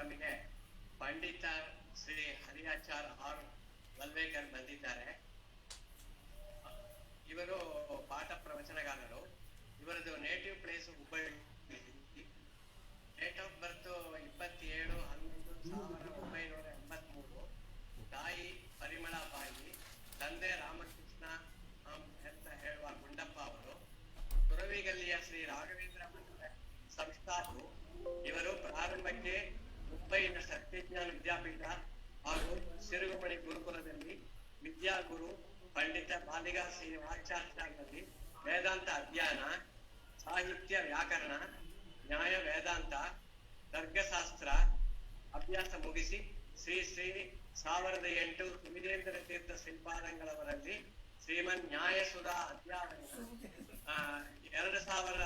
ನಮಗೆ ಪಂಡಿತ ಶ್ರೀ ಹರಿಯಾಚಾರ್ ಆರ್ ವಲ್ವೇಕರ್ ಬಂದಿದ್ದಾರೆ. ಇವರು ಪಾಠ ಪ್ರವಚನಗಾರರು. ಇವರದು native place Hubballi. Date of birth 27/11/1983. ತಾಯಿ ಪರಿಮಳಾಬಾಯಿ, ತಂದೆ ರಾಮಕೃಷ್ಣ ಅಂತ ಹೇಳುವ ಗುಂಡಪ್ಪ ಅವರು. ತುರವಿಗಲ್ಲಿಯ ಶ್ರೀ ರಾಘವೇಂದ್ರ ಮಠದ ಸಂಸ್ಥಾಪಕರು. ಇವರು ಪ್ರಾರಂಭಕ್ಕೆ ಮುಂಬೈನ ಸತ್ಯಜ್ಞಾನ ವಿದ್ಯಾಪೀಠ ಹಾಗೂ ಸಿರುಗುಮಣಿ ಗುರುಕುಲದಲ್ಲಿ ವಿದ್ಯಾಗುರು ಪಂಡಿತ ಬಾಲಿಗಾ ಶ್ರೀವಾಚಾರ್ಯರಲ್ಲಿ ವೇದಾಂತ ಅಧ್ಯಯನ, ಸಾಹಿತ್ಯ, ವ್ಯಾಕರಣ, ನ್ಯಾಯ, ವೇದಾಂತ, ದರ್ಗಶಾಸ್ತ್ರ ಅಭ್ಯಾಸ ಮುಗಿಸಿ ಶ್ರೀ 1008 ಸುವಿಧೇಂದ್ರ ತೀರ್ಥ ಶ್ರೀಪಾದಂಗಳವರಲ್ಲಿ ಶ್ರೀಮನ್ ನ್ಯಾಯಸುಧಾ ಅಧ್ಯಾಪನ 2000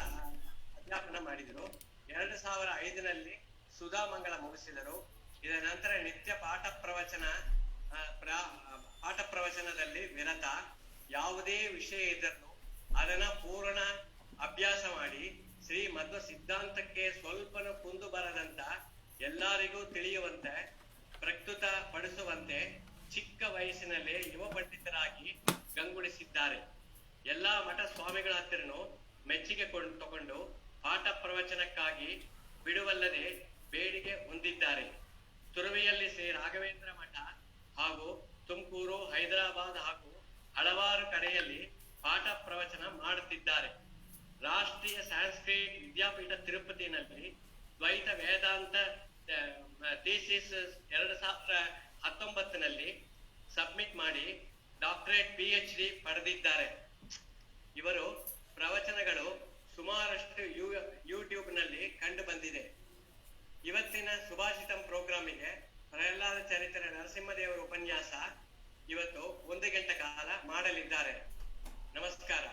ಅಧ್ಯಾಪನ ಮಾಡಿದರು. 2005ರಲ್ಲಿ ಸುಧಾಮಂಗಲ ಮುಗಿಸಿದರು. ಇದರ ನಂತರ ನಿತ್ಯ ಪಾಠ ಪ್ರವಚನದಲ್ಲಿ ವಿರತ. ಯಾವುದೇ ವಿಷಯ ಇದ್ದರೂ ಅದನ್ನ ಪೂರ್ಣ ಅಭ್ಯಾಸ ಮಾಡಿ ಶ್ರೀ ಮಧ್ವ ಸಿದ್ಧಾಂತಕ್ಕೆ ಸ್ವಲ್ಪನೂ ಕುಂದು ಬರದಂತ, ಎಲ್ಲರಿಗೂ ತಿಳಿಯುವಂತೆ, ಪ್ರಸ್ತುತ ಪಡಿಸುವಂತೆ ಚಿಕ್ಕ ವಯಸ್ಸಿನಲ್ಲೇ ಯುವ ಪಂಡಿತರಾಗಿ ಗಂಗುಳಿಸಿದ್ದಾರೆ. ಎಲ್ಲಾ ಮಠ ಸ್ವಾಮಿಗಳ ಹತ್ತಿರನು ಮೆಚ್ಚುಗೆ ತಗೊಂಡು ಪಾಠ ಪ್ರವಚನಕ್ಕಾಗಿ ಬಿಡುವಲ್ಲದೆ ಬೇಡಿಕೆ ಹೊಂದಿದ್ದಾರೆ. ತುರುವಿಯಲ್ಲಿ ಶ್ರೀ ರಾಘವೇಂದ್ರ ಮಠ ಹಾಗೂ ತುಮಕೂರು, ಹೈದರಾಬಾದ್ ಹಾಗೂ ಹಲವಾರು ಕಡೆಯಲ್ಲಿ ಪಾಠ ಪ್ರವಚನ ಮಾಡುತ್ತಿದ್ದಾರೆ. ರಾಷ್ಟ್ರೀಯ ಸಂಸ್ಕೃತ ವಿದ್ಯಾಪೀಠ ತಿರುಪತಿನಲ್ಲಿ ದ್ವೈತ ವೇದಾಂತ ಥೀಸಿಸ್ 2019ನಲ್ಲಿ ಸಬ್ಮಿಟ್ ಮಾಡಿ ಡಾಕ್ಟರೇಟ್ PhD ಪಡೆದಿದ್ದಾರೆ. ಇವರು ಪ್ರವಚನಗಳು ಸುಮಾರಷ್ಟು ಯೂಟ್ಯೂಬ್ನಲ್ಲಿ ಕಂಡು ಬಂದಿದೆ. ಇವತ್ತಿನ ಸುಭಾಷಿತಂ ಪ್ರೋಗ್ರಾಮಿಗೆ ಪ್ರಹ್ಲಾದ ಚರಿತ್ರೆ ನರಸಿಂಹದೇವರ ಉಪನ್ಯಾಸ ಇವತ್ತು 1 ಗಂಟೆ ಕಾಲ ಮಾಡಲಿದ್ದಾರೆ. ನಮಸ್ಕಾರ.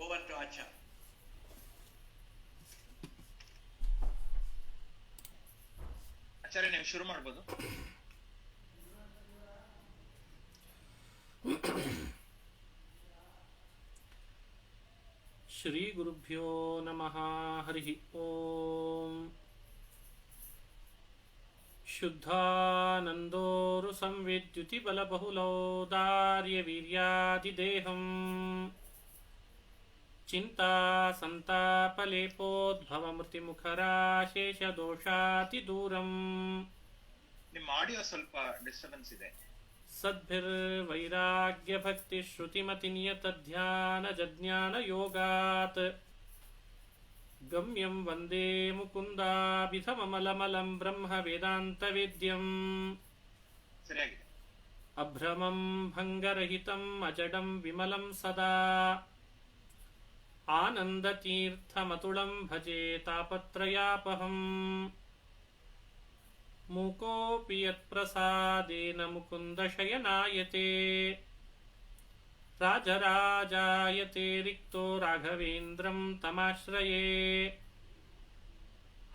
ಓವರ್ ಟು ಆಚಾರ್ಯ. ಆಚಾರ್ಯ, ನೀವು ಶುರು ಮಾಡ್ಬೋದು. ಶ್ರೀ ಗುರುಭ್ಯೋ ನಮಃ. ಹರಿ ಓಂ. ಶುದ್ಧಾನಂದೋರು ಸಂವಿದ್ಯುತಿ ಬಲಬಹುಲೌದಾರ್ಯ ವೀರ್ಯಾದಿದೇಹಂ ಚಿಂತಾ ಸಂತಾಪಲೇಪೋದ್ಭವ ಮೃತಿಮುಖರಾಶೇಷ ದೋಷಾತಿ ದೂರಂ. ನಿಮ್ಮ ಆಡಿಯೋ ಸ್ವಲ್ಪ ಡಿಸ್ಟರ್ಬೆನ್ಸ್ ಇದೆ. ಸದ್ಭಿರ್ವೈರಾಗ್ಯ ಭಕ್ತಿ ಶ್ರುತಿಮತಿ ನಿಯತ ಧ್ಯಾನ ಜಜ್ಞಾನ ಯೋಗಾತ್ ಗಮ್ಯಂ ವಂದೇ ಮುಕುಂದಾಭಿಧಮಮಲಮಲಂ ಬ್ರಹ್ಮ ವೇದಾಂತ ವೇದ್ಯಂ. ಸರಿಯಾಗಿದೆ. ಅಭ್ರಮಂ ಭಂಗರಹಿತಂ ಅಜಡಂ ವಿಮಲಂ ಸದಾ ಆನಂದತೀರ್ಥಮತುಳಂ ಭಜೆ ತಾಪತ್ರಯಾಪಹಂ. ಮೂಕೋಪಿ ಯತ್ಪ್ರಸಾದೇನ ಮುಕುಂದ ಶಯನಾಯತೆ ರಾಜರಾಜಾಯತೆ ರಿಕ್ತೋ ರಾಘವೇಂದ್ರಂ ತಮಾಶ್ರಯೇ.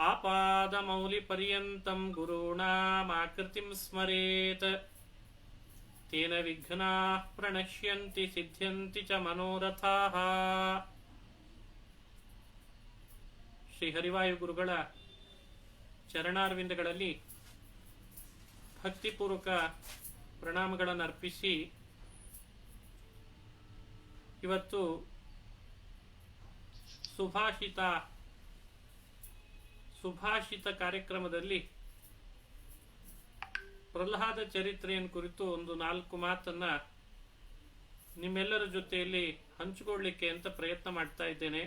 ಆಪಾದಮೌಲಿಪರ್ಯಂತಂ ಗುರುಣಾಮಾಕೃತಿಂ ಸ್ಮರೇತ್ ತೇನ ವಿಘ್ನಾಃ ಪ್ರಣಶ್ಯಂತಿ ಸಿದ್ಧ್ಯಂತಿ ಚ ಮನೋರಥಾಃ. ಶ್ರೀ ಹರಿವಾಯು ಗುರುಗಳ ಚರಣಾರವಿಂದಗಳಲ್ಲಿ ಭಕ್ತಿಪೂರ್ವಕ ಪ್ರಣಾಮಗಳನ್ನು ಅರ್ಪಿಸಿ, ಇವತ್ತು ಸುಭಾಷಿತ ಕಾರ್ಯಕ್ರಮದಲ್ಲಿ ಪ್ರಹ್ಲಾದ ಚರಿತ್ರೆಯನ್ನು ಕುರಿತು ಒಂದು 4 ಮಾತನ್ನ ನಿಮ್ಮೆಲ್ಲರ ಜೊತೆಯಲ್ಲಿ ಹಂಚಿಕೊಳ್ಳಿಕ್ಕೆ ಅಂತ ಪ್ರಯತ್ನ ಮಾಡ್ತಾ ಇದ್ದೇನೆ.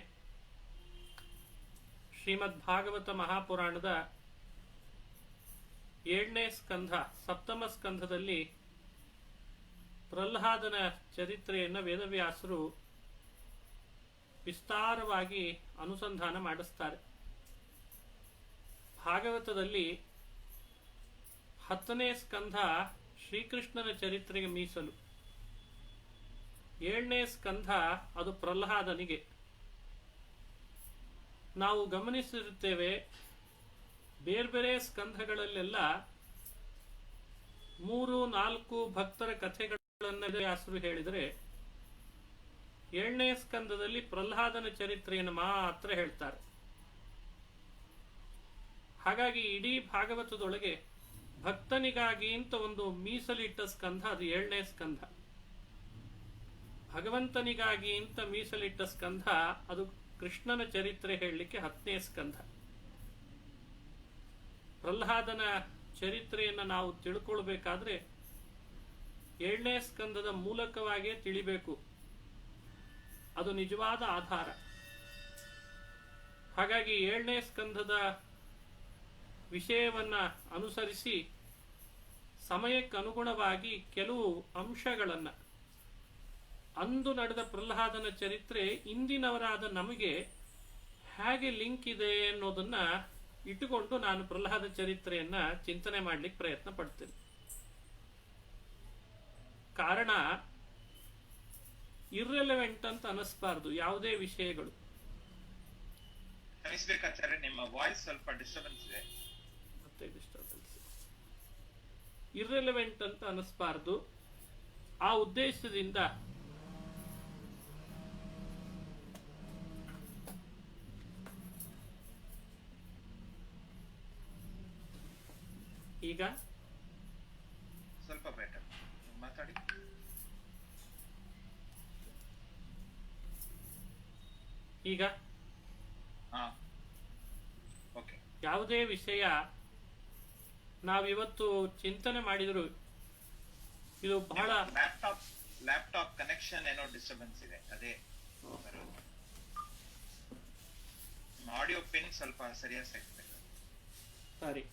ಶ್ರೀಮದ್ ಭಾಗವತ ಮಹಾಪುರಾಣದ 7ನೇ ಸ್ಕಂಧ, ಸಪ್ತಮ ಸ್ಕಂಧದಲ್ಲಿ ಪ್ರಹ್ಲಾದನ ಚರಿತ್ರೆಯನ್ನು ವೇದವ್ಯಾಸರು ವಿಸ್ತಾರವಾಗಿ ಅನುಸಂಧಾನ ಮಾಡಿಸ್ತಾರೆ. ಭಾಗವತದಲ್ಲಿ 10ನೇ ಸ್ಕಂಧ ಶ್ರೀಕೃಷ್ಣನ ಚರಿತ್ರೆಗೆ ಮೀಸಲು, 7ನೇ ಸ್ಕಂಧ ಅದು ಪ್ರಹ್ಲಾದನಿಗೆ. ನಾವು ಗಮನಿಸಿರುತ್ತೇವೆ, ಬೇರೆ ಬೇರೆ ಸ್ಕಂಧಗಳಲ್ಲೆಲ್ಲ 3-4 ಭಕ್ತರ ಕಥೆಗಳನ್ನು ವ್ಯಾಸರು ಹೇಳಿದರೆ, 7ನೇ ಸ್ಕಂದದಲ್ಲಿ ಪ್ರಹ್ಲಾದನ ಚರಿತ್ರೆಯನ್ನು ಮಾತ್ರ ಹೇಳ್ತಾರೆ. ಹಾಗಾಗಿ ಇಡೀ ಭಾಗವತದೊಳಗೆ ಭಕ್ತನಿಗಾಗಿ ಅಂತ ಒಂದು ಮೀಸಲಿಟ್ಟ ಸ್ಕಂಧ ಅದು 7ನೇ ಸ್ಕಂಧ. ಭಗವಂತನಿಗಾಗಿ ಅಂತ ಮೀಸಲಿಟ್ಟ ಸ್ಕಂಧ ಅದು ಕೃಷ್ಣನ ಚರಿತ್ರೆ ಹೇಳಲಿಕ್ಕೆ 10ನೇ ಸ್ಕಂಧ. ಪ್ರಹ್ಲಾದನ ಚರಿತ್ರೆಯನ್ನು ನಾವು ತಿಳ್ಕೊಳ್ಬೇಕಾದ್ರೆ 7ನೇ ಸ್ಕಂದದ ಮೂಲಕವಾಗಿಯೇ ತಿಳಿಬೇಕು. ಅದು ನಿಜವಾದ ಆಧಾರ. ಹಾಗಾಗಿ 7ನೇ ಸ್ಕಂಧದ ವಿಷಯವನ್ನ ಅನುಸರಿಸಿ ಸಮಯಕ್ಕೆ ಅನುಗುಣವಾಗಿ ಕೆಲವು ಅಂಶಗಳನ್ನು, ಅಂದು ನಡೆದ ಪ್ರಹ್ಲಾದನ ಚರಿತ್ರೆ ಇಂದಿನವರಾದ ನಮಗೆ ಹೇಗೆ ಲಿಂಕ್ ಇದೆ ಅನ್ನೋದನ್ನ ಇಟ್ಟುಕೊಂಡು ನಾನು ಪ್ರಹ್ಲಾದ ಚರಿತ್ರೆಯನ್ನ ಚಿಂತನೆ ಮಾಡಲಿಕ್ಕೆ ಪ್ರಯತ್ನ ಪಡ್ತೇನೆ. ಕಾರಣ ಇರ್ರೆಲೆವೆಂಟ್ ಅಂತ ಅನಿಸ್ಬಾರ್ದು ಯಾವುದೇ ವಿಷಯಗಳು. ಕ್ಷಮಿಸ್ಬೇಕಾಚಾರ್ಯ, ನಿಮ್ಮ ವಾಯ್ಸ್ ಸ್ವಲ್ಪ ಡಿಸ್ಟರ್ಬೆನ್ಸ್ ಇದೆ. ಮತ್ತೆ ಡಿಸ್ಟರ್ಬೆನ್ಸ್, ಇರ್ರೆಲೆವೆಂಟ್ ಅಂತ ಅನಿಸ್ಬಾರ್ದು. ಆ ಉದ್ದೇಶದಿಂದ ಈಗ ಸ್ವಲ್ಪ ಬೆಟರ್ ಮಾತಾಡಿ. ಈಗ ಓಕೆ. ಯಾವುದೇ ವಿಷಯ ನಾವಿವತ್ತು ಚಿಂತನೆ ಮಾಡಿದ್ರು ಇದು ಬಹಳ ಲ್ಯಾಪ್ಟಾಪ್ ಕನೆಕ್ಷನ್ ಏನೋ ಡಿಸ್ಟರ್ಬೆನ್ಸ್ ಇದೆ, ಅದೇ ಆಡಿಯೋ ಪಿನ್ ಸ್ವಲ್ಪ ಸರಿಯಾಗಿ ಸಿಗ್ಬೇಕು. ಸರಿ.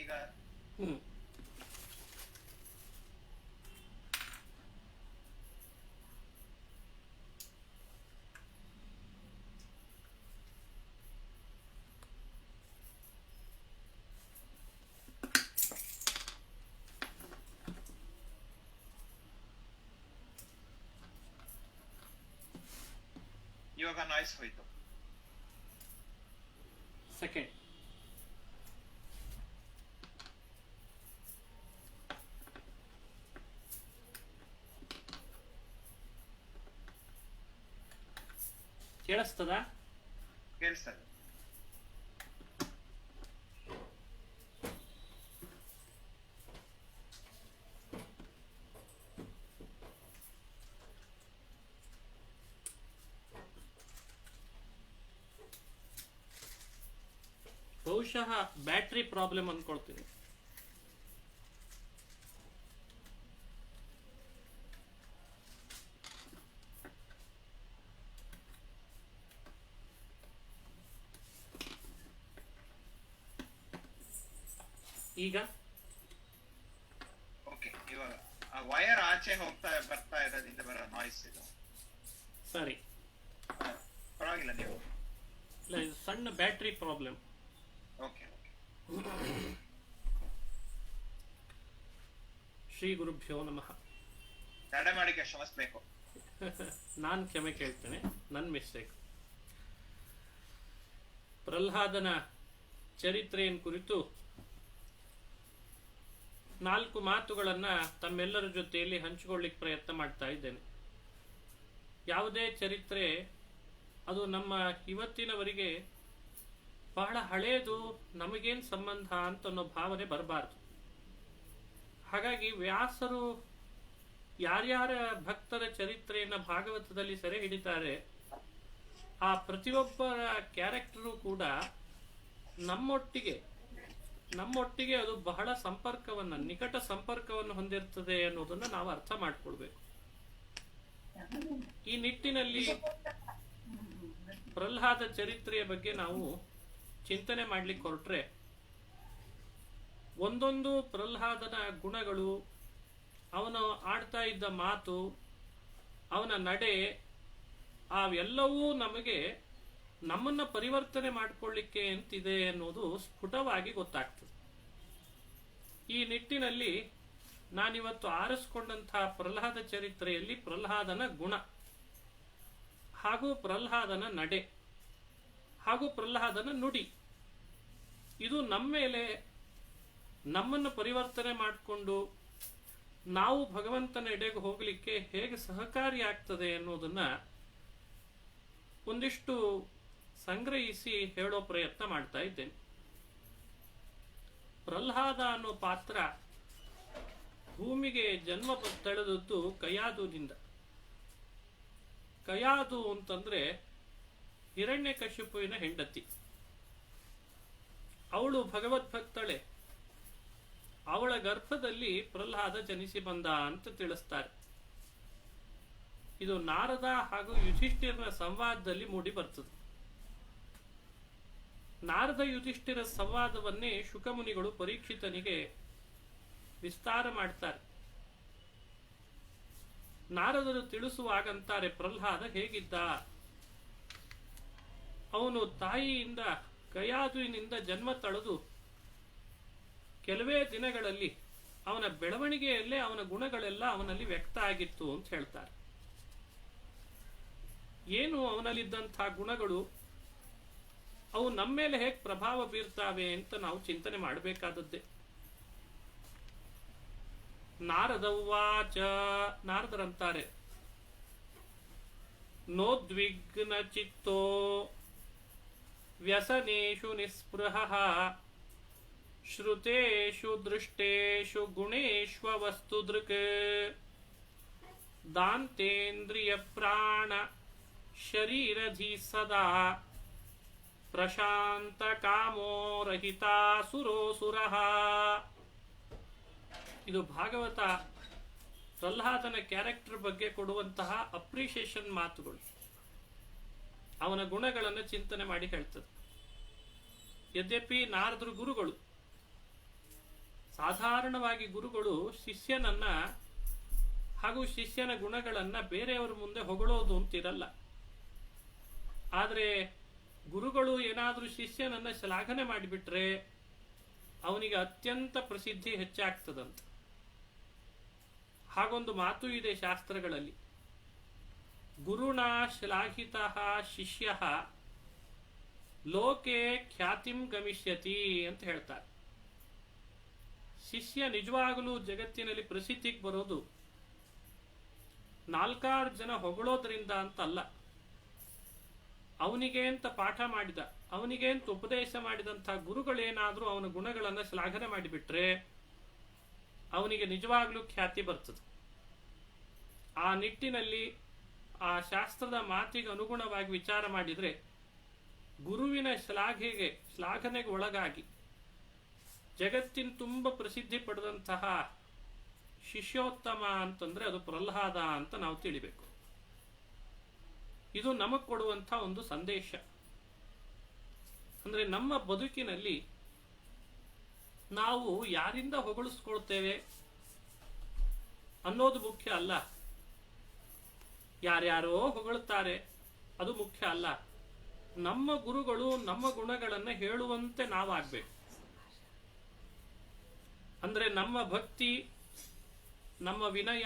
ಈಗ ಇವಾಗ ನಾಯ್ಸ್ ಹೋಯ್ತು. ಸೆಕೆಂಡ್. ಕೇಳಿಸ್ತದ? ಕೇಳಿಸ್ತದೆ. ಬಹುಶಃ ಬ್ಯಾಟ್ರಿ ಪ್ರಾಬ್ಲಮ್ ಅನ್ಕೊಳ್ತೀನಿ. ಈಗ ಓಕೆ. ಇವಾಗ ಆ ವೈರ್ ಆಚೆ ಬರ್ತಾ ಇರೋದ್ರಿಂದ ಬರೋ ನಾಯ್ಸ್ ಇದು. ಸರಿ, ಪರವಾಗಿಲ್ಲ. ನೀವು ಇಲ್ಲ, ಇದು ಸಣ್ಣ ಬ್ಯಾಟ್ರಿ ಪ್ರಾಬ್ಲಮ್. ಓಕೆ. ಶ್ರೀ ಗುರುಭ್ಯೋ ನಮಃ. ತಡೆ ಮಾಡಿಕೆ ಕ್ಷಮಿಸ್ಬೇಕು. ನಾನು ಕ್ಷಮೆ ಕೇಳ್ತೇನೆ, ನನ್ನ ಮಿಸ್ಟೇಕ್. ಪ್ರಹ್ಲಾದನ ಚರಿತ್ರೆಯನ್ನು ಕುರಿತು 4 ಮಾತುಗಳನ್ನ ತಮ್ಮೆಲ್ಲರ ಜೊತೆಯಲ್ಲಿ ಹಂಚಿಕೊಳ್ಳಿಕ್ಕೆ ಪ್ರಯತ್ನ ಮಾಡ್ತಾ ಇದ್ದೇನೆ. ಯಾವುದೇ ಚರಿತ್ರೆ ಅದು ನಮ್ಮ ಇವತ್ತಿನವರೆಗೆ ಬಹಳ ಹಳೇದು, ನಮಗೇನು ಸಂಬಂಧ ಅಂತ ಅನ್ನೋ ಭಾವನೆ ಬರಬಾರ್ದು. ಹಾಗಾಗಿ ವ್ಯಾಸರು ಯಾರ್ಯಾರ ಭಕ್ತರ ಚರಿತ್ರೆಯನ್ನು ಭಾಗವತದಲ್ಲಿ ಸೆರೆ ಹಿಡಿತಾರೆ, ಆ ಪ್ರತಿಯೊಬ್ಬರ ಕ್ಯಾರೆಕ್ಟರು ಕೂಡ ನಮ್ಮೊಟ್ಟಿಗೆ ಅದು ಬಹಳ ಸಂಪರ್ಕವನ್ನು, ನಿಕಟ ಸಂಪರ್ಕವನ್ನು ಹೊಂದಿರ್ತದೆ ಅನ್ನೋದನ್ನ ನಾವು ಅರ್ಥ ಮಾಡ್ಕೊಳ್ಬೇಕು. ಈ ನಿಟ್ಟಿನಲ್ಲಿ ಪ್ರಹ್ಲಾದ ಚರಿತ್ರೆಯ ಬಗ್ಗೆ ನಾವು ಚಿಂತನೆ ಮಾಡ್ಲಿಕ್ಕೆ ಹೊರಟ್ರೆ, ಒಂದೊಂದು ಪ್ರಹ್ಲಾದನ ಗುಣಗಳು, ಅವನು ಆಡ್ತಾ ಇದ್ದ ಮಾತು, ಅವನ ನಡೆ, ಅವೆಲ್ಲವೂ ನಮಗೆ ನಮ್ಮನ್ನ ಪರಿವರ್ತನೆ ಮಾಡಿಕೊಳ್ಳಿಕ್ಕೆ ಅಂತಿದೆ ಅನ್ನೋದು ಸ್ಫುಟವಾಗಿ ಗೊತ್ತಾಗ್ತದೆ. ಈ ನಿಟ್ಟಿನಲ್ಲಿ ನಾನಿವತ್ತು ಆರಿಸ್ಕೊಂಡಂತಹ ಪ್ರಹ್ಲಾದ ಚರಿತ್ರೆಯಲ್ಲಿ ಪ್ರಹ್ಲಾದನ ಗುಣ, ಹಾಗೂ ಪ್ರಹ್ಲಾದನ ನಡೆ ಹಾಗೂ ಪ್ರಹ್ಲಾದನ ನುಡಿ ಇದು ನಮ್ಮ ಮೇಲೆ ನಮ್ಮನ್ನು ಪರಿವರ್ತನೆ ಮಾಡಿಕೊಂಡು ನಾವು ಭಗವಂತನ ಎಡೆಗೆ ಹೋಗಲಿಕ್ಕೆ ಹೇಗೆ ಸಹಕಾರಿಯಾಗ್ತದೆ ಅನ್ನೋದನ್ನ ಒಂದಿಷ್ಟು ಸಂಗ್ರಹಿಸಿ ಹೇಳೋ ಪ್ರಯತ್ನ ಮಾಡ್ತಾ ಇದ್ದೇನೆ. ಪ್ರಹ್ಲಾದ ಅನ್ನೋ ಪಾತ್ರ ಭೂಮಿಗೆ ಜನ್ಮ ತಳೆದದ್ದು ಕಯಾದುನಿಂದ. ಕಯಾದು ಅಂತಂದ್ರೆ ಹಿರಣ್ಯಕಶಿಪುವಿನ ಹೆಂಡತಿ. ಅವಳು ಭಗವದ್ಭಕ್ತಳೆ. ಅವಳ ಗರ್ಭದಲ್ಲಿ ಪ್ರಹ್ಲಾದ ಜನಿಸಿ ಬಂದ ಅಂತ ತಿಳಿಸ್ತಾರೆ. ಇದು ನಾರದ ಹಾಗೂ ಯುಧಿಷ್ಠಿರನ ಸಂವಾದದಲ್ಲಿ ಮೂಡಿ ಬರ್ತದೆ. ನಾರದ ಯುಧಿಷ್ಠಿರ ಸಂವಾದವನ್ನೇ ಶುಕಮುನಿಗಳು ಪರೀಕ್ಷಿತನಿಗೆ ವಿಸ್ತಾರ ಮಾಡ್ತಾರೆ. ನಾರದರು ತಿಳಿಸುವಾಗಂತಾರೆ, ಪ್ರಹ್ಲಾದ ಹೇಗಿದ್ದ, ಅವನು ತಾಯಿಯಿಂದ ಕಯಾದುವಿನಿಂದ ಜನ್ಮ ತಳೆದು ಕೆಲವೇ ದಿನಗಳಲ್ಲಿ ಅವನ ಬೆಳವಣಿಗೆಯಲ್ಲೇ ಅವನ ಗುಣಗಳೆಲ್ಲ ಅವನಲ್ಲಿ ವ್ಯಕ್ತ ಆಗಿತ್ತು ಅಂತ ಹೇಳ್ತಾರೆ. ಏನು ಅವನಲ್ಲಿದ್ದಂತಹ ಗುಣಗಳು ಅವು ನಮ್ಮ ಮೇಲೆ ಹೇಗೆ ಪ್ರಭಾವ ಬೀರ್ತಾವೆ ಅಂತ ನಾವು ಚಿಂತನೆ ಮಾಡಬೇಕಾದದ್ದೇ. ನಾರದವಾಚ, ನಾರದರಂತಾರೆ, ನೋದ್ವಿಗ್ನ ಚಿತ್ತೋ ವ್ಯಸನೇಷು ನಿಸ್ಪೃಹಃ ಶ್ರುತೇಷು ದೃಷ್ಟೇಷು ಗುಣೇಶ್ವ ವಸ್ತುದೃಕ್ ದಾಂತೇಂದ್ರಿಯ ಪ್ರಾಣ ಶರೀರಧಿ ಸದಾ ಪ್ರಶಾಂತ ಕಾಮೋ ರಹಿತಾ ಸುರೋಸುರಃ. ಇದು ಭಾಗವತ ಪ್ರಹ್ಲಾದನ ಕ್ಯಾರೆಕ್ಟರ್ ಬಗ್ಗೆ ಕೊಡುವಂತಹ ಅಪ್ರಿಷಿಯೇಷನ್ ಮಾತುಗಳು. ಅವನ ಗುಣಗಳನ್ನು ಚಿಂತನೆ ಮಾಡಿ ಹೇಳ್ತದೆ. ಯದ್ಯಪಿ ನಾರದರು ಗುರುಗಳು, ಸಾಧಾರಣವಾಗಿ ಗುರುಗಳು ಶಿಷ್ಯನನ್ನ ಹಾಗೂ ಶಿಷ್ಯನ ಗುಣಗಳನ್ನ ಬೇರೆಯವರ ಮುಂದೆ ಹೊಗಳೋದು ಅಂತಿರಲ್ಲ. ಆದರೆ ಗುರುಗಳು ಏನಾದರೂ ಶಿಷ್ಯನನ್ನ ಶ್ಲಾಘನೆ ಮಾಡಿಬಿಟ್ರೆ ಅವನಿಗೆ ಅತ್ಯಂತ ಪ್ರಸಿದ್ಧಿ ಹೆಚ್ಚಾಗ್ತದಂತ. ಹಾಗೊಂದು ಮಾತು ಇದೆ ಶಾಸ್ತ್ರಗಳಲ್ಲಿ, ಗುರುಣ ಶ್ಲಾಘಿತಃ ಶಿಷ್ಯಃ ಲೋಕೆ ಖ್ಯಾತಿಂ ಗಮಿಷ್ಯತಿ ಅಂತ ಹೇಳ್ತಾರೆ. ಶಿಷ್ಯ ನಿಜವಾಗಲೂ ಜಗತ್ತಿನಲ್ಲಿ ಪ್ರಸಿದ್ಧಿಗೆ ಬರೋದು ನಾಲ್ಕಾರು ಜನ ಹೊಗಳೋದ್ರಿಂದ ಅಂತ ಅಲ್ಲ. ಅವನಿಗೆ ಅಂತ ಪಾಠ ಮಾಡಿದ, ಅವನಿಗೆ ಅಂತ ಉಪದೇಶ ಮಾಡಿದಂತಹ ಗುರುಗಳೇನಾದ್ರೂ ಅವನ ಗುಣಗಳನ್ನು ಶ್ಲಾಘನೆ ಮಾಡಿಬಿಟ್ರೆ ಅವನಿಗೆ ನಿಜವಾಗ್ಲೂ ಖ್ಯಾತಿ ಬರ್ತದೆ. ಆ ನಿಟ್ಟಿನಲ್ಲಿ ಆ ಶಾಸ್ತ್ರದ ಮಾತಿಗೆ ಅನುಗುಣವಾಗಿ ವಿಚಾರ ಮಾಡಿದ್ರೆ ಗುರುವಿನ ಶ್ಲಾಘನೆಗೆ ಒಳಗಾಗಿ ಜಗತ್ತಿನ ತುಂಬ ಪ್ರಸಿದ್ಧಿ ಪಡೆದಂತಹ ಶಿಷ್ಯೋತ್ತಮ ಅಂತಂದ್ರೆ ಅದು ಪ್ರಹ್ಲಾದ ಅಂತ ನಾವು ತಿಳಿಬೇಕು. ಇದು ನಮಗೆ ಕೊಡುವಂಥ ಒಂದು ಸಂದೇಶ. ಅಂದ್ರೆ ನಮ್ಮ ಬದುಕಿನಲ್ಲಿ ನಾವು ಯಾರಿಂದ ಹೊಗಳಿಸ್ಕೊಳ್ತೇವೆ ಅನ್ನೋದು ಮುಖ್ಯ ಅಲ್ಲ. ಯಾರ್ಯಾರೋ ಹೊಗಳುತ್ತಾರೆ ಅದು ಮುಖ್ಯ ಅಲ್ಲ. ನಮ್ಮ ಗುರುಗಳು ನಮ್ಮ ಗುಣಗಳನ್ನು ಹೇಳುವಂತೆ ನಾವಾಗಬೇಕು. ಅಂದ್ರೆ ನಮ್ಮ ಭಕ್ತಿ, ನಮ್ಮ ವಿನಯ,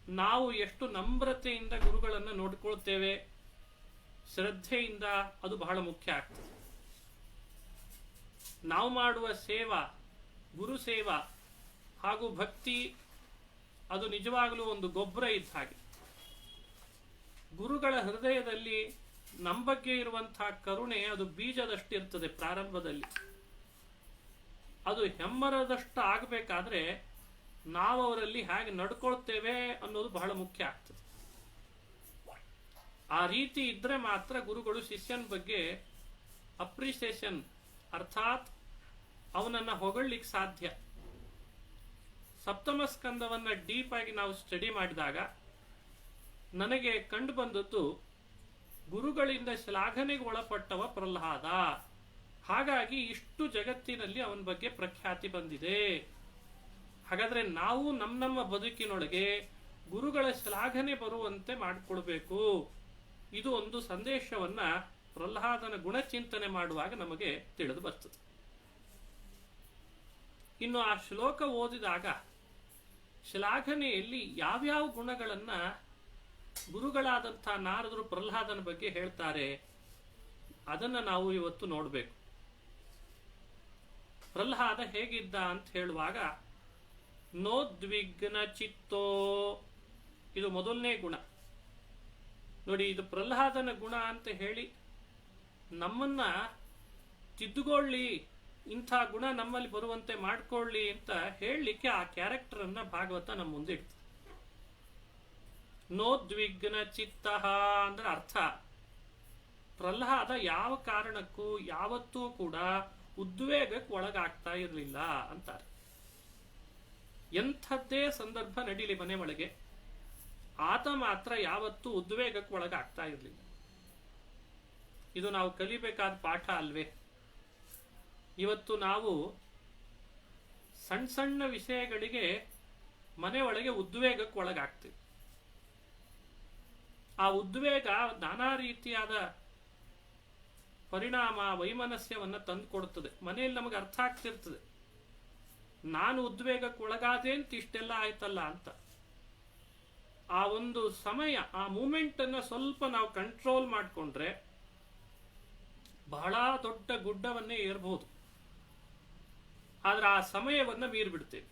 ನಾವು ಎಷ್ಟು ನಮ್ರತೆಯಿಂದ ಗುರುಗಳನ್ನು ನೋಡ್ಕೊಳ್ತೇವೆ, ಶ್ರದ್ಧೆಯಿಂದ, ಅದು ಬಹಳ ಮುಖ್ಯ ಆಗ್ತದೆ. ನಾವು ಮಾಡುವ ಸೇವಾ, ಗುರು ಸೇವಾ ಹಾಗೂ ಭಕ್ತಿ ಅದು ನಿಜವಾಗಲೂ ಒಂದು ಗೊಬ್ಬರ ಇದ್ದ ಹಾಗೆ. ಗುರುಗಳ ಹೃದಯದಲ್ಲಿ ನಮ್ಮ ಬಗ್ಗೆ ಇರುವಂತಹ ಕರುಣೆ ಅದು ಬೀಜದಷ್ಟಿರ್ತದೆ ಪ್ರಾರಂಭದಲ್ಲಿ. ಅದು ಹೆಮ್ಮರದಷ್ಟು ಆಗಬೇಕಾದ್ರೆ ನಾವು ಅವರಲ್ಲಿ ಹೇಗೆ ನಡ್ಕೊಳ್ತೇವೆ ಅನ್ನೋದು ಬಹಳ ಮುಖ್ಯ ಆಗ್ತದೆ. ಆ ರೀತಿ ಇದ್ರೆ ಮಾತ್ರ ಗುರುಗಳು ಶಿಷ್ಯನ ಬಗ್ಗೆ ಅಪ್ರಿಸಿಯೇಷನ್ ಅರ್ಥಾತ್ ಅವನನ್ನ ಹೊಗಳಲಿಕ್ಕೆ ಸಾಧ್ಯ. ಸಪ್ತಮ ಸ್ಕಂದವನ್ನ ಡೀಪ್ ಆಗಿ ನಾವು ಸ್ಟಡಿ ಮಾಡಿದಾಗ ನನಗೆ ಕಂಡು ಬಂದದ್ದು ಗುರುಗಳಿಂದ ಶ್ಲಾಘನೆಗೆ ಒಳಪಟ್ಟವ ಪ್ರಹ್ಲಾದ. ಹಾಗಾಗಿ ಇಷ್ಟು ಜಗತ್ತಿನಲ್ಲಿ ಅವನ ಬಗ್ಗೆ ಪ್ರಖ್ಯಾತಿ ಬಂದಿದೆ. ಹಾಗಾದ್ರೆ ನಾವು ನಮ್ಮ ಬದುಕಿನೊಳಗೆ ಗುರುಗಳ ಶ್ಲಾಘನೆ ಬರುವಂತೆ ಮಾಡಿಕೊಳ್ಬೇಕು. ಇದು ಒಂದು ಸಂದೇಶವನ್ನ ಪ್ರಹ್ಲಾದನ ಗುಣಚಿಂತನೆ ಮಾಡುವಾಗ ನಮಗೆ ತಿಳಿದು ಬರ್ತದೆ. ಇನ್ನು ಆ ಶ್ಲೋಕ ಓದಿದಾಗ ಶ್ಲಾಘನೆಯಲ್ಲಿ ಯಾವ್ಯಾವ ಗುಣಗಳನ್ನ ಗುರುಗಳಾದಂಥ ನಾರದರು ಪ್ರಹ್ಲಾದನ ಬಗ್ಗೆ ಹೇಳ್ತಾರೆ. ಅದನ್ನ ನಾವು ಇವತ್ತು ನೋಡಬೇಕು. ಪ್ರಹ್ಲಾದ ಹೇಗಿದ್ದ ಅಂತ ಹೇಳುವಾಗ, ನೋದ್ವಿಗ್ನ ಚಿತ್ತೋ, ಇದು ಮೊದಲನೇ ಗುಣ ನೋಡಿ. ಇದು ಪ್ರಹ್ಲಾದನ ಗುಣ ಅಂತ ಹೇಳಿ ನಮ್ಮನ್ನ ತಿದ್ದುಕೊಳ್ಳಿ, ಇಂಥ ಗುಣ ನಮ್ಮಲ್ಲಿ ಬರುವಂತೆ ಮಾಡ್ಕೊಳ್ಳಿ ಅಂತ ಹೇಳಲಿಕ್ಕೆ ಆ ಕ್ಯಾರೆಕ್ಟರ್ ಅನ್ನ ಭಾಗವತ ನಮ್ಮ ಮುಂದೆ ಇಡ್ತದೆ. ನೋದ್ವಿಗ್ನ ಚಿತ್ತ ಅಂದ್ರೆ ಅರ್ಥ, ಪ್ರಹ್ಲಾದ ಯಾವ ಕಾರಣಕ್ಕೂ ಯಾವತ್ತೂ ಕೂಡ ಉದ್ವೇಗಕ್ಕೆ ಒಳಗಾಗ್ತಾ ಇರಲಿಲ್ಲ ಅಂತಾರೆ. ಎಂಥದ್ದೇ ಸಂದರ್ಭ ನಡೀಲಿ ಮನೆ ಒಳಗೆ, ಆತ ಮಾತ್ರ ಯಾವತ್ತೂ ಉದ್ವೇಗಕ್ಕೆ ಒಳಗಾಗ್ತಾ ಇರಲಿಲ್ಲ. ಇದು ನಾವು ಕಲಿಬೇಕಾದ ಪಾಠ ಅಲ್ವೇ? ಇವತ್ತು ನಾವು ಸಣ್ಣ ಸಣ್ಣ ವಿಷಯಗಳಿಗೆ ಮನೆ ಒಳಗೆ ಉದ್ವೇಗಕ್ಕೆ ಒಳಗಾಗ್ತೀವಿ. ಆ ಉದ್ವೇಗ ನಾನಾ ರೀತಿಯಾದ ಪರಿಣಾಮ, ವೈಮನಸ್ಯವನ್ನ ತಂದುಕೊಡುತ್ತದೆ. ಮನೆಯಲ್ಲಿ ನಮಗೆ ಅರ್ಥ ಆಗ್ತಿರ್ತದೆ, ನಾನು ಉದ್ವೇಗಕ್ಕೆ ಒಳಗಾದೆ ಅಂತ ಇಷ್ಟೆಲ್ಲ ಆಯ್ತಲ್ಲ ಅಂತ. ಆ ಒಂದು ಸಮಯ, ಆ ಮೂಮೆಂಟ್ ಅನ್ನ ಸ್ವಲ್ಪ ನಾವು ಕಂಟ್ರೋಲ್ ಮಾಡಿಕೊಂಡ್ರೆ ಬಹಳ ದೊಡ್ಡ ಗುಡ್ಡವನ್ನೇ ಏರ್ಬಹುದು. ಆದ್ರೆ ಆ ಸಮಯವನ್ನ ಮೀರ್ಬಿಡ್ತೇವೆ.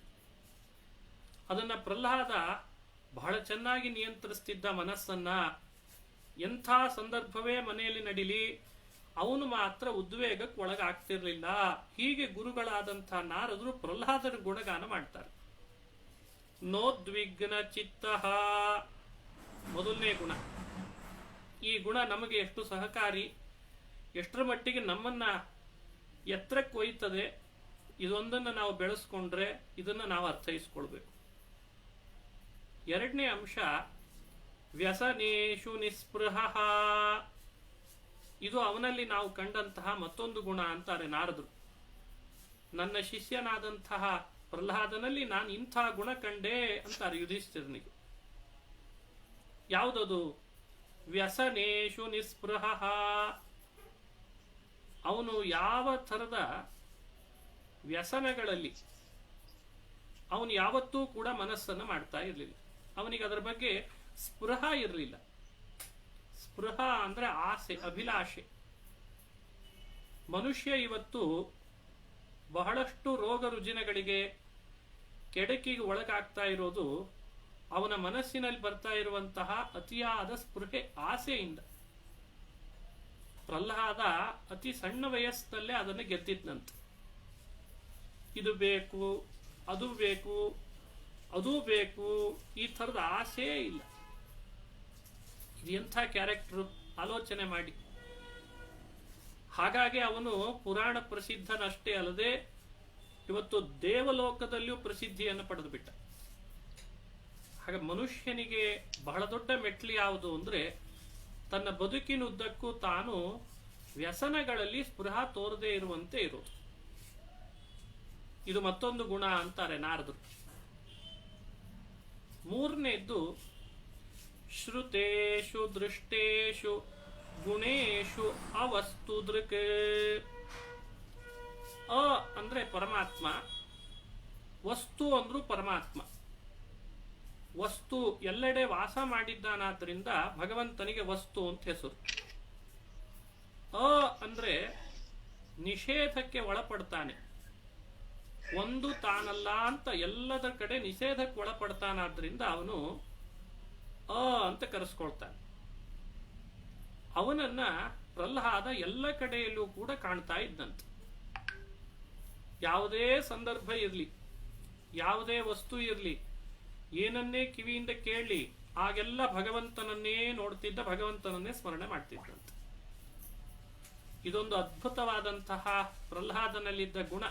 ಅದನ್ನ ಪ್ರಹ್ಲಾದ ಬಹಳ ಚೆನ್ನಾಗಿ ನಿಯಂತ್ರಿಸ್ತಿದ್ದ ಮನಸ್ಸನ್ನ. ಎಂಥ ಸಂದರ್ಭವೇ ಮನೆಯಲ್ಲಿ ನಡೀಲಿ, ಅವನು ಮಾತ್ರ ಉದ್ವೇಗಕ್ಕೆ ಒಳಗಾಗ್ತಿರ್ಲಿಲ್ಲ. ಹೀಗೆ ಗುರುಗಳಾದಂಥ ನಾರದರು ಪ್ರಹ್ಲಾದನ ಗುಣಗಾನ ಮಾಡ್ತಾರೆ. ನೋದ್ವಿಗ್ನ ಚಿತ್ತ, ಮೊದಲನೇ ಗುಣ. ಈ ಗುಣ ನಮಗೆ ಎಷ್ಟು ಸಹಕಾರಿ, ಎಷ್ಟರ ಮಟ್ಟಿಗೆ ನಮ್ಮನ್ನ ಎತ್ತರಕ್ಕೆ ಒಯ್ತದೆ, ಇದೊಂದನ್ನು ನಾವು ಬೆಳೆಸ್ಕೊಂಡ್ರೆ ಇದನ್ನ ನಾವು ಅರ್ಥೈಸ್ಕೊಳ್ಬೇಕು. ಎರಡನೇ ಅಂಶ, ವ್ಯಸನೇಶು ನಿಸ್ಪೃಹ. ಇದು ಅವನಲ್ಲಿ ನಾವು ಕಂಡಂತಹ ಮತ್ತೊಂದು ಗುಣ ಅಂತಾರೆ ನಾರದರು. ನನ್ನ ಶಿಷ್ಯನಾದಂತಹ ಪ್ರಹ್ಲಾದನಲ್ಲಿ ನಾನು ಇಂಥ ಗುಣ ಕಂಡೆ ಅಂತಾರೆ ಯುಧಿಷ್ಠಿರನಿಗೆ. ಯಾವುದದು? ವ್ಯಸನೇಶು ನಿಸ್ಪೃಹ. ಅವನು ಯಾವ ಥರದ ವ್ಯಸನಗಳಲ್ಲಿ ಅವನು ಯಾವತ್ತೂ ಕೂಡ ಮನಸ್ಸನ್ನು ಮಾಡ್ತಾ ಇರಲಿಲ್ಲ. ಅವನಿಗೆ ಅದರ ಬಗ್ಗೆ ಸ್ಪೃಹ ಇರಲಿಲ್ಲ. ಸ್ಪೃಹ ಅಂದ್ರೆ ಆಸೆ, ಅಭಿಲಾಷೆ. ಮನುಷ್ಯ ಇವತ್ತು ಬಹಳಷ್ಟು ರೋಗ ರುಜಿನಗಳಿಗೆ, ಕೆಡಕಿಗೆ ಒಳಗಾಗ್ತಾ ಇರೋದು ಅವನ ಮನಸ್ಸಿನಲ್ಲಿ ಬರ್ತಾ ಇರುವಂತಹ ಅತಿಯಾದ ಸ್ಪೃಹೆ, ಆಸೆಯಿಂದ. ಪ್ರಹ್ಲಾದ ಅತಿ ಸಣ್ಣ ವಯಸ್ಸಿನಲ್ಲೇ ಅದನ್ನು ಗೆದ್ದಿದ್ನಂತೆ. ಇದು ಬೇಕು, ಅದು ಬೇಕು, ಅದೂ ಬೇಕು, ಈ ಥರದ ಆಸೆ ಇಲ್ಲ. ಇದು ಎಂಥ ಕ್ಯಾರೆಕ್ಟರ್ ಆಲೋಚನೆ ಮಾಡಿ. ಹಾಗಾಗಿ ಅವನು ಪುರಾಣ ಪ್ರಸಿದ್ಧನಷ್ಟೇ ಅಲ್ಲದೆ ಇವತ್ತು ದೇವಲೋಕದಲ್ಲಿಯೂ ಪ್ರಸಿದ್ಧಿಯನ್ನು ಪಡೆದು ಬಿಟ್ಟ. ಹಾಗೆ ಮನುಷ್ಯನಿಗೆ ಬಹಳ ದೊಡ್ಡ ಮೆಟ್ಲು ಯಾವುದು ಅಂದ್ರೆ, ತನ್ನ ಬದುಕಿನುದ್ದಕ್ಕೂ ತಾನು ವ್ಯಸನಗಳಲ್ಲಿ ಸ್ಪೃಹ ತೋರದೇ ಇರುವಂತೆ ಇರೋದು. ಇದು ಮತ್ತೊಂದು ಗುಣ ಅಂತಾರೆ ನಾರದರು. ಮೂರನೇದ್ದು, ಶ್ರುತೇಶು ದೃಷ್ಟೇಶು ಗುಣೇಶು ಅವಸ್ತು ದೃಕ್. ಅ ಅಂದ್ರೆ ಪರಮಾತ್ಮ, ವಸ್ತು ಅಂದ್ರೂ ಪರಮಾತ್ಮ. ವಸ್ತು ಎಲ್ಲೆಡೆ ವಾಸ ಮಾಡಿದ್ದಾನಾದ್ರಿಂದ ಭಗವಂತನಿಗೆ ವಸ್ತು ಅಂತ ಹೆಸರು. ಅ ಅಂದ್ರೆ ನಿಷೇಧಕ್ಕೆ ಒಳಪಡ್ತಾನೆ, ಒಂದು ತಾನಲ್ಲ ಅಂತ ಎಲ್ಲದರ ಕಡೆ ನಿಷೇಧಕ್ಕೆ ಒಳಪಡ್ತಾನಾದ್ರಿಂದ ಅವನು ಅ ಅಂತ ಕರೆಸ್ಕೊಳ್ತಾನೆ. ಅವನನ್ನ ಪ್ರಹ್ಲಾದ ಎಲ್ಲ ಕಡೆಯಲ್ಲೂ ಕೂಡ ಕಾಣ್ತಾ ಇದ್ದಂತೆ. ಯಾವುದೇ ಸಂದರ್ಭ ಇರಲಿ, ಯಾವುದೇ ವಸ್ತು ಇರಲಿ, ಏನನ್ನೇ ಕಿವಿಯಿಂದ ಕೇಳಲಿ, ಆಗೆಲ್ಲ ಭಗವಂತನನ್ನೇ ನೋಡ್ತಿದ್ದ, ಭಗವಂತನನ್ನೇ ಸ್ಮರಣೆ ಮಾಡ್ತಿದ್ದಂತೆ. ಇದೊಂದು ಅದ್ಭುತವಾದಂತಹ ಪ್ರಹ್ಲಾದನಲ್ಲಿದ್ದ ಗುಣ.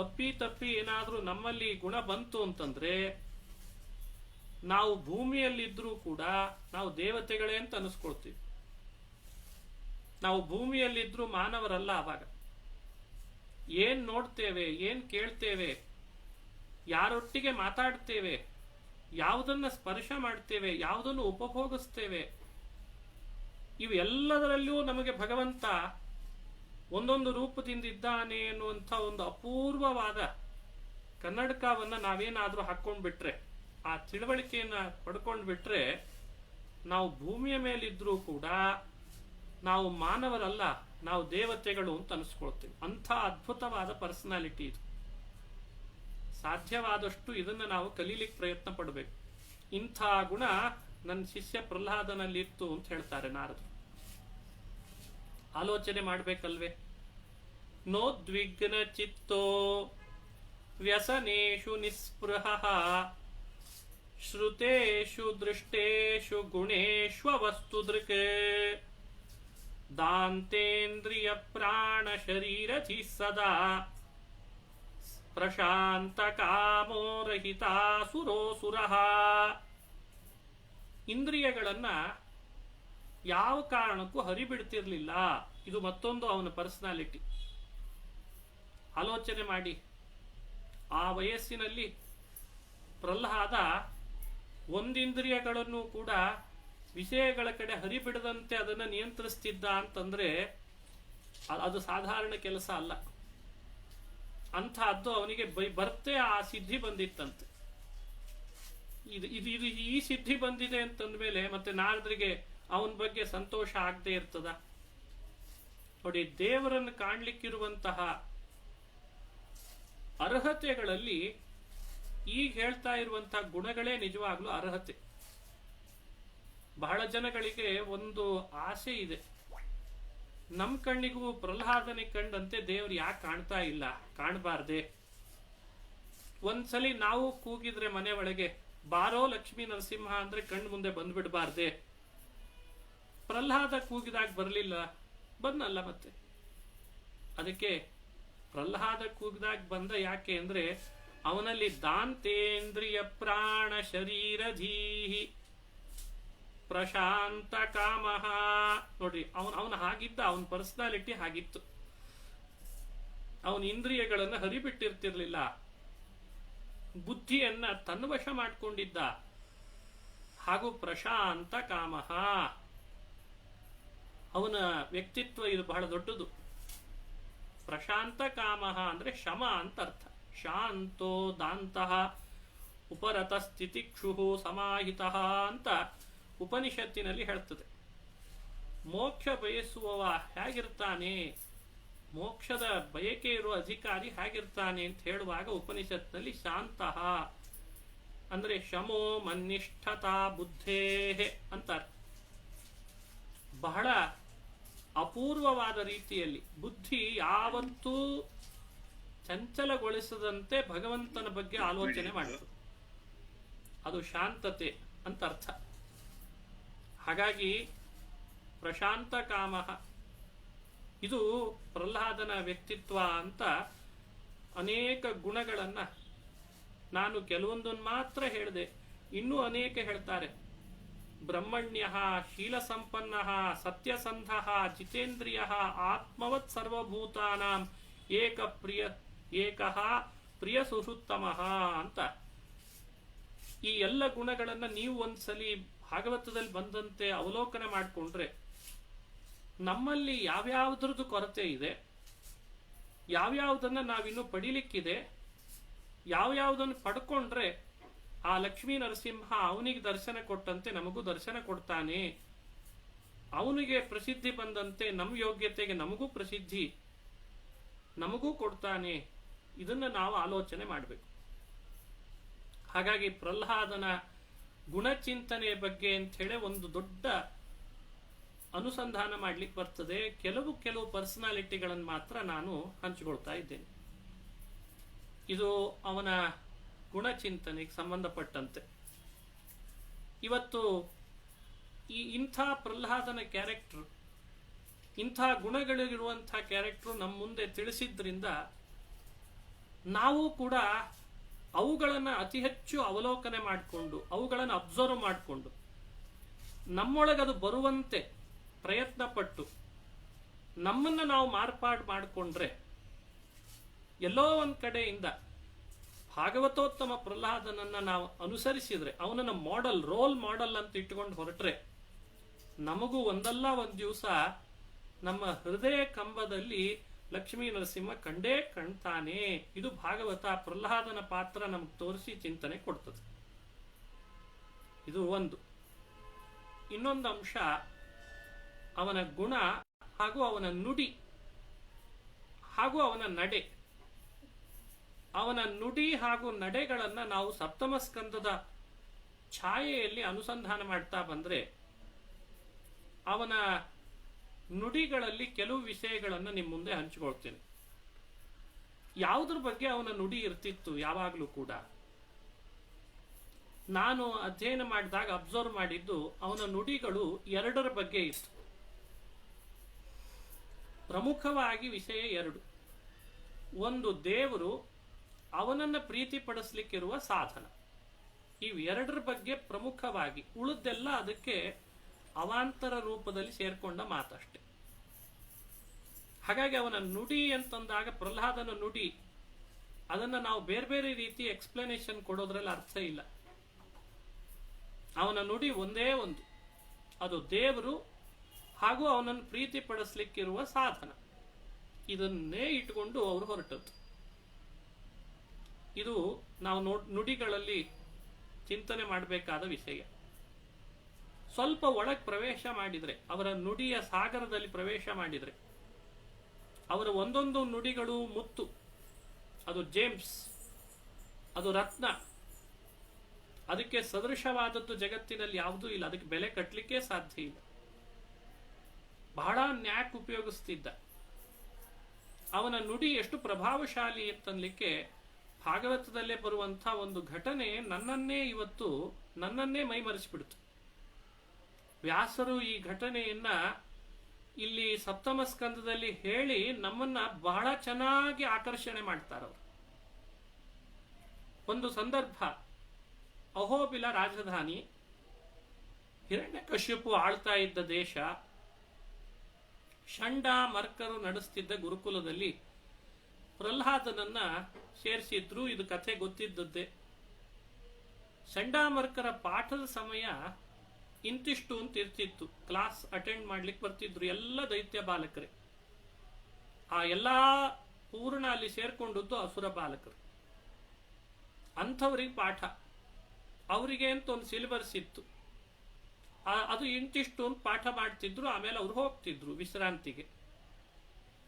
ಅಪ್ಪಿ ತಪ್ಪಿ ಏನಾದ್ರೂ ನಮ್ಮಲ್ಲಿ ಗುಣ ಬಂತು ಅಂತಂದ್ರೆ, ನಾವು ಭೂಮಿಯಲ್ಲಿದ್ರೂ ಕೂಡ ನಾವು ದೇವತೆಗಳೇ ಅಂತ ಅನಿಸ್ಕೊಳ್ತೀವಿ. ನಾವು ಭೂಮಿಯಲ್ಲಿದ್ರೂ ಮಾನವರಲ್ಲ. ಆವಾಗ ಏನ್ ನೋಡ್ತೇವೆ, ಏನ್ ಕೇಳ್ತೇವೆ, ಯಾರೊಟ್ಟಿಗೆ ಮಾತಾಡ್ತೇವೆ, ಯಾವುದನ್ನ ಸ್ಪರ್ಶ ಮಾಡ್ತೇವೆ, ಯಾವುದನ್ನು ಉಪಭೋಗಿಸ್ತೇವೆ, ಇವೆಲ್ಲದರಲ್ಲೂ ನಮಗೆ ಭಗವಂತ ಒಂದೊಂದು ರೂಪದಿಂದ ಇದ್ದಾನೆ ಅನ್ನುವಂಥ ಒಂದು ಅಪೂರ್ವವಾದ ಕನ್ನಡಕವನ್ನ ನಾವೇನಾದ್ರೂ ಹಾಕೊಂಡ್ಬಿಟ್ರೆ ಆ ತಿಳುವಳಿಕೆಯನ್ನು ಪಡ್ಕೊಂಡು ಬಿಟ್ರೆ ನಾವು ಭೂಮಿಯ ಮೇಲಿದ್ರೂ ಕೂಡ ನಾವು ಮಾನವರಲ್ಲ, ನಾವು ದೇವತೆಗಳು ಅಂತ ಅನಿಸ್ಕೊಳ್ತೀವಿ. ಅಂಥ ಅದ್ಭುತವಾದ ಪರ್ಸನಾಲಿಟಿ ಇದು. ಸಾಧ್ಯವಾದಷ್ಟು ಇದನ್ನು ನಾವು ಕಲೀಲಿಕ್ಕೆ ಪ್ರಯತ್ನ ಪಡಬೇಕು. ಇಂಥ ಗುಣ ನನ್ನ ಶಿಷ್ಯ ಪ್ರಹ್ಲಾದನಲ್ಲಿತ್ತು ಅಂತ ಹೇಳ್ತಾರೆ ನಾರದರು. ಆಲೋಚನೆ ಮಾಡಬೇಕಲ್ವೇ? ನೋದ್ವಿಗ್ನ ಚಿತ್ತೋ ವ್ಯಸನೇಷು ನಿಸ್ಪೃಹಃ ಶ್ರುತೇಷು ದೃಷ್ಟೇಷು ಗುಣೇಷ್ವವಸ್ತುದೃಕ್ ದಾಂತೇಂದ್ರಿಯ ಪ್ರಾಣ ಶರೀರಧಿ ಸದಾ ಪ್ರಶಾಂತ ಕಾಮೋ ರಹಿತಾಸುರೋಸುರಃ. ಇಂದ್ರಿಯಗಳನ್ನ ಯಾವ ಕಾರಣಕ್ಕೂ ಹರಿಬಿಡ್ತಿರ್ಲಿಲ್ಲ. ಇದು ಮತ್ತೊಂದು ಅವನ ಪರ್ಸನಾಲಿಟಿ. ಆಲೋಚನೆ ಮಾಡಿ, ಆ ವಯಸ್ಸಿನಲ್ಲಿ ಪ್ರಹ್ಲಾದ ಒಂದಿಂದ್ರಿಯಗಳನ್ನು ಕೂಡ ವಿಷಯಗಳ ಕಡೆ ಹರಿಬಿಡದಂತೆ ಅದನ್ನು ನಿಯಂತ್ರಿಸ್ತಿದ್ದ ಅಂತಂದ್ರೆ ಅದು ಸಾಧಾರಣ ಕೆಲಸ ಅಲ್ಲ. ಅಂಥದ್ದು ಅವನಿಗೆ ಬರ್ತೆ ಆ ಸಿದ್ಧಿ ಬಂದಿತ್ತಂತೆ. ಇದು ಈ ಸಿದ್ಧಿ ಬಂದಿದೆ ಅಂತಂದ್ಮೇಲೆ ಮತ್ತೆ ನಾರದರಿಗೆ ಅವನ ಬಗ್ಗೆ ಸಂತೋಷ ಆಗದೆ ಇರ್ತದ? ನೋಡಿ, ದೇವರನ್ನು ಕಾಣ್ಲಿಕ್ಕಿರುವಂತಹ ಅರ್ಹತೆಗಳಲ್ಲಿ ಈಗ ಹೇಳ್ತಾ ಇರುವಂತಹ ಗುಣಗಳೇ ನಿಜವಾಗ್ಲೂ ಅರ್ಹತೆ. ಬಹಳ ಜನಗಳಿಗೆ ಒಂದು ಆಸೆ ಇದೆ, ನಮ್ಮ ಕಣ್ಣಿಗೂ ಪ್ರಹ್ಲಾದನಿಗೆ ಕಂಡಂತೆ ದೇವ್ರು ಯಾಕೆ ಕಾಣ್ತಾ ಇಲ್ಲ, ಕಾಣಬಾರ್ದೆ? ಒಂದ್ಸಲಿ ನಾವು ಕೂಗಿದ್ರೆ ಮನೆ ಒಳಗೆ ಬಾರೋ ಲಕ್ಷ್ಮೀ ನರಸಿಂಹ ಅಂದ್ರೆ ಕಣ್ಣು ಮುಂದೆ ಬಂದ್ಬಿಡ್ಬಾರ್ದೆ? ಪ್ರಹ್ಲಾದ ಕೂಗಿದಾಗ ಬರಲಿಲ್ಲ, ಬಂದಲ್ಲ ಮತ್ತೆ. ಅದಕ್ಕೆ ಪ್ರಹ್ಲಾದ ಕೂಗಿದಾಗ ಬಂದ. ಯಾಕೆ ಅಂದ್ರೆ ಅವನಲ್ಲಿ ದಾಂತೇಂದ್ರಿಯ ಪ್ರಾಣ ಶರೀರಧೀಹಿ ಪ್ರಶಾಂತ ಕಾಮಃ. ನೋಡ್ರಿ, ಅವನ ಹಾಗಿದ್ದ, ಅವನ ಪರ್ಸನಾಲಿಟಿ ಹಾಗಿತ್ತು. ಅವನ ಇಂದ್ರಿಯಗಳನ್ನು ಹರಿಬಿಟ್ಟಿರ್ತಿರ್ಲಿಲ್ಲ, ಬುದ್ಧಿಯನ್ನ ತನ್ವಶ ಮಾಡಿಕೊಂಡಿದ್ದ. ಹಾಗೂ ಪ್ರಶಾಂತ ಕಾಮಃ, ಅವನ ವ್ಯಕ್ತಿತ್ವ ಇದು ಬಹಳ ದೊಡ್ಡದು. ಪ್ರಶಾಂತ ಕಾಮಃ ಅಂದ್ರೆ ಶಮ ಅಂತ ಅರ್ಥ. ಶಾಂತೋ ದಾಂತಃ ಉಪರತ ಸ್ಥಿತಿಕ್ಷು ಸಮಾಹಿತಃ ಅಂತ ಉಪನಿಷತ್ತಿನಲ್ಲಿ ಹೇಳ್ತದೆ. ಮೋಕ್ಷ ಬಯಸುವವ ಹೇಗಿರ್ತಾನೆ, ಮೋಕ್ಷದ ಬಯಕೆ ಇರುವ ಅಧಿಕಾರಿ ಹೇಗಿರ್ತಾನೆ ಅಂತ ಹೇಳುವಾಗ ಉಪನಿಷತ್ನಲ್ಲಿ ಶಾಂತಃ ಅಂದ್ರೆ ಶಮೋ ಮನ್ನಿಷ್ಠತಾ ಬುದ್ಧೇ ಅಂತ ಅರ್ಥ. ಬಹಳ ಅಪೂರ್ವವಾದ ರೀತಿಯಲ್ಲಿ ಬುದ್ಧಿ ಯಾವತ್ತೂ ಚಂಚಲಗೊಳಿಸದಂತೆ ಭಗವಂತನ ಬಗ್ಗೆ ಆಲೋಚನೆ ಮಾಡ್ತದೆ. ಅದು ಶಾಂತತೆ ಅಂತ ಅರ್ಥ. ಹಾಗಾಗಿ ಪ್ರಶಾಂತ ಕಾಮಃ ಇದು ಪ್ರಹ್ಲಾದನ ವ್ಯಕ್ತಿತ್ವ ಅಂತ ಅನೇಕ ಗುಣಗಳನ್ನ ನಾನು ಕೆಲವೊಂದನ್ನು ಮಾತ್ರ ಹೇಳಿದೆ, ಇನ್ನೂ ಅನೇಕ ಹೇಳ್ತಾರೆ. ಬ್ರಹ್ಮಣ್ಯ ಶೀಲ ಸಂಪನ್ನ ಸತ್ಯಸಂಧ ಜಿತೇಂದ್ರಿಯ ಆತ್ಮವತ್ ಸರ್ವಭೂತಾನಾಂ ಏಕಃ ಪ್ರಿಯ ಸುಹೃತ್ತಮಃ ಅಂತ. ಈ ಎಲ್ಲ ಗುಣಗಳನ್ನ ನೀವು ಒಂದ್ಸಲಿ ಭಾಗವತದಲ್ಲಿ ಬಂದಂತೆ ಅವಲೋಕನ ಮಾಡಿಕೊಂಡ್ರೆ ನಮ್ಮಲ್ಲಿ ಯಾವ್ಯಾವುದ್ರದ್ದು ಕೊರತೆ ಇದೆ, ಯಾವ್ಯಾವುದನ್ನ ನಾವಿನ್ನೂ ಪಡಿಲಿಕ್ಕಿದೆ, ಯಾವ್ಯಾವುದನ್ನು ಪಡ್ಕೊಂಡ್ರೆ ಆ ಲಕ್ಷ್ಮೀ ನರಸಿಂಹ ಅವನಿಗೆ ದರ್ಶನ ಕೊಟ್ಟಂತೆ ನಮಗೂ ದರ್ಶನ ಕೊಡ್ತಾನೆ, ಅವನಿಗೆ ಪ್ರಸಿದ್ಧಿ ಬಂದಂತೆ ನಮ್ಮ ಯೋಗ್ಯತೆಗೆ ನಮಗೂ ಪ್ರಸಿದ್ಧಿ ನಮಗೂ ಕೊಡ್ತಾನೆ. ಇದನ್ನ ನಾವು ಆಲೋಚನೆ ಮಾಡಬೇಕು. ಹಾಗಾಗಿ ಪ್ರಹ್ಲಾದನ ಗುಣಚಿಂತನೆಯ ಬಗ್ಗೆ ಅಂತ ಹೇಳಿ ಒಂದು ದೊಡ್ಡ ಅನುಸಂಧಾನ ಮಾಡ್ಲಿಕ್ಕೆ ಬರ್ತದೆ. ಕೆಲವು ಪರ್ಸನಾಲಿಟಿಗಳನ್ನು ಮಾತ್ರ ನಾನು ಹಂಚಿಕೊಳ್ತಾ ಇದ್ದೇನೆ. ಇದು ಅವನ ಗುಣಚಿಂತನೆಗೆ ಸಂಬಂಧಪಟ್ಟಂತೆ. ಇವತ್ತು ಇಂಥ ಪ್ರಹ್ಲಾದನ ಕ್ಯಾರೆಕ್ಟರ್, ಇಂಥ ಗುಣಗಳಿರುವಂಥ ಕ್ಯಾರೆಕ್ಟರ್ ನಮ್ಮ ಮುಂದೆ ತಿಳಿಸಿದ್ರಿಂದ ನಾವು ಕೂಡ ಅವುಗಳನ್ನು ಅತಿ ಹೆಚ್ಚು ಅವಲೋಕನೆ ಮಾಡಿಕೊಂಡು ಅವುಗಳನ್ನು ಅಬ್ಸರ್ವ್ ಮಾಡಿಕೊಂಡು ನಮ್ಮೊಳಗದು ಬರುವಂತೆ ಪ್ರಯತ್ನ ಪಟ್ಟು ನಮ್ಮನ್ನು ನಾವು ಮಾರ್ಪಾಡು ಮಾಡಿಕೊಂಡ್ರೆ ಎಲ್ಲೋ ಒಂದು ಕಡೆಯಿಂದ ಭಾಗವತೋತ್ತಮ ಪ್ರಹ್ಲಾದನನ್ನ ನಾವು ಅನುಸರಿಸಿದ್ರೆ, ಅವನನ್ನ ರೋಲ್ ಮಾಡೆಲ್ ಅಂತ ಇಟ್ಟುಕೊಂಡು ಹೊರಟ್ರೆ ನಮಗೂ ಒಂದಲ್ಲ ಒಂದು ದಿವಸ ನಮ್ಮ ಹೃದಯ ಕಂಬದಲ್ಲಿ ಲಕ್ಷ್ಮೀ ನರಸಿಂಹ ಕಂಡೇ ಕಾಣ್ತಾನೆ. ಇದು ಭಾಗವತ ಪ್ರಹ್ಲಾದನ ಪಾತ್ರ ನಮ್ಗೆ ತೋರಿಸಿ ಚಿಂತನೆ ಕೊಡ್ತದೆ. ಇದು ಒಂದು. ಇನ್ನೊಂದು ಅಂಶ ಅವನ ಗುಣ ಹಾಗೂ ಅವನ ನುಡಿ ಹಾಗೂ ಅವನ ನಡೆ. ಅವನ ನುಡಿ ಹಾಗೂ ನಡೆಗಳನ್ನು ನಾವು ಸಪ್ತಮ ಸ್ಕಂದದ ಛಾಯೆಯಲ್ಲಿ ಅನುಸಂಧಾನ ಮಾಡ್ತಾ ಬಂದ್ರೆ ಅವನ ನುಡಿಗಳಲ್ಲಿ ಕೆಲವು ವಿಷಯಗಳನ್ನು ನಿಮ್ಮ ಮುಂದೆ ಹಂಚಿಕೊಳ್ತೇನೆ. ಯಾವುದ್ರ ಬಗ್ಗೆ ಅವನ ನುಡಿ ಇರ್ತಿತ್ತು ಯಾವಾಗಲೂ ಕೂಡ ನಾನು ಅಧ್ಯಯನ ಮಾಡಿದಾಗ ಅಬ್ಸರ್ವ್ ಮಾಡಿದ್ದು ಅವನ ನುಡಿಗಳು ಎರಡರ ಬಗ್ಗೆ ಇತ್ತು. ಪ್ರಮುಖವಾಗಿ ವಿಷಯ ಎರಡು. ಒಂದು ದೇವರು, ಅವನನ್ನು ಪ್ರೀತಿಪಡಿಸ್ಲಿಕ್ಕಿರುವ ಸಾಧನ. ಇವೆರಡರ ಬಗ್ಗೆ ಪ್ರಮುಖವಾಗಿ, ಉಳಿದೆಲ್ಲ ಅದಕ್ಕೆ ಅವಾಂತರ ರೂಪದಲ್ಲಿ ಸೇರ್ಕೊಂಡ ಮಾತಷ್ಟೆ. ಹಾಗಾಗಿ ಅವನ ನುಡಿ ಅಂತಂದಾಗ ಪ್ರಹ್ಲಾದನ ನುಡಿ, ಅದನ್ನು ನಾವು ಬೇರೆ ಬೇರೆ ರೀತಿ ಎಕ್ಸ್ಪ್ಲನೇಷನ್ ಕೊಡೋದ್ರಲ್ಲಿ ಅರ್ಥ ಇಲ್ಲ. ಅವನ ನುಡಿ ಒಂದೇ ಒಂದು, ಅದು ದೇವರು ಹಾಗೂ ಅವನನ್ನು ಪ್ರೀತಿಪಡಿಸ್ಲಿಕ್ಕಿರುವ ಸಾಧನ. ಇದನ್ನೇ ಇಟ್ಟುಕೊಂಡು ಅವರು ಹೊರಟದ್ದು. ಇದು ನಾವು ನುಡಿಗಳಲ್ಲಿ ಚಿಂತನೆ ಮಾಡಬೇಕಾದ ವಿಷಯ. ಸ್ವಲ್ಪ ಒಳಗೆ ಪ್ರವೇಶ ಮಾಡಿದರೆ, ಅವರ ನುಡಿಯ ಸಾಗರದಲ್ಲಿ ಪ್ರವೇಶ ಮಾಡಿದರೆ, ಅವರ ಒಂದೊಂದು ನುಡಿಗಳು ಮುತ್ತು, ಅದು ಜೇಮ್ಸ್, ಅದು ರತ್ನ. ಅದಕ್ಕೆ ಸದೃಶವಾದದ್ದು ಜಗತ್ತಿನಲ್ಲಿ ಯಾವುದೂ ಇಲ್ಲ, ಅದಕ್ಕೆ ಬೆಲೆ ಕಟ್ಟಲಿಕ್ಕೆ ಸಾಧ್ಯ ಇಲ್ಲ. ಬಹಳ ನ್ಯಾಕ್ ಉಪಯೋಗಿಸ್ತಿದ್ದ. ಅವನ ನುಡಿ ಎಷ್ಟು ಪ್ರಭಾವಶಾಲಿ ಅಂತನ್ಲಿಕ್ಕೆ ಭಾಗವತದಲ್ಲೇ ಬರುವಂಥ ಒಂದು ಘಟನೆ ನನ್ನನ್ನೇ ಮೈಮರೆಸಿಬಿಡ್ತು. ವ್ಯಾಸರು ಈ ಘಟನೆಯನ್ನ ಇಲ್ಲಿ ಸಪ್ತಮ ಸ್ಕಂದದಲ್ಲಿ ಹೇಳಿ ನಮ್ಮನ್ನ ಬಹಳ ಚೆನ್ನಾಗಿ ಆಕರ್ಷಣೆ ಮಾಡ್ತಾರವರು. ಒಂದು ಸಂದರ್ಭ, ಅಹೋಬಿಲ ರಾಜಧಾನಿ, ಹಿರಣ್ಯಕಶ್ಯಪು ಆಳ್ತಾ ಇದ್ದ ದೇಶ, ಷಂಡ ಮರ್ಕರು ನಡೆಸ್ತಿದ್ದ ಗುರುಕುಲದಲ್ಲಿ ಪ್ರಹ್ಲಾದನನ್ನ ಸೇರಿಸಿದ್ರು. ಇದು ಕಥೆ ಗೊತ್ತಿದ್ದದ್ದೇ. ಷಂಡಾಮರ್ಕರ ಪಾಠದ ಸಮಯ ಇಂತಿಷ್ಟು ಅಂತ ಇರ್ತಿತ್ತು. ಕ್ಲಾಸ್ ಅಟೆಂಡ್ ಮಾಡ್ಲಿಕ್ಕೆ ಬರ್ತಿದ್ರು ಎಲ್ಲ ದೈತ್ಯ ಬಾಲಕರೇ. ಆ ಎಲ್ಲಾ ಪೂರ್ಣ ಅಲ್ಲಿ ಸೇರ್ಕೊಂಡದ್ದು ಅಸುರ ಬಾಲಕರು. ಅಂಥವ್ರಿಗೆ ಪಾಠ, ಅವರಿಗೆ ಅಂತ ಒಂದು ಸಿಲೆಬಸ್ ಇತ್ತು. ಅದು ಇಂತಿಷ್ಟು ಅಂತ ಪಾಠ ಮಾಡ್ತಿದ್ರು. ಆಮೇಲೆ ಅವ್ರು ಹೋಗ್ತಿದ್ರು ವಿಶ್ರಾಂತಿಗೆ.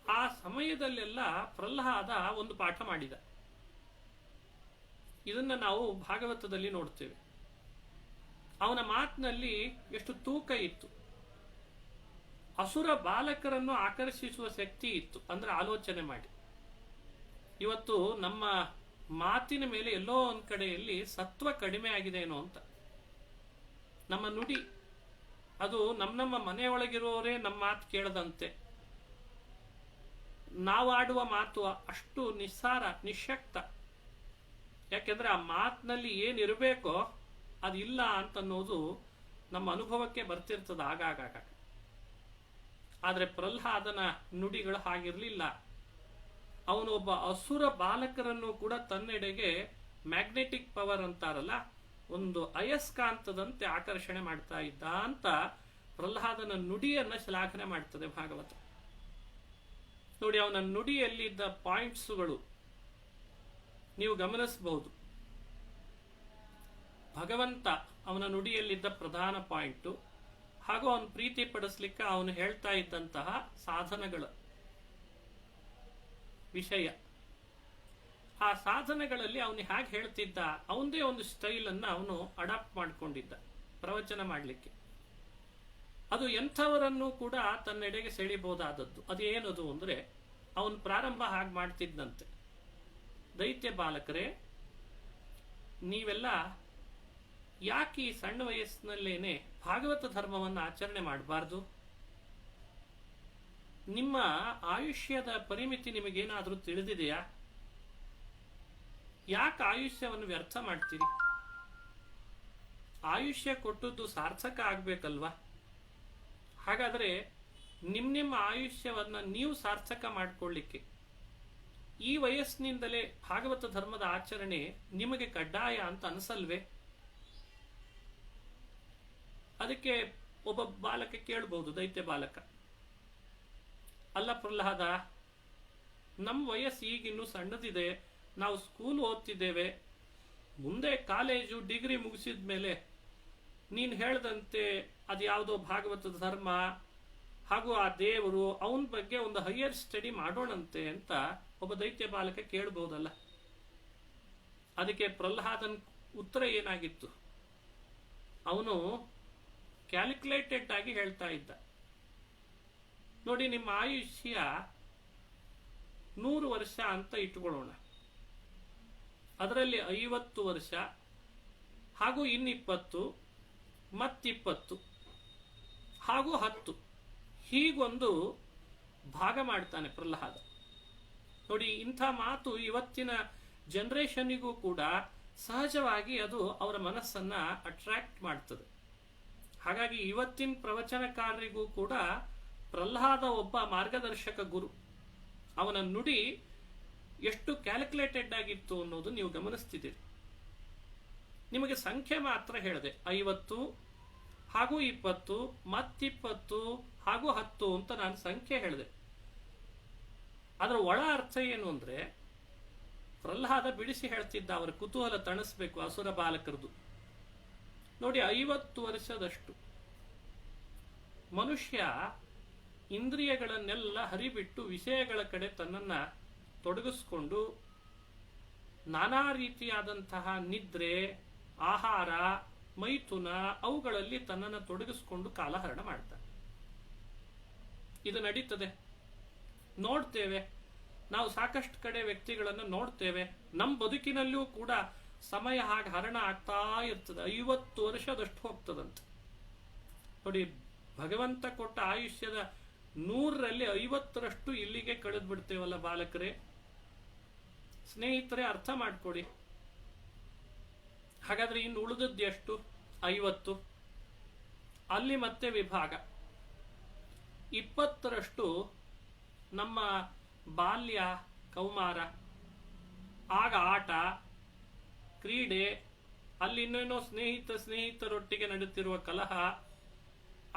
ಆ ಸಮಯದಲ್ಲೆಲ್ಲ ಪ್ರಹ್ಲಾದ ಒಂದು ಪಾಠ ಮಾಡಿದ. ಇದನ್ನ ನಾವು ಭಾಗವತದಲ್ಲಿ ನೋಡ್ತೇವೆ. ಅವನ ಮಾತಿನಲ್ಲಿ ಎಷ್ಟು ತೂಕ ಇತ್ತು. ಅಸುರ ಬಾಲಕರನ್ನು ಆಕರ್ಷಿಸುವ ಶಕ್ತಿ ಇತ್ತು. ಅಂದ್ರೆ ಆಲೋಚನೆ ಮಾಡಿ, ಇವತ್ತು ನಮ್ಮ ಮಾತಿನ ಮೇಲೆ ಎಲ್ಲೋ ಒಂದ್ ಕಡೆಯಲ್ಲಿ ಸತ್ವ ಕಡಿಮೆ ಆಗಿದೆ ಏನೋ ಅಂತ. ನಮ್ಮ ನುಡಿ ಅದು ನಮ್ಮ ಮನೆಯೊಳಗಿರೋರೇ ನಮ್ಮ ಮಾತು ಕೇಳದಂತೆ. ನಾವಾಡುವ ಮಾತು ಅಷ್ಟು ನಿಸ್ಸಾರ, ನಿಶಕ್ತ. ಯಾಕೆಂದ್ರೆ ಆ ಮಾತಿನಲ್ಲಿ ಏನಿರಬೇಕೋ ಅದಿಲ್ಲ ಅಂತನ್ನೋದು ನಮ್ಮ ಅನುಭವಕ್ಕೆ ಬರ್ತಿರ್ತದೆ ಆಗಾಗ. ಆದ್ರೆ ಪ್ರಹ್ಲಾದನ ನುಡಿಗಳು ಹಾಗಿರ್ಲಿಲ್ಲ. ಅವನು ಒಬ್ಬ ಅಸುರ ಬಾಲಕರನ್ನು ಕೂಡ ತನ್ನೆಡೆಗೆ ಮ್ಯಾಗ್ನೆಟಿಕ್ ಪವರ್ ಅಂತಾರಲ್ಲ, ಒಂದು ಅಯಸ್ಕಾಂತದಂತೆ ಆಕರ್ಷಣೆ ಮಾಡ್ತಾ ಇದ್ದ ಅಂತ ಪ್ರಹ್ಲಾದನ ನುಡಿಯನ್ನ ಶ್ಲಾಘನೆ ಮಾಡ್ತದೆ ಭಾಗವತ. ನೋಡಿ, ಅವನ ನುಡಿಯಲ್ಲಿದ್ದ ಪಾಯಿಂಟ್ಸ್ಗಳು ನೀವು ಗಮನಿಸಬಹುದು. ಭಗವಂತ ಅವನ ನುಡಿಯಲ್ಲಿದ್ದ ಪ್ರಧಾನ ಪಾಯಿಂಟು, ಹಾಗೂ ಅವನು ಪ್ರೀತಿ ಪಡಿಸ್ಲಿಕ್ಕೆ ಅವನು ಹೇಳ್ತಾ ಇದ್ದಂತಹ ಸಾಧನಗಳ ವಿಷಯ. ಆ ಸಾಧನಗಳಲ್ಲಿ ಅವನು ಹೇಗೆ ಹೇಳ್ತಿದ್ದ, ಅವನದೇ ಒಂದು ಸ್ಟೈಲ್ ಅನ್ನ ಅವನು ಅಡಾಪ್ಟ್ ಮಾಡ್ಕೊಂಡಿದ್ದ ಪ್ರವಚನ ಮಾಡಲಿಕ್ಕೆ. ಅದು ಎಂಥವರನ್ನು ಕೂಡ ತನ್ನೆಡೆಗೆ ಸೆಳಿಬಹುದಾದದ್ದು. ಅದೇನದು ಅಂದ್ರೆ, ಅವನು ಪ್ರಾರಂಭ ಹಾಗೆ ಮಾಡ್ತಿದ್ದಂತೆ, ದೈತ್ಯ ಬಾಲಕರೇ, ನೀವೆಲ್ಲ ಯಾಕೆ ಈ ಸಣ್ಣ ವಯಸ್ಸಿನಲ್ಲೇನೆ ಭಾಗವತ ಧರ್ಮವನ್ನು ಆಚರಣೆ ಮಾಡಬಾರ್ದು? ನಿಮ್ಮ ಆಯುಷ್ಯದ ಪರಿಮಿತಿ ನಿಮಗೇನಾದ್ರೂ ತಿಳಿದಿದೆಯಾ? ಯಾಕೆ ಆಯುಷ್ಯವನ್ನು ವ್ಯರ್ಥ ಮಾಡ್ತೀರಿ? ಆಯುಷ್ಯ ಕೊಟ್ಟದ್ದು ಸಾರ್ಥಕ ಆಗ್ಬೇಕಲ್ವಾ? ಹಾಗಾದ್ರೆ ನಿಮ್ಮ ಆಯುಷ್ಯವನ್ನ ನೀವು ಸಾರ್ಥಕ ಮಾಡ್ಕೊಳ್ಳಿಕ್ಕೆ ಈ ವಯಸ್ಸಿನಿಂದಲೇ ಭಾಗವತ ಧರ್ಮದ ಆಚರಣೆ ನಿಮಗೆ ಕಡ್ಡಾಯ ಅಂತ ಅನಿಸಲ್ವೇ? ಅದಕ್ಕೆ ಒಬ್ಬ ಬಾಲಕ ಕೇಳಬಹುದು, ದೈತ್ಯ ಬಾಲಕ, ಅಲ್ಲ ಪ್ರಹ್ಲಾದ, ನಮ್ಮ ವಯಸ್ಸು ಈಗಿನ್ನೂ ಸಣ್ಣದಿದೆ, ನಾವು ಸ್ಕೂಲ್ ಓದ್ತಿದ್ದೇವೆ, ಮುಂದೆ ಕಾಲೇಜು ಡಿಗ್ರಿ ಮುಗಿಸಿದ ಮೇಲೆ ನೀನು ಹೇಳ್ದಂತೆ ಅದು ಯಾವುದೋ ಭಾಗವತದ ಧರ್ಮ ಹಾಗೂ ಆ ದೇವರು ಅವನ ಬಗ್ಗೆ ಒಂದು ಹೈಯರ್ ಸ್ಟಡಿ ಮಾಡೋಣಂತೆ ಅಂತ ಒಬ್ಬ ದೈತ್ಯ ಬಾಲಕ ಕೇಳಬಹುದಲ್ಲ. ಅದಕ್ಕೆ ಪ್ರಹ್ಲಾದನ್ ಉತ್ತರ ಏನಾಗಿತ್ತು? ಅವನು ಕ್ಯಾಲ್ಕುಲೇಟೆಡ್ ಆಗಿ ಹೇಳ್ತಾ ಇದ್ದ, ನೋಡಿ ನಿಮ್ಮ ಆಯುಷ್ಯ 100 ವರ್ಷ ಅಂತ ಇಟ್ಕೊಳ್ಳೋಣ, ಅದರಲ್ಲಿ 50 ವರ್ಷ ಹಾಗೂ 20 ಮತ್20 ಹಾಗೂ 10 ಹೀಗೊಂದು ಭಾಗ ಮಾಡ್ತಾನೆ ಪ್ರಹ್ಲಾದ. ನೋಡಿ, ಇಂಥ ಮಾತು ಇವತ್ತಿನ ಜನರೇಷನ್ನಿಗೂ ಕೂಡ ಸಹಜವಾಗಿ ಅದು ಅವರ ಮನಸ್ಸನ್ನ ಅಟ್ರಾಕ್ಟ್ ಮಾಡ್ತದೆ. ಹಾಗಾಗಿ ಇವತ್ತಿನ ಪ್ರವಚನಕಾರರಿಗೂ ಕೂಡ ಪ್ರಹ್ಲಾದ ಒಬ್ಬ ಮಾರ್ಗದರ್ಶಕ ಗುರು. ಅವನ ನುಡಿ ಎಷ್ಟು ಕ್ಯಾಲ್ಕುಲೇಟೆಡ್ ಆಗಿತ್ತು ಅನ್ನೋದು ನೀವು ಗಮನಿಸ್ತಿದ್ದೀರಿ. ನಿಮಗೆ ಸಂಖ್ಯೆ ಮಾತ್ರ ಹೇಳಿದೆ, 50 ಹಾಗೂ 20 ಮತ್20 ಹಾಗೂ 10 ಅಂತ ನಾನು ಸಂಖ್ಯೆ ಹೇಳಿದೆ. ಅದರ ಒಳ ಅರ್ಥ ಏನು ಅಂದ್ರೆ, ಪ್ರಹ್ಲಾದ ಬಿಡಿಸಿ ಹೇಳ್ತಿದ್ದ, ಅವರ ಕುತೂಹಲ ತಣಿಸ್ಬೇಕು ಅಸುರ ಬಾಲಕರದು. ನೋಡಿ, 50 ವರ್ಷದಷ್ಟು ಮನುಷ್ಯ ಇಂದ್ರಿಯಗಳನ್ನೆಲ್ಲ ಹರಿಬಿಟ್ಟು ವಿಷಯಗಳ ಕಡೆ ತನ್ನನ್ನ ತೊಡಗಿಸ್ಕೊಂಡು ನಾನಾ ರೀತಿಯಾದಂತಹ ನಿದ್ರೆ, ಆಹಾರ, ಮೈಥುನ ಅವುಗಳಲ್ಲಿ ತನ್ನನ್ನು ತೊಡಗಿಸ್ಕೊಂಡು ಕಾಲಹರಣ ಮಾಡ್ತಾನೆ. ಇದು ನಡೀತದೆ, ನೋಡ್ತೇವೆ ನಾವು. ಸಾಕಷ್ಟು ಕಡೆ ವ್ಯಕ್ತಿಗಳನ್ನು ನೋಡ್ತೇವೆ. ನಮ್ಮ ಬದುಕಿನಲ್ಲೂ ಕೂಡ ಸಮಯ ಹಾಗೆ ಹರಣ ಆಗ್ತಾ ಇರ್ತದೆ. 50 ವರ್ಷದಷ್ಟು ಹೋಗ್ತದಂತೆ. ನೋಡಿ, ಭಗವಂತ ಕೊಟ್ಟ ಆಯುಷ್ಯದ 100ರಲ್ಲಿ 50ರಷ್ಟು ಇಲ್ಲಿಗೆ ಕಳೆದು ಬಿಡ್ತೇವಲ್ಲ ಬಾಲಕರೇ. ಸ್ನೇಹಿತರೆ, ಅರ್ಥ ಮಾಡ್ಕೊಡಿ. ಹಾಗಾದ್ರೆ ಇನ್ನು ಉಳಿದದ್ದು ಎಷ್ಟು? 50. ಅಲ್ಲಿ ಮತ್ತೆ ವಿಭಾಗ 20ರಷ್ಟು ನಮ್ಮ ಬಾಲ್ಯ ಕೌಮಾರ, ಆಗ ಆಟ ಕ್ರೀಡೆ, ಅಲ್ಲಿ ಇನ್ನೇನೋ ಸ್ನೇಹಿತರೊಟ್ಟಿಗೆ ನಡೆಯುತ್ತಿರುವ ಕಲಹ,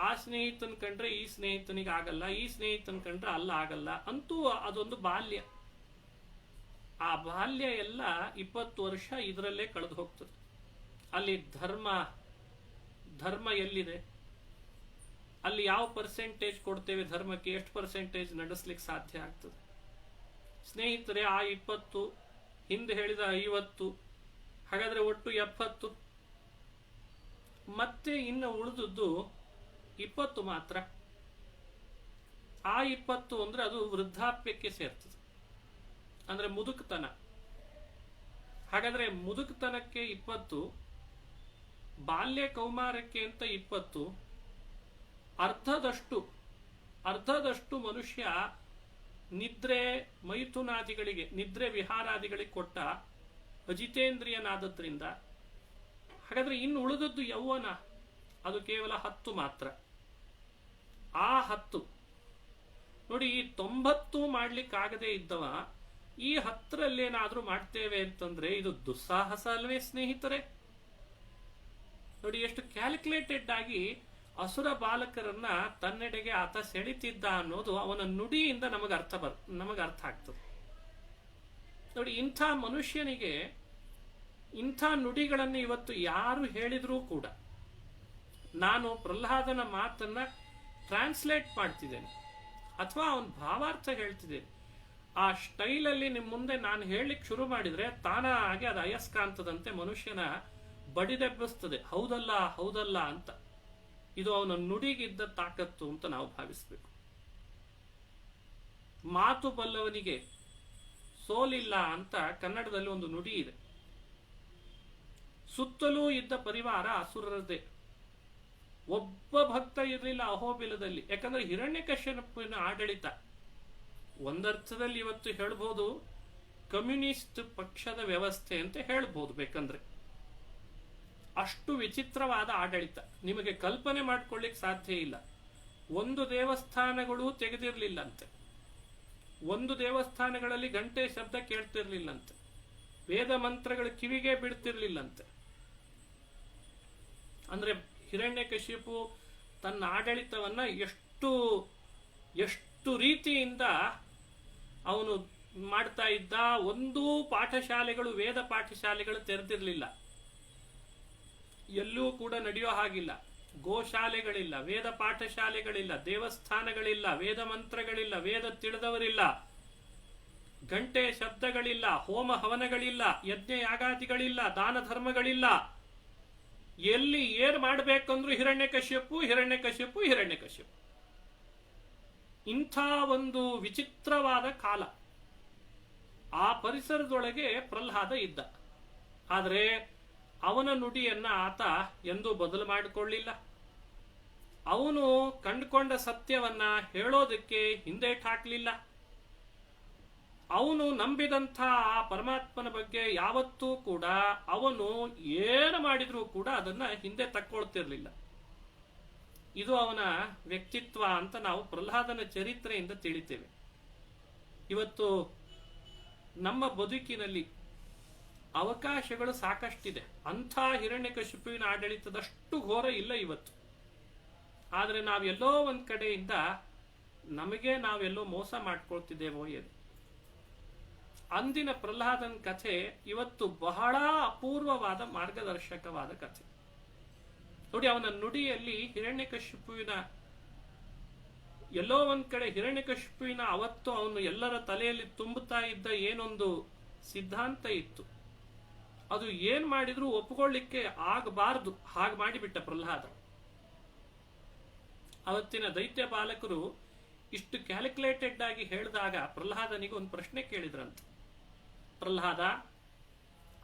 ಆ ಸ್ನೇಹಿತನ ಕಂಡ್ರೆ ಈ ಸ್ನೇಹಿತನಿಗೆ ಆಗಲ್ಲ, ಈ ಸ್ನೇಹಿತನ ಕಂಡ್ರೆ ಅಲ್ಲ ಆಗಲ್ಲ, ಅಂತೂ ಅದೊಂದು ಬಾಲ್ಯ. ಆ ಬಾಲ್ಯ ಎಲ್ಲ 20 ವರ್ಷ ಇದರಲ್ಲೇ ಕಳೆದು ಹೋಗ್ತದೆ. ಅಲ್ಲಿ ಧರ್ಮ ಎಲ್ಲಿದೆ? ಅಲ್ಲಿ ಯಾವ ಪರ್ಸೆಂಟೇಜ್ ಕೊಡ್ತೇವೆ ಧರ್ಮಕ್ಕೆ? ಎಷ್ಟು ಪರ್ಸೆಂಟೇಜ್ ನಡೆಸ್ಲಿಕ್ಕೆ ಸಾಧ್ಯ ಆಗ್ತದೆ? ಸ್ನೇಹಿತರೆ, ಆ 20 ಹಿಂದೆ ಹೇಳಿದ 50, ಹಾಗಾದ್ರೆ ಒಟ್ಟು 70. ಮತ್ತೆ ಇನ್ನು ಉಳಿದದ್ದು 20 ಮಾತ್ರ. ಆ 20 ಅಂದ್ರೆ ಅದು ವೃದ್ಧಾಪ್ಯಕ್ಕೆ ಸೇರ್ತದೆ, ಅಂದ್ರೆ ಮುದುಕತನ. ಹಾಗಾದ್ರೆ ಮುದುಕತನಕ್ಕೆ 20, ಬಾಲ್ಯ ಕೌಮಾರಕ್ಕೆ ಅಂತ 20, ಅರ್ಧದಷ್ಟು ಮನುಷ್ಯ ನಿದ್ರೆ ಮೈಥುನಾದಿಗಳಿಗೆ, ನಿದ್ರೆ ವಿಹಾರಾದಿಗಳಿಗೆ ಕೊಟ್ಟ ಅಜಿತೇಂದ್ರಿಯನಾದದ್ರಿಂದ. ಹಾಗಾದ್ರೆ ಇನ್ನು ಉಳಿದದ್ದು ಯೌವನ, ಅದು ಕೇವಲ 10 ಮಾತ್ರ. ಆ 10 ನೋಡಿ, ಈ 90 ಮಾಡ್ಲಿಕ್ಕಾಗದೇ ಇದ್ದವ ಈ 10ರಲ್ಲೇನಾದ್ರೂ ಮಾಡ್ತೇವೆ ಅಂತಂದ್ರೆ ಇದು ದುಸ್ಸಾಹಸ ಅಲ್ವೇ ಸ್ನೇಹಿತರೆ? ನೋಡಿ, ಎಷ್ಟು ಕ್ಯಾಲ್ಕುಲೇಟೆಡ್ ಆಗಿ ಅಸುರ ಬಾಲಕರನ್ನ ತನ್ನೆಡೆಗೆ ಆತ ಸೆಳಿತಿದ್ದ ಅನ್ನೋದು ಅವನ ನುಡಿಯಿಂದ ನಮಗೆ ಅರ್ಥ ಆಗ್ತದೆ. ನೋಡಿ, ಇಂಥ ಮನುಷ್ಯನಿಗೆ ಇಂಥ ನುಡಿಗಳನ್ನು ಇವತ್ತು ಯಾರು ಹೇಳಿದ್ರೂ ಕೂಡ, ನಾನು ಪ್ರಹ್ಲಾದನ ಮಾತನ್ನ ಟ್ರಾನ್ಸ್ಲೇಟ್ ಮಾಡ್ತಿದ್ದೇನೆ ಅಥವಾ ಅವನ ಭಾವಾರ್ಥ ಹೇಳ್ತಿದ್ದೇನೆ. ಆ ಸ್ಟೈಲಲ್ಲಿ ನಿಮ್ಮ ಮುಂದೆ ನಾನು ಹೇಳಲಿಕ್ಕೆ ಶುರು ಮಾಡಿದ್ರೆ ತಾನಾಗೆ ಅದು ಅಯಸ್ಕಾಂತದಂತೆ ಮನುಷ್ಯನ ಬಡಿದೆಬ್ಬಿಸ್ತದೆ, ಹೌದಲ್ಲ ಅಂತ. ಇದು ಅವನ ನುಡಿಗಿದ್ದ ತಾಕತ್ತು ಅಂತ ನಾವು ಭಾವಿಸಬೇಕು. ಮಾತು ಬಲ್ಲವನಿಗೆ ಸೋಲಿಲ್ಲ ಅಂತ ಕನ್ನಡದಲ್ಲಿ ಒಂದು ನುಡಿ ಇದೆ. ಸುತ್ತಲೂ ಇದ್ದ ಪರಿವಾರ ಅಸುರರದೇ. ಒಬ್ಬ ಭಕ್ತ ಇರಲಿಲ್ಲ ಅಹೋಬಿಲದಲ್ಲಿ. ಯಾಕಂದ್ರೆ ಹಿರಣ್ಯಕಶ್ಯಪನ ಆಡಳಿತ ಒಂದರ್ಥದಲ್ಲಿ ಇವತ್ತು ಹೇಳ್ಬೋದು ಕಮ್ಯುನಿಸ್ಟ್ ಪಕ್ಷದ ವ್ಯವಸ್ಥೆ ಅಂತ ಹೇಳ್ಬೋದು ಬೇಕಂದ್ರೆ. ಅಷ್ಟು ವಿಚಿತ್ರವಾದ ಆಡಳಿತ, ನಿಮಗೆ ಕಲ್ಪನೆ ಮಾಡ್ಕೊಳ್ಳಿಕ್ ಸಾಧ್ಯ ಇಲ್ಲ. ಒಂದು ದೇವಸ್ಥಾನಗಳು ತೆಗೆದಿರ್ಲಿಲ್ಲಂತೆ, ಒಂದು ದೇವಸ್ಥಾನಗಳಲ್ಲಿ ಗಂಟೆ ಶಬ್ದ ಕೇಳ್ತಿರ್ಲಿಲ್ಲಂತೆ, ವೇದ ಮಂತ್ರಗಳು ಕಿವಿಗೆ ಬಿಡ್ತಿರ್ಲಿಲ್ಲಂತೆ. ಅಂದ್ರೆ ಹಿರಣ್ಯಕಶಿಪು ತನ್ನ ಆಡಳಿತವನ್ನ ಎಷ್ಟು ರೀತಿಯಿಂದ ಅವನು ಮಾಡ್ತಾ ಇದ್ದ. ಒಂದು ಪಾಠಶಾಲೆಗಳು, ವೇದ ಪಾಠಶಾಲೆಗಳು ತೆರೆದಿರ್ಲಿಲ್ಲ. ಎಲ್ಲೂ ಕೂಡ ನಡೆಯೋ ಹಾಗಿಲ್ಲ. ಗೋಶಾಲೆಗಳಿಲ್ಲ, ವೇದ ಪಾಠಶಾಲೆಗಳಿಲ್ಲ, ದೇವಸ್ಥಾನಗಳಿಲ್ಲ, ವೇದ ಮಂತ್ರಗಳಿಲ್ಲ, ವೇದ ತಿಳಿದವರಿಲ್ಲ, ಗಂಟೆ ಶಬ್ದಗಳಿಲ್ಲ, ಹೋಮ ಹವನಗಳಿಲ್ಲ, ಯಜ್ಞ ಯಾಗಾದಿಗಳಿಲ್ಲ, ದಾನ ಧರ್ಮಗಳಿಲ್ಲ. ಎಲ್ಲಿ ಏನ್ ಮಾಡಬೇಕಂದ್ರೂ ಹಿರಣ್ಯಕಶ್ಯಪು ಹಿರಣ್ಯಕಶ್ಯಪು ಹಿರಣ್ಯಕಶ್ಯಪು. ಇಂಥ ಒಂದು ವಿಚಿತ್ರವಾದ ಕಾಲ. ಆ ಪರಿಸರದೊಳಗೆ ಪ್ರಹ್ಲಾದ ಇದ್ದ. ಆದರೆ ಅವನ ನುಡಿಯನ್ನ ಆತ ಎಂದೂ ಬದಲು ಮಾಡಿಕೊಳ್ಳಿಲ್ಲ. ಅವನು ಕಂಡುಕೊಂಡ ಸತ್ಯವನ್ನ ಹೇಳೋದಕ್ಕೆ ಹಿಂದೇಟ್ ಹಾಕಲಿಲ್ಲ. ಅವನು ನಂಬಿದಂಥ ಆ ಪರಮಾತ್ಮನ ಬಗ್ಗೆ ಯಾವತ್ತೂ ಕೂಡ ಅವನು ಏನು ಮಾಡಿದ್ರೂ ಕೂಡ ಅದನ್ನ ಹಿಂದೆ ತಕ್ಕೊಳ್ತಿರ್ಲಿಲ್ಲ. ಇದು ಅವನ ವ್ಯಕ್ತಿತ್ವ ಅಂತ ನಾವು ಪ್ರಹ್ಲಾದನ ಚರಿತ್ರೆಯಿಂದ ತಿಳಿತೇವೆ. ಇವತ್ತು ನಮ್ಮ ಬದುಕಿನಲ್ಲಿ ಅವಕಾಶಗಳು ಸಾಕಷ್ಟಿದೆ. ಅಂಥ ಹಿರಣ್ಯಕಶಿಪುವಿನ ಆಡಳಿತದಷ್ಟು ಘೋರ ಇಲ್ಲ ಇವತ್ತು. ಆದರೆ ನಾವೆಲ್ಲೋ ಒಂದ್ ಕಡೆಯಿಂದ ನಮಗೆ ನಾವೆಲ್ಲೋ ಮೋಸ ಮಾಡ್ಕೊಳ್ತಿದ್ದೇವೋ ಏನು. ಅಂದಿನ ಪ್ರಹ್ಲಾದನ ಕಥೆ ಇವತ್ತು ಬಹಳ ಅಪೂರ್ವವಾದ ಮಾರ್ಗದರ್ಶಕವಾದ ಕಥೆ. ನೋಡಿ, ಅವನ ನುಡಿಯಲ್ಲಿ ಹಿರಣ್ಯಕಶಿಪುವಿನ ಎಲ್ಲೋ ಒಂದ್ ಕಡೆ ಹಿರಣ್ಯಕಶಿಪುವಿನ ಅವತ್ತು ಅವನು ಎಲ್ಲರ ತಲೆಯಲ್ಲಿ ತುಂಬುತ್ತಾ ಇದ್ದ ಏನೊಂದು ಸಿದ್ಧಾಂತ ಇತ್ತು, ಅದು ಏನ್ ಮಾಡಿದ್ರೂ ಒಪ್ಪಿಕೊಳ್ಳಿಕ್ಕೆ ಆಗಬಾರದು, ಹಾಗೆ ಮಾಡಿಬಿಟ್ಟ ಪ್ರಹ್ಲಾದ. ಅವತ್ತಿನ ದೈತ್ಯ ಬಾಲಕರು ಇಷ್ಟು ಕ್ಯಾಲ್ಕುಲೇಟೆಡ್ ಆಗಿ ಹೇಳಿದಾಗ ಪ್ರಹ್ಲಾದನಿಗೆ ಒಂದು ಪ್ರಶ್ನೆ ಕೇಳಿದ್ರಂತ. ಪ್ರಹ್ಲಾದ,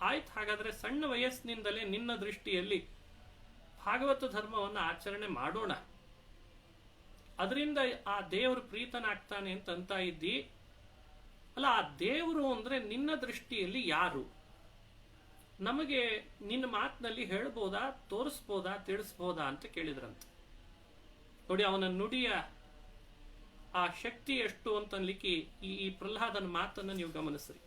ಆಯ್ತು, ಹಾಗಾದ್ರೆ ಸಣ್ಣ ವಯಸ್ಸಿನಿಂದಲೇ ನಿನ್ನ ದೃಷ್ಟಿಯಲ್ಲಿ ಭಾಗವತ ಧರ್ಮವನ್ನು ಆಚರಣೆ ಮಾಡೋಣ, ಅದರಿಂದ ಆ ದೇವರು ಪ್ರೀತನಾಗ್ತಾನೆ ಅಂತ ಇದ್ದಿ ಅಲ್ಲ. ಆ ದೇವರು ಅಂದ್ರೆ ನಿನ್ನ ದೃಷ್ಟಿಯಲ್ಲಿ ಯಾರು? ನಮಗೆ ನಿನ್ನ ಮಾತಿನಲ್ಲಿ ಹೇಳ್ಬೋದಾ, ತೋರಿಸ್ಬೋದಾ, ತಿಳಿಸ್ಬೋದಾ ಅಂತ ಕೇಳಿದ್ರಂತೆ. ನೋಡಿ, ಅವನ ನುಡಿಯ ಆ ಶಕ್ತಿ ಎಷ್ಟು ಅಂತನ್ಲಿಕ್ಕೆ ಈ ಪ್ರಹ್ಲಾದನ ಮಾತನ್ನು ನೀವು ಗಮನಿಸ್ರಿ.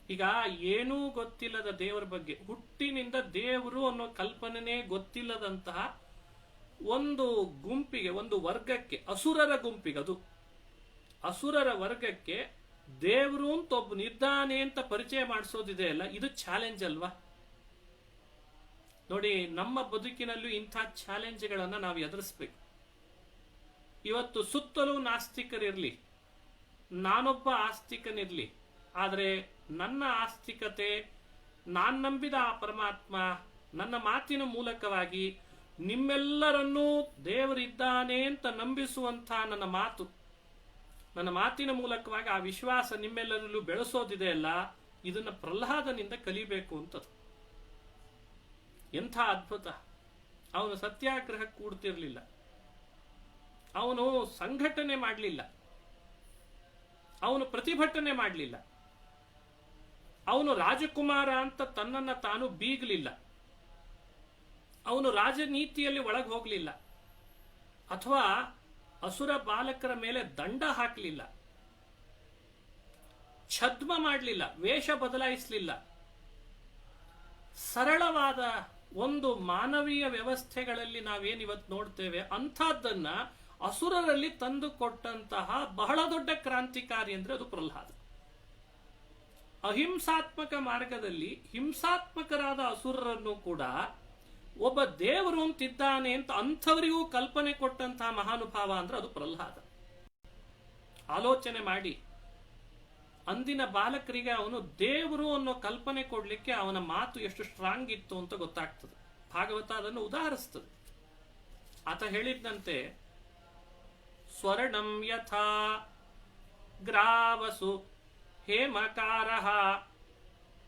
ಈಗ ಏನೂ ಗೊತ್ತಿಲ್ಲದ ದೇವರ ಬಗ್ಗೆ, ಹುಟ್ಟಿನಿಂದ ದೇವರು ಅನ್ನೋ ಕಲ್ಪನೆ ಗೊತ್ತಿಲ್ಲದಂತಹ ಒಂದು ಗುಂಪಿಗೆ, ಒಂದು ವರ್ಗಕ್ಕೆ, ಅಸುರರ ಗುಂಪಿಗೆ, ಅದು ಅಸುರರ ವರ್ಗಕ್ಕೆ ದೇವರು ಅಂತ ಒಬ್ಬನಿದ್ದಾನೆ ಅಂತ ಪರಿಚಯ ಮಾಡಿಸೋದಿದೆ ಅಲ್ಲ, ಇದು ಚಾಲೆಂಜ್ ಅಲ್ವಾ? ನೋಡಿ, ನಮ್ಮ ಬದುಕಿನಲ್ಲೂ ಇಂಥ ಚಾಲೆಂಜ್ಗಳನ್ನ ನಾವು ಎದುರಿಸ್ಬೇಕು. ಇವತ್ತು ಸುತ್ತಲೂ ನಾಸ್ತಿಕರಿರ್ಲಿ, ನಾನೊಬ್ಬ ಆಸ್ತಿಕನಿರ್ಲಿ, ಆದರೆ ನನ್ನ ಆಸ್ತಿಕತೆ, ನಾನ್ ನಂಬಿದ ಆ ಪರಮಾತ್ಮ ನನ್ನ ಮಾತಿನ ಮೂಲಕವಾಗಿ ನಿಮ್ಮೆಲ್ಲರನ್ನೂ ದೇವರಿದ್ದಾನೆ ಅಂತ ನಂಬಿಸುವಂಥ ನನ್ನ ಮಾತಿನ ಮೂಲಕವಾಗಿ ಆ ವಿಶ್ವಾಸ ನಿಮ್ಮೆಲ್ಲರಲ್ಲೂ ಬೆಳೆಸೋದಿದೆ ಅಲ್ಲ, ಇದನ್ನ ಪ್ರಹ್ಲಾದನಿಂದ ಕಲಿಬೇಕು ಅಂತದ್ದು. ಎಂಥ ಅದ್ಭುತ! ಅವನು ಸತ್ಯಾಗ್ರಹ ಕೂಡ್ತಿರ್ಲಿಲ್ಲ, ಅವನು ಸಂಘಟನೆ ಮಾಡಲಿಲ್ಲ, ಅವನು ಪ್ರತಿಭಟನೆ ಮಾಡಲಿಲ್ಲ, ಅವನು ರಾಜಕುಮಾರ ಅಂತ ತನ್ನನ್ನ ತಾನು ಬೀಗಲಿಲ್ಲ, ಅವನು ರಾಜನೀತಿಯಲ್ಲಿ ಒಳಗೆ ಹೋಗಲಿಲ್ಲ, ಅಥವಾ ಅಸುರ ಬಾಲಕರ ಮೇಲೆ ದಂಡ ಹಾಕಲಿಲ್ಲ, ಛದ್ಮ ಮಾಡಲಿಲ್ಲ, ವೇಷ ಬದಲಾಯಿಸಲಿಲ್ಲ. ಸರಳವಾದ ಒಂದು ಮಾನವೀಯ ವ್ಯವಸ್ಥೆಗಳಲ್ಲಿ ನಾವೇನಿವತ್ತು ನೋಡ್ತೇವೆ ಅಂಥದ್ದನ್ನ ಅಸುರರಲ್ಲಿ ತಂದು ಕೊಟ್ಟಂತಹ ಬಹಳ ದೊಡ್ಡ ಕ್ರಾಂತಿಕಾರಿ ಅಂದ್ರೆ ಅದು ಪ್ರಹ್ಲಾದ. ಅಹಿಂಸಾತ್ಮಕ ಮಾರ್ಗದಲ್ಲಿ ಹಿಂಸಾತ್ಮಕರಾದ ಅಸುರರನ್ನು ಕೂಡ ಒಬ್ಬ ದೇವರು ಅಂತಿದ್ದಾನೆ ಅಂತ ಅಂಥವರಿಗೂ ಕಲ್ಪನೆ ಕೊಟ್ಟಂತಹ ಮಹಾನುಭಾವ ಅಂದ್ರೆ ಅದು ಪ್ರಹ್ಲಾದ. ಆಲೋಚನೆ ಮಾಡಿ, ಅಂದಿನ ಬಾಲಕರಿಗೆ ಅವನು ದೇವರು ಅನ್ನೋ ಕಲ್ಪನೆ ಕೊಡ್ಲಿಕ್ಕೆ ಅವನ ಮಾತು ಎಷ್ಟು ಸ್ಟ್ರಾಂಗ್ ಇತ್ತು ಅಂತ ಗೊತ್ತಾಗ್ತದೆ. ಭಾಗವತ ಅದನ್ನು ಉದಾಹರಿಸ್ತದೆ. ಆತ ಹೇಳಿದಂತೆ, ಸ್ವರ್ಣಂ ಯಥಾ ಗ್ರಾವಸು ಹೇಮಕಾರಃ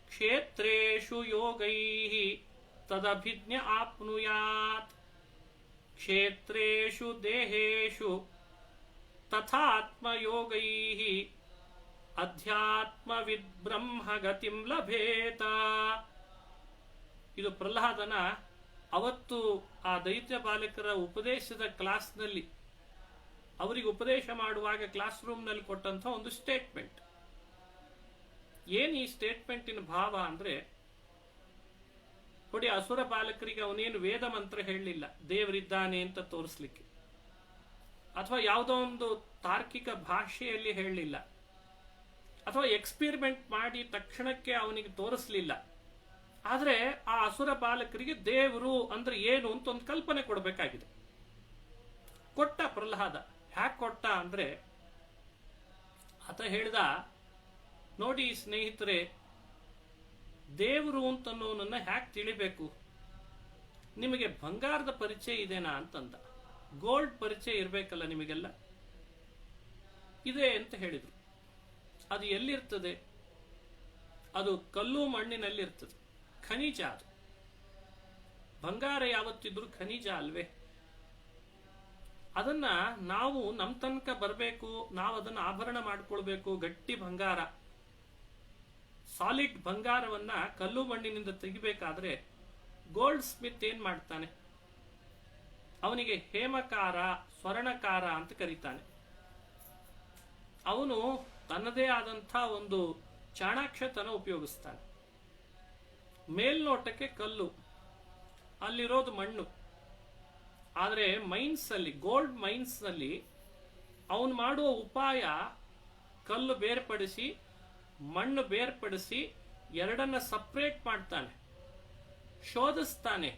ಕ್ಷೇತ್ರೇಷು ಯೋಗೈಃ ತದಭಿಜ್ಞ ಆಪ್ನುಯಾತ್ ಕ್ಷೇತ್ರೇಷು ದೇಹೇಷು ತಥಾತ್ಮಯೋಗೈಃ ಅಧ್ಯಾತ್ಮವಿದ್ ಬ್ರಹ್ಮಗತಿಂ ಲಭೇತ. ಇದು ಪ್ರಹ್ಲಾದನ ಅವತ್ತು ಆ ದೈತ್ಯ ಬಾಲಕರ ಉಪದೇಶದ ಕ್ಲಾಸ್ನಲ್ಲಿ, ಅವರಿಗೆ ಉಪದೇಶ ಮಾಡುವಾಗ ಕ್ಲಾಸ್ ರೂಮ್ನಲ್ಲಿ ಕೊಟ್ಟಂತ ಒಂದು ಸ್ಟೇಟ್ಮೆಂಟ್. ಏನ್ ಈ ಸ್ಟೇಟ್ಮೆಂಟಿನ ಭಾವ ಅಂದ್ರೆ, ನೋಡಿ, ಅಸುರ ಬಾಲಕರಿಗೆ ಅವನೇನು ವೇದ ಮಂತ್ರ ಹೇಳಲಿಲ್ಲ ದೇವರಿದ್ದಾನೆ ಅಂತ ತೋರಿಸ್ಲಿಕ್ಕೆ, ಅಥವಾ ಯಾವುದೋ ಒಂದು ತಾರ್ಕಿಕ ಭಾಷೆಯಲ್ಲಿ ಹೇಳಲಿಲ್ಲ, ಅಥವಾ ಎಕ್ಸ್ಪೆರಿಮೆಂಟ್ ಮಾಡಿ ತಕ್ಷಣಕ್ಕೆ ಅವನಿಗೆ ತೋರಿಸ್ಲಿಲ್ಲ. ಆದರೆ ಆ ಅಸುರ ಬಾಲಕರಿಗೆ ದೇವರು ಅಂದ್ರೆ ಏನು ಅಂತ ಒಂದು ಕಲ್ಪನೆ ಕೊಡಬೇಕಾಗಿದೆ. ಕೊಟ್ಟ ಪ್ರಹ್ಲಾದ. ಹ್ಯಾಕ್ ಕೊಟ್ಟ ಅಂದ್ರೆ ಆತ ಹೇಳ್ದ, ನೋಡಿ ಸ್ನೇಹಿತರೆ, ದೇವರು ಅಂತನ್ನೋನನ್ನ ಹ್ಯಾಕ್ ತಿಳಿಬೇಕು? ನಿಮಗೆ ಬಂಗಾರದ ಪರಿಚಯ ಇದೆನಾ ಅಂತಂದ. ಗೋಲ್ಡ್ ಪರಿಚಯ ಇರಬೇಕಲ್ಲ ನಿಮಗೆಲ್ಲ. ಇದೆ ಅಂತ ಹೇಳಿದ್ರು. ಅದು ಎಲ್ಲಿರ್ತದೆ? ಅದು ಕಲ್ಲು ಮಣ್ಣಿನಲ್ಲಿರ್ತದೆ, ಖನಿಜ. ಅದು ಬಂಗಾರ ಯಾವತ್ತಿದ್ರು ಖನಿಜ ಅಲ್ವೇ? ಅದನ್ನ ನಾವು ನಮ್ಮ ತನಕ ಬರಬೇಕು, ನಾವು ಅದನ್ನು ಆಭರಣ ಮಾಡ್ಕೊಳ್ಬೇಕು. ಗಟ್ಟಿ ಬಂಗಾರ, ಸಾಲಿಡ್ ಬಂಗಾರವನ್ನ ಕಲ್ಲು ಮಣ್ಣಿನಿಂದ ತೆಗಿಬೇಕಾದ್ರೆ ಗೋಲ್ಡ್ ಸ್ಮಿತ್ ಏನ್ ಮಾಡ್ತಾನೆ? ಅವನಿಗೆ ಹೇಮಕಾರ, ಸ್ವರ್ಣಕಾರ ಅಂತ ಕರೀತಾನೆ. ಅವನು ತನ್ನದೇ ಆದಂಥ ಒಂದು ಚಾಣಾಕ್ಷತನ ಉಪಯೋಗಿಸ್ತಾನೆ. ಮೇಲ್ನೋಟಕ್ಕೆ ಕಲ್ಲು, ಅಲ್ಲಿರೋದು ಮಣ್ಣು. ಆದರೆ ಮೈನ್ಸ್ ಅಲ್ಲಿ, ಗೋಲ್ಡ್ ಮೈನ್ಸ್ ನಲ್ಲಿ ಅವನು ಮಾಡುವ ಉಪಾಯ ಕಲ್ಲು ಬೇರ್ಪಡಿಸಿ ಮಣ್ಣು ಬೇರ್ಪಡಿಸಿ ಎರಡನ್ನ ಸಪ್ರೇಟ್ ಮಾಡ್ತಾನೆ, ಶೋಧಿಸ್ತಾನೆ.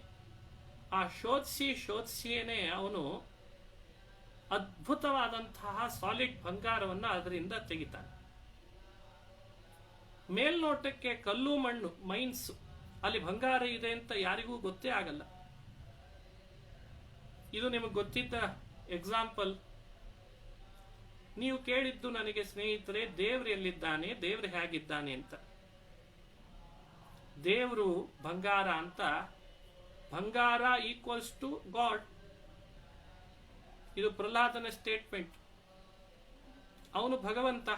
ಆ ಶೋಧಿಸಿಯೇನೆ ಅವನು ಅದ್ಭುತವಾದಂತಹ ಸಾಲಿಡ್ ಬಂಗಾರವನ್ನ ಅದರಿಂದ ತೆಗಿತಾನೆ. ಮೇಲ್ನೋಟಕ್ಕೆ ಕಲ್ಲು ಮಣ್ಣು ಮೈನ್ಸ್, ಅಲ್ಲಿ ಬಂಗಾರ ಇದೆ ಅಂತ ಯಾರಿಗೂ ಗೊತ್ತೇ ಆಗಲ್ಲ. ಇದು ನಿಮಗೆ ಗೊತ್ತಿದ್ದ ಎಕ್ಸಾಂಪಲ್. ನೀವು ಕೇಳಿದ್ದು ನನಗೆ ಸ್ನೇಹಿತರೆ, ದೇವ್ರು ಎಲ್ಲಿದ್ದಾನೆ, ದೇವ್ರು ಹೇಗಿದ್ದಾನೆ ಅಂತ. ದೇವರು ಬಂಗಾರ ಅಂತ, ಬಂಗಾರ ಈಕ್ವಲ್ಸ್ ಟು ಗಾಡ್. ಇದು ಪ್ರಹ್ಲಾದನ ಸ್ಟೇಟ್ಮೆಂಟ್. ಅವನು ಭಗವಂತ,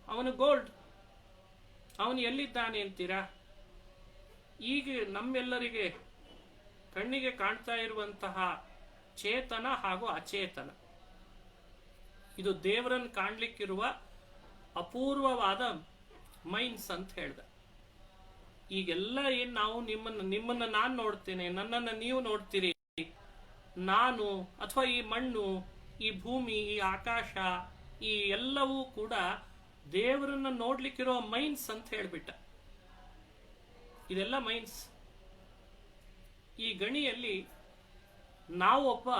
ಅವನು ಗೋಲ್ಡ್. ಅವನು ಎಲ್ಲಿದ್ದಾನೆ ಅಂತೀರಾ? ಈಗ ನಮ್ಮೆಲ್ಲರಿಗೆ ಕಣ್ಣಿಗೆ ಕಾಣ್ತಾ ಇರುವಂತಹ ಚೇತನ ಹಾಗೂ ಅಚೇತನ, ಇದು ದೇವರನ್ನು ಕಾಣ್ಲಿಕ್ಕಿರುವ ಅಪೂರ್ವವಾದ ಮೈನ್ಸ್ ಅಂತ ಹೇಳ್ದ. ಈಗೆಲ್ಲ ಏನ್ ನಾವು ನಿಮ್ಮನ್ನ ನಾನು ನೋಡ್ತೇನೆ, ನನ್ನನ್ನು ನೀವು ನೋಡ್ತೀರಿ, ನಾನು ಅಥವಾ ಈ ಮಣ್ಣು, ಈ ಭೂಮಿ, ಈ ಆಕಾಶ, ಈ ಎಲ್ಲವೂ ಕೂಡ ದೇವರನ್ನ ನೋಡ್ಲಿಕ್ಕಿರೋ ಮೈನ್ಸ್ ಅಂತ ಹೇಳ್ಬಿಟ್ಟ. ಇದೆಲ್ಲ ಮೈನ್ಸ್. ಈ ಗಣಿಯಲ್ಲಿ ನಾವು ಒಬ್ಬ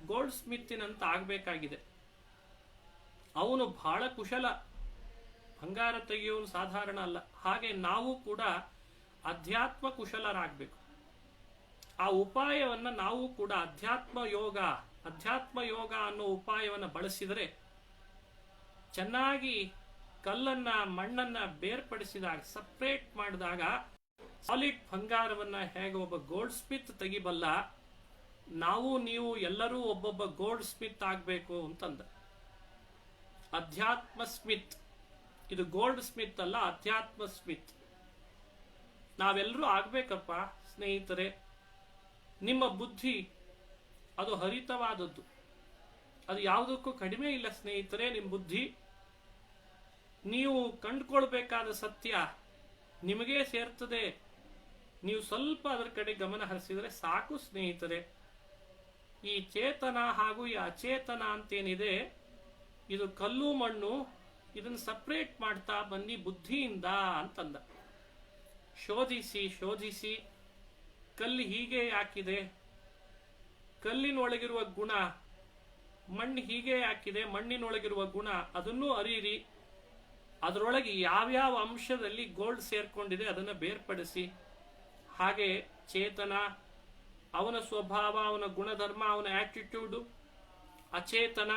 ಗೋಲ್ಡ್ ಸ್ಮಿತ್ತಿನಂತ ಆಗ್ಬೇಕಾಗಿದೆ. ಅವನು ಬಹಳ ಕುಶಲ, ಬಂಗಾರ ತೆಗೆಯೋನು ಸಾಧಾರಣ ಅಲ್ಲ. ಹಾಗೆ ನಾವು ಕೂಡ ಅಧ್ಯಾತ್ಮ ಕುಶಲರಾಗಬೇಕು. ಆ ಉಪಾಯವನ್ನ ನಾವು ಕೂಡ ಅಧ್ಯಾತ್ಮ ಯೋಗ ಅನ್ನೋ ಉಪಾಯವನ್ನ ಬಳಸಿದರೆ, ಚೆನ್ನಾಗಿ ಕಲ್ಲನ್ನ ಮಣ್ಣನ್ನ ಬೇರ್ಪಡಿಸಿದಾಗ, ಸಪ್ರೇಟ್ ಮಾಡಿದಾಗ, ಸಾಲಿಡ್ ಬಂಗಾರವನ್ನ ಹೇಗೆ ಒಬ್ಬ ಗೋಲ್ಡ್ ಸ್ಮಿತ್ ತೆಗಿಬಲ್ಲ, ನಾವು ನೀವು ಎಲ್ಲರೂ ಒಬ್ಬೊಬ್ಬ ಗೋಲ್ಡ್ ಸ್ಮಿತ್ ಆಗ್ಬೇಕು ಅಂತಂದ. ಅಧ್ಯಾತ್ಮ ಸ್ಮಿತ್. ಇದು ಗೋಲ್ಡ್ ಸ್ಮಿತ್ ಅಲ್ಲ, ಅಧ್ಯಾತ್ಮ ಸ್ಮಿತ್. ನಾವೆಲ್ಲರೂ ಆಗ್ಬೇಕಪ್ಪ ಸ್ನೇಹಿತರೆ. ನಿಮ್ಮ ಬುದ್ಧಿ ಅದು ಹರಿತವಾದದ್ದು, ಅದು ಯಾವುದಕ್ಕೂ ಕಡಿಮೆ ಇಲ್ಲ ಸ್ನೇಹಿತರೆ. ನಿಮ್ಮ ಬುದ್ಧಿ, ನೀವು ಕಂಡುಕೊಳ್ಬೇಕಾದ ಸತ್ಯ ನಿಮಗೇ ಸೇರ್ತದೆ. ನೀವು ಸ್ವಲ್ಪ ಅದರ ಕಡೆ ಗಮನ ಹರಿಸಿದರೆ ಸಾಕು ಸ್ನೇಹಿತರೆ. ಈ ಚೇತನ ಹಾಗೂ ಈ ಅಚೇತನ ಅಂತೇನಿದೆ, ಇದು ಕಲ್ಲು ಮಣ್ಣು, ಇದನ್ನು ಸಪ್ರೇಟ್ ಮಾಡ್ತಾ ಬನ್ನಿ ಬುದ್ಧಿಯಿಂದ ಅಂತಂದ. ಶೋಧಿಸಿ ಕಲ್ಲು ಹೀಗೆ ಯಾಕಿದೆ, ಕಲ್ಲಿನೊಳಗಿರುವ ಗುಣ, ಮಣ್ಣು ಹೀಗೆ ಯಾಕಿದೆ, ಮಣ್ಣಿನೊಳಗಿರುವ ಗುಣ, ಅದನ್ನೂ ಅರಿಯಿರಿ. ಅದರೊಳಗೆ ಯಾವ್ಯಾವ ಅಂಶದಲ್ಲಿ ಗೋಲ್ಡ್ ಸೇರ್ಕೊಂಡಿದೆ ಅದನ್ನು ಬೇರ್ಪಡಿಸಿ. ಹಾಗೆ ಚೇತನ, ಅವನ ಸ್ವಭಾವ, ಅವನ ಗುಣಧರ್ಮ, ಅವನ ಆಟಿಟ್ಯೂಡು. ಅಚೇತನ,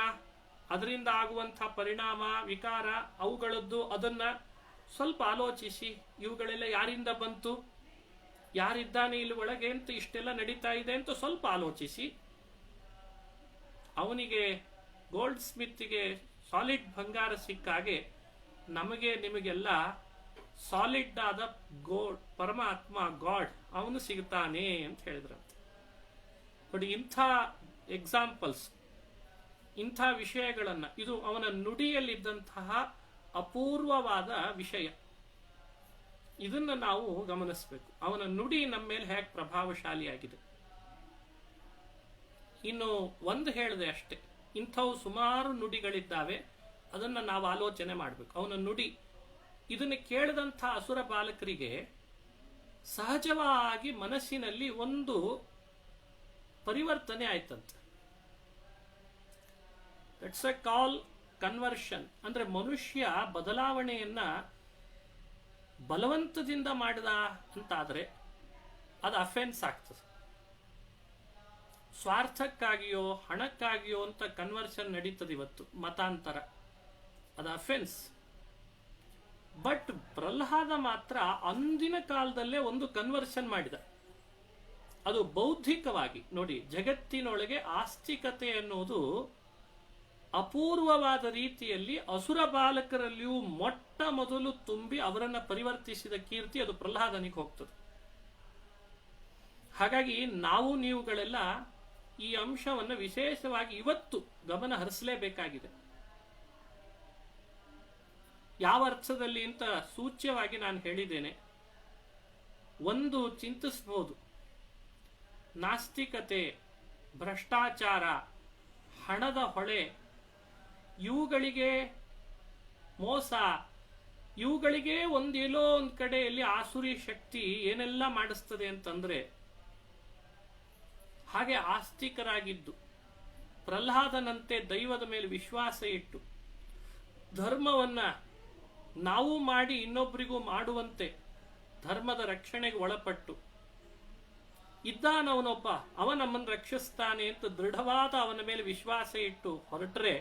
ಅದರಿಂದ ಆಗುವಂಥ ಪರಿಣಾಮ, ವಿಕಾರ, ಅವುಗಳದ್ದು ಅದನ್ನ ಸ್ವಲ್ಪ ಆಲೋಚಿಸಿ. ಇವುಗಳೆಲ್ಲ ಯಾರಿಂದ ಬಂತು, ಯಾರಿದ್ದಾನೆ ಇಲ್ಲಿ ಒಳಗೆ ಅಂತ ಇಷ್ಟೆಲ್ಲ ನಡೀತಾ ಇದೆ ಅಂತ ಸ್ವಲ್ಪ ಆಲೋಚಿಸಿ. ಅವನಿಗೆ ಗೋಲ್ಡ್ ಸ್ಮಿತ್ಗೆ ಸಾಲಿಡ್ ಬಂಗಾರ ಸಿಕ್ಕಾಗೆ ನಮಗೆ ನಿಮಗೆಲ್ಲ ಸಾಲಿಡ್ ಆದ ಪರಮಾತ್ಮ ಗಾಡ್ ಅವನು ಸಿಗ್ತಾನೆ ಅಂತ ಹೇಳಿದ್ರಂತೆ. ನೋಡಿ, ಇಂಥ ಎಕ್ಸಾಂಪಲ್ಸ್, ಇಂಥ ವಿಷಯಗಳನ್ನ, ಇದು ಅವನ ನುಡಿಯಲ್ಲಿದ್ದಂತಹ ಅಪೂರ್ವವಾದ ವಿಷಯ. ಇದನ್ನ ನಾವು ಗಮನಿಸಬೇಕು. ಅವನ ನುಡಿ ನಮ್ಮ ಮೇಲೆ ಹೇಗೆ ಪ್ರಭಾವಶಾಲಿಯಾಗಿದೆ. ಇನ್ನು ಒಂದು ಹೇಳಿದೆ ಅಷ್ಟೇ, ಇಂಥವು ಸುಮಾರು ನುಡಿಗಳಿದ್ದಾವೆ, ಅದನ್ನ ನಾವು ಆಲೋಚನೆ ಮಾಡಬೇಕು. ಅವನ ನುಡಿ, ಇದನ್ನು ಕೇಳಿದಂಥ ಅಸುರ ಬಾಲಕರಿಗೆ ಸಹಜವಾಗಿ ಮನಸ್ಸಿನಲ್ಲಿ ಒಂದು ಪರಿವರ್ತನೆ ಆಯ್ತಂತೆ. That's A call conversion. ಅಂದ್ರೆ ಮನುಷ್ಯ ಬದಲಾವಣೆಯನ್ನ ಬಲವಂತದಿಂದ ಮಾಡಿದ ಅಂತಾದ್ರೆ ಅದು ಅಫೆನ್ಸ್ ಆಗ್ತದೆ. ಸ್ವಾರ್ಥಕ್ಕಾಗಿಯೋ ಹಣಕ್ಕಾಗಿಯೋ ಅಂತ ಕನ್ವರ್ಷನ್ ನಡೀತದೆ ಇವತ್ತು, ಮತಾಂತರ, ಅದು ಅಫೆನ್ಸ್. ಬಟ್ ಪ್ರಹ್ಲಾದ ಮಾತ್ರ ಅಂದಿನ ಕಾಲದಲ್ಲೇ ಒಂದು ಕನ್ವರ್ಷನ್ ಮಾಡಿದ. ಅದು ಬೌದ್ಧಿಕವಾಗಿ ನೋಡಿ, ಜಗತ್ತಿನೊಳಗೆ ಆಸ್ತಿಕತೆ ಅನ್ನೋದು ಅಪೂರ್ವವಾದ ರೀತಿಯಲ್ಲಿ ಅಸುರ ಬಾಲಕರಲ್ಲಿಯೂ ಮೊಟ್ಟ ಮೊದಲು ತುಂಬಿ ಅವರನ್ನ ಪರಿವರ್ತಿಸಿದ ಕೀರ್ತಿ ಅದು ಪ್ರಹ್ಲಾದನಿಗೆ ಹೋಗ್ತದೆ. ಹಾಗಾಗಿ ನಾವು ನೀವುಗಳೆಲ್ಲ ಈ ಅಂಶವನ್ನು ವಿಶೇಷವಾಗಿ ಇವತ್ತು ಗಮನ ಹರಿಸಲೇಬೇಕಾಗಿದೆ. ಯಾವ ಅರ್ಥದಲ್ಲಿ ಅಂತ ಸೂಚ್ಯವಾಗಿ ನಾನು ಹೇಳಿದ್ದೇನೆ. ಒಂದು ಚಿಂತಿಸಬಹುದು, ನಾಸ್ತಿಕತೆ, ಭ್ರಷ್ಟಾಚಾರ, ಹಣದ ಹೊಳೆ, ಇವುಗಳಿಗೆ ಮೋಸ, ಇವುಗಳಿಗೆ ಒಂದೆಲ್ಲೋ ಒಂದು ಕಡೆಯಲ್ಲಿ ಆಸುರಿ ಶಕ್ತಿ ಏನೆಲ್ಲ ಮಾಡಿಸ್ತದೆ ಅಂತಂದ್ರೆ, ಹಾಗೆ ಆಸ್ತಿಕರಾಗಿದ್ದು ಪ್ರಹ್ಲಾದನಂತೆ ದೈವದ ಮೇಲೆ ವಿಶ್ವಾಸ ಇಟ್ಟು ಧರ್ಮವನ್ನ ನಾವು ಮಾಡಿ ಇನ್ನೊಬ್ಬರಿಗೂ ಮಾಡುವಂತೆ ಧರ್ಮದ ರಕ್ಷಣೆಗೆ ಒಳಪಟ್ಟು ಇದ್ದಾನವನೊಬ್ಬ, ಅವ ನಮ್ಮನ್ನು ರಕ್ಷಿಸ್ತಾನೆ ಅಂತ ದೃಢವಾದ ಅವನ ಮೇಲೆ ವಿಶ್ವಾಸ ಇಟ್ಟು ಹೊರಟ್ರೆ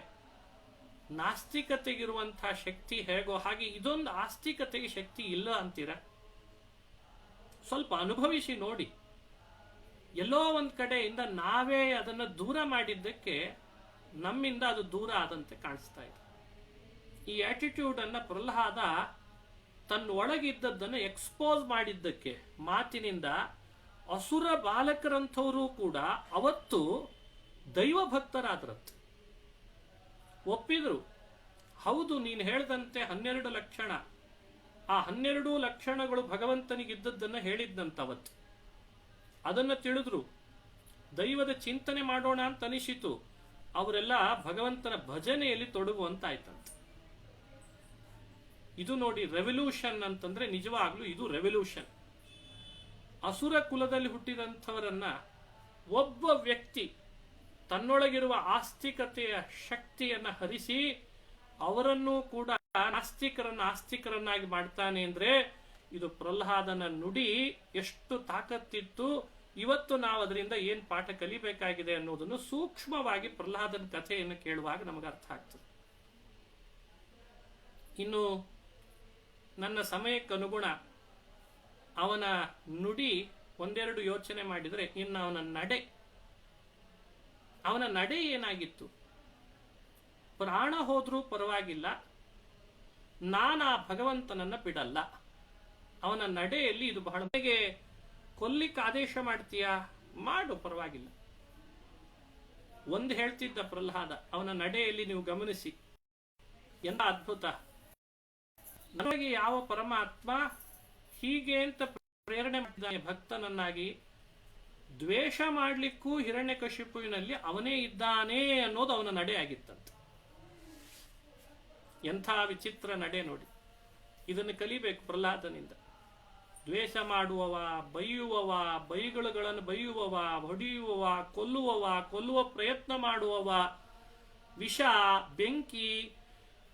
ನಾಸ್ತಿಕತೆಗಿರುವಂತಹ ಶಕ್ತಿ ಹೇಗೋ ಹಾಗೆ ಇದೊಂದು ಆಸ್ತಿಕತೆಗೆ ಶಕ್ತಿ ಇಲ್ಲ ಅಂತೀರ? ಸ್ವಲ್ಪ ಅನುಭವಿಸಿ ನೋಡಿ. ಎಲ್ಲೋ ಒಂದ್ ಕಡೆಯಿಂದ ನಾವೇ ಅದನ್ನು ದೂರ ಮಾಡಿದ್ದಕ್ಕೆ ನಮ್ಮಿಂದ ಅದು ದೂರ ಆದಂತೆ ಕಾಣಿಸ್ತಾ ಇದೆ. ಈ ಆಟಿಟ್ಯೂಡ್ ಅನ್ನ ಪ್ರಹ್ಲಾದ ತನ್ನ ಒಳಗಿದ್ದದ್ದನ್ನು ಎಕ್ಸ್ಪೋಸ್ ಮಾಡಿದ್ದಕ್ಕೆ ಮಾತಿನಿಂದ ಅಸುರ ಬಾಲಕರಂಥವರು ಕೂಡ ಅವತ್ತು ದೈವ ಭಕ್ತರಾದ್ರಂತೆ, ಒಪ್ಪಿದ್ರು. ಹೌದು, ನೀನು ಹೇಳ್ದಂತೆ 12 ಲಕ್ಷಣ, ಆ 12 ಲಕ್ಷಣಗಳು ಭಗವಂತನಿಗಿದ್ದದ್ದನ್ನ ಹೇಳಿದ್ದಂತವತ್ತು. ಅದನ್ನ ತಿಳಿದ್ರು, ದೈವದ ಚಿಂತನೆ ಮಾಡೋಣ ಅಂತ ಅನಿಸಿತು. ಅವರೆಲ್ಲ ಭಗವಂತನ ಭಜನೆಯಲ್ಲಿ ತೊಡಗುವಂತಾಯ್ತಂತೆ. ಇದು ನೋಡಿ ರೆವಲ್ಯೂಷನ್ ಅಂತಂದ್ರೆ ನಿಜವಾಗ್ಲೂ ಇದು ರೆವಲ್ಯೂಷನ್. ಅಸುರ ಕುಲದಲ್ಲಿ ಹುಟ್ಟಿದಂಥವರನ್ನ ಒಬ್ಬ ವ್ಯಕ್ತಿ ತನ್ನೊಳಗಿರುವ ಆಸ್ತಿಕತೆಯ ಶಕ್ತಿಯನ್ನ ಹರಿಸಿ ಅವರನ್ನು ಕೂಡ ಆಸ್ತಿಕರನ್ನಾಗಿ ಮಾಡ್ತಾನೆ ಅಂದ್ರೆ ಇದು ಪ್ರಹ್ಲಾದನ ನುಡಿ ಎಷ್ಟು ತಾಕತ್ತಿತ್ತು. ಇವತ್ತು ನಾವು ಅದರಿಂದ ಏನ್ ಪಾಠ ಕಲಿಬೇಕಾಗಿದೆ ಅನ್ನೋದನ್ನು ಸೂಕ್ಷ್ಮವಾಗಿ ಪ್ರಹ್ಲಾದನ ಕಥೆಯನ್ನು ಕೇಳುವಾಗ ನಮಗೆ ಅರ್ಥ ಆಗ್ತದೆ. ಇನ್ನು ನನ್ನ ಸಮಯಕ್ಕನುಗುಣ ಅವನ ನುಡಿ ಒಂದೆರಡು ಯೋಚನೆ ಮಾಡಿದರೆ, ಇನ್ನು ಅವನ ನಡೆ ಏನಾಗಿತ್ತು? ಪ್ರಾಣ ಹೋದ್ರೂ ಪರವಾಗಿಲ್ಲ, ನಾನು ಆ ಭಗವಂತನನ್ನ ಬಿಡಲ್ಲ. ಅವನ ನಡೆಯಲ್ಲಿ ಇದು ಬಹಳ. ನನಗೆ ಕೊಲ್ಲಿಕ್ಕೆ ಆದೇಶ ಮಾಡ್ತೀಯಾ? ಮಾಡು, ಪರವಾಗಿಲ್ಲ. ಒಂದು ಹೇಳ್ತಿದ್ದ ಪ್ರಹ್ಲಾದ, ಅವನ ನಡೆಯಲ್ಲಿ ನೀವು ಗಮನಿಸಿ, ಎಂತ ಅದ್ಭುತ. ನನಗೆ ಯಾವ ಪರಮಾತ್ಮ ಹೀಗೆ ಅಂತ ಪ್ರೇರಣೆ ಮಾಡಿದ್ದಾನೆ ಭಕ್ತನನ್ನಾಗಿ, ದ್ವೇಷ ಮಾಡ್ಲಿಕ್ಕೂ ಹಿರಣ್ಯಕಶಿಪುವಿನಲ್ಲಿ ಅವನೇ ಇದ್ದಾನೆ ಅನ್ನೋದು ಅವನ ನಡೆ ಆಗಿತ್ತಂತೆ. ಎಂಥ ವಿಚಿತ್ರ ನಡೆ ನೋಡಿ. ಇದನ್ನು ಕಲಿಬೇಕು ಪ್ರಹ್ಲಾದನಿಂದ. ದ್ವೇಷ ಮಾಡುವವ, ಬೈಯುವವ, ಬೈಗಳುಗಳನ್ನು ಬೈಯುವವ, ಹೊಡೆಯುವವ, ಕೊಲ್ಲುವ ಪ್ರಯತ್ನ ಮಾಡುವವ, ವಿಷ, ಬೆಂಕಿ,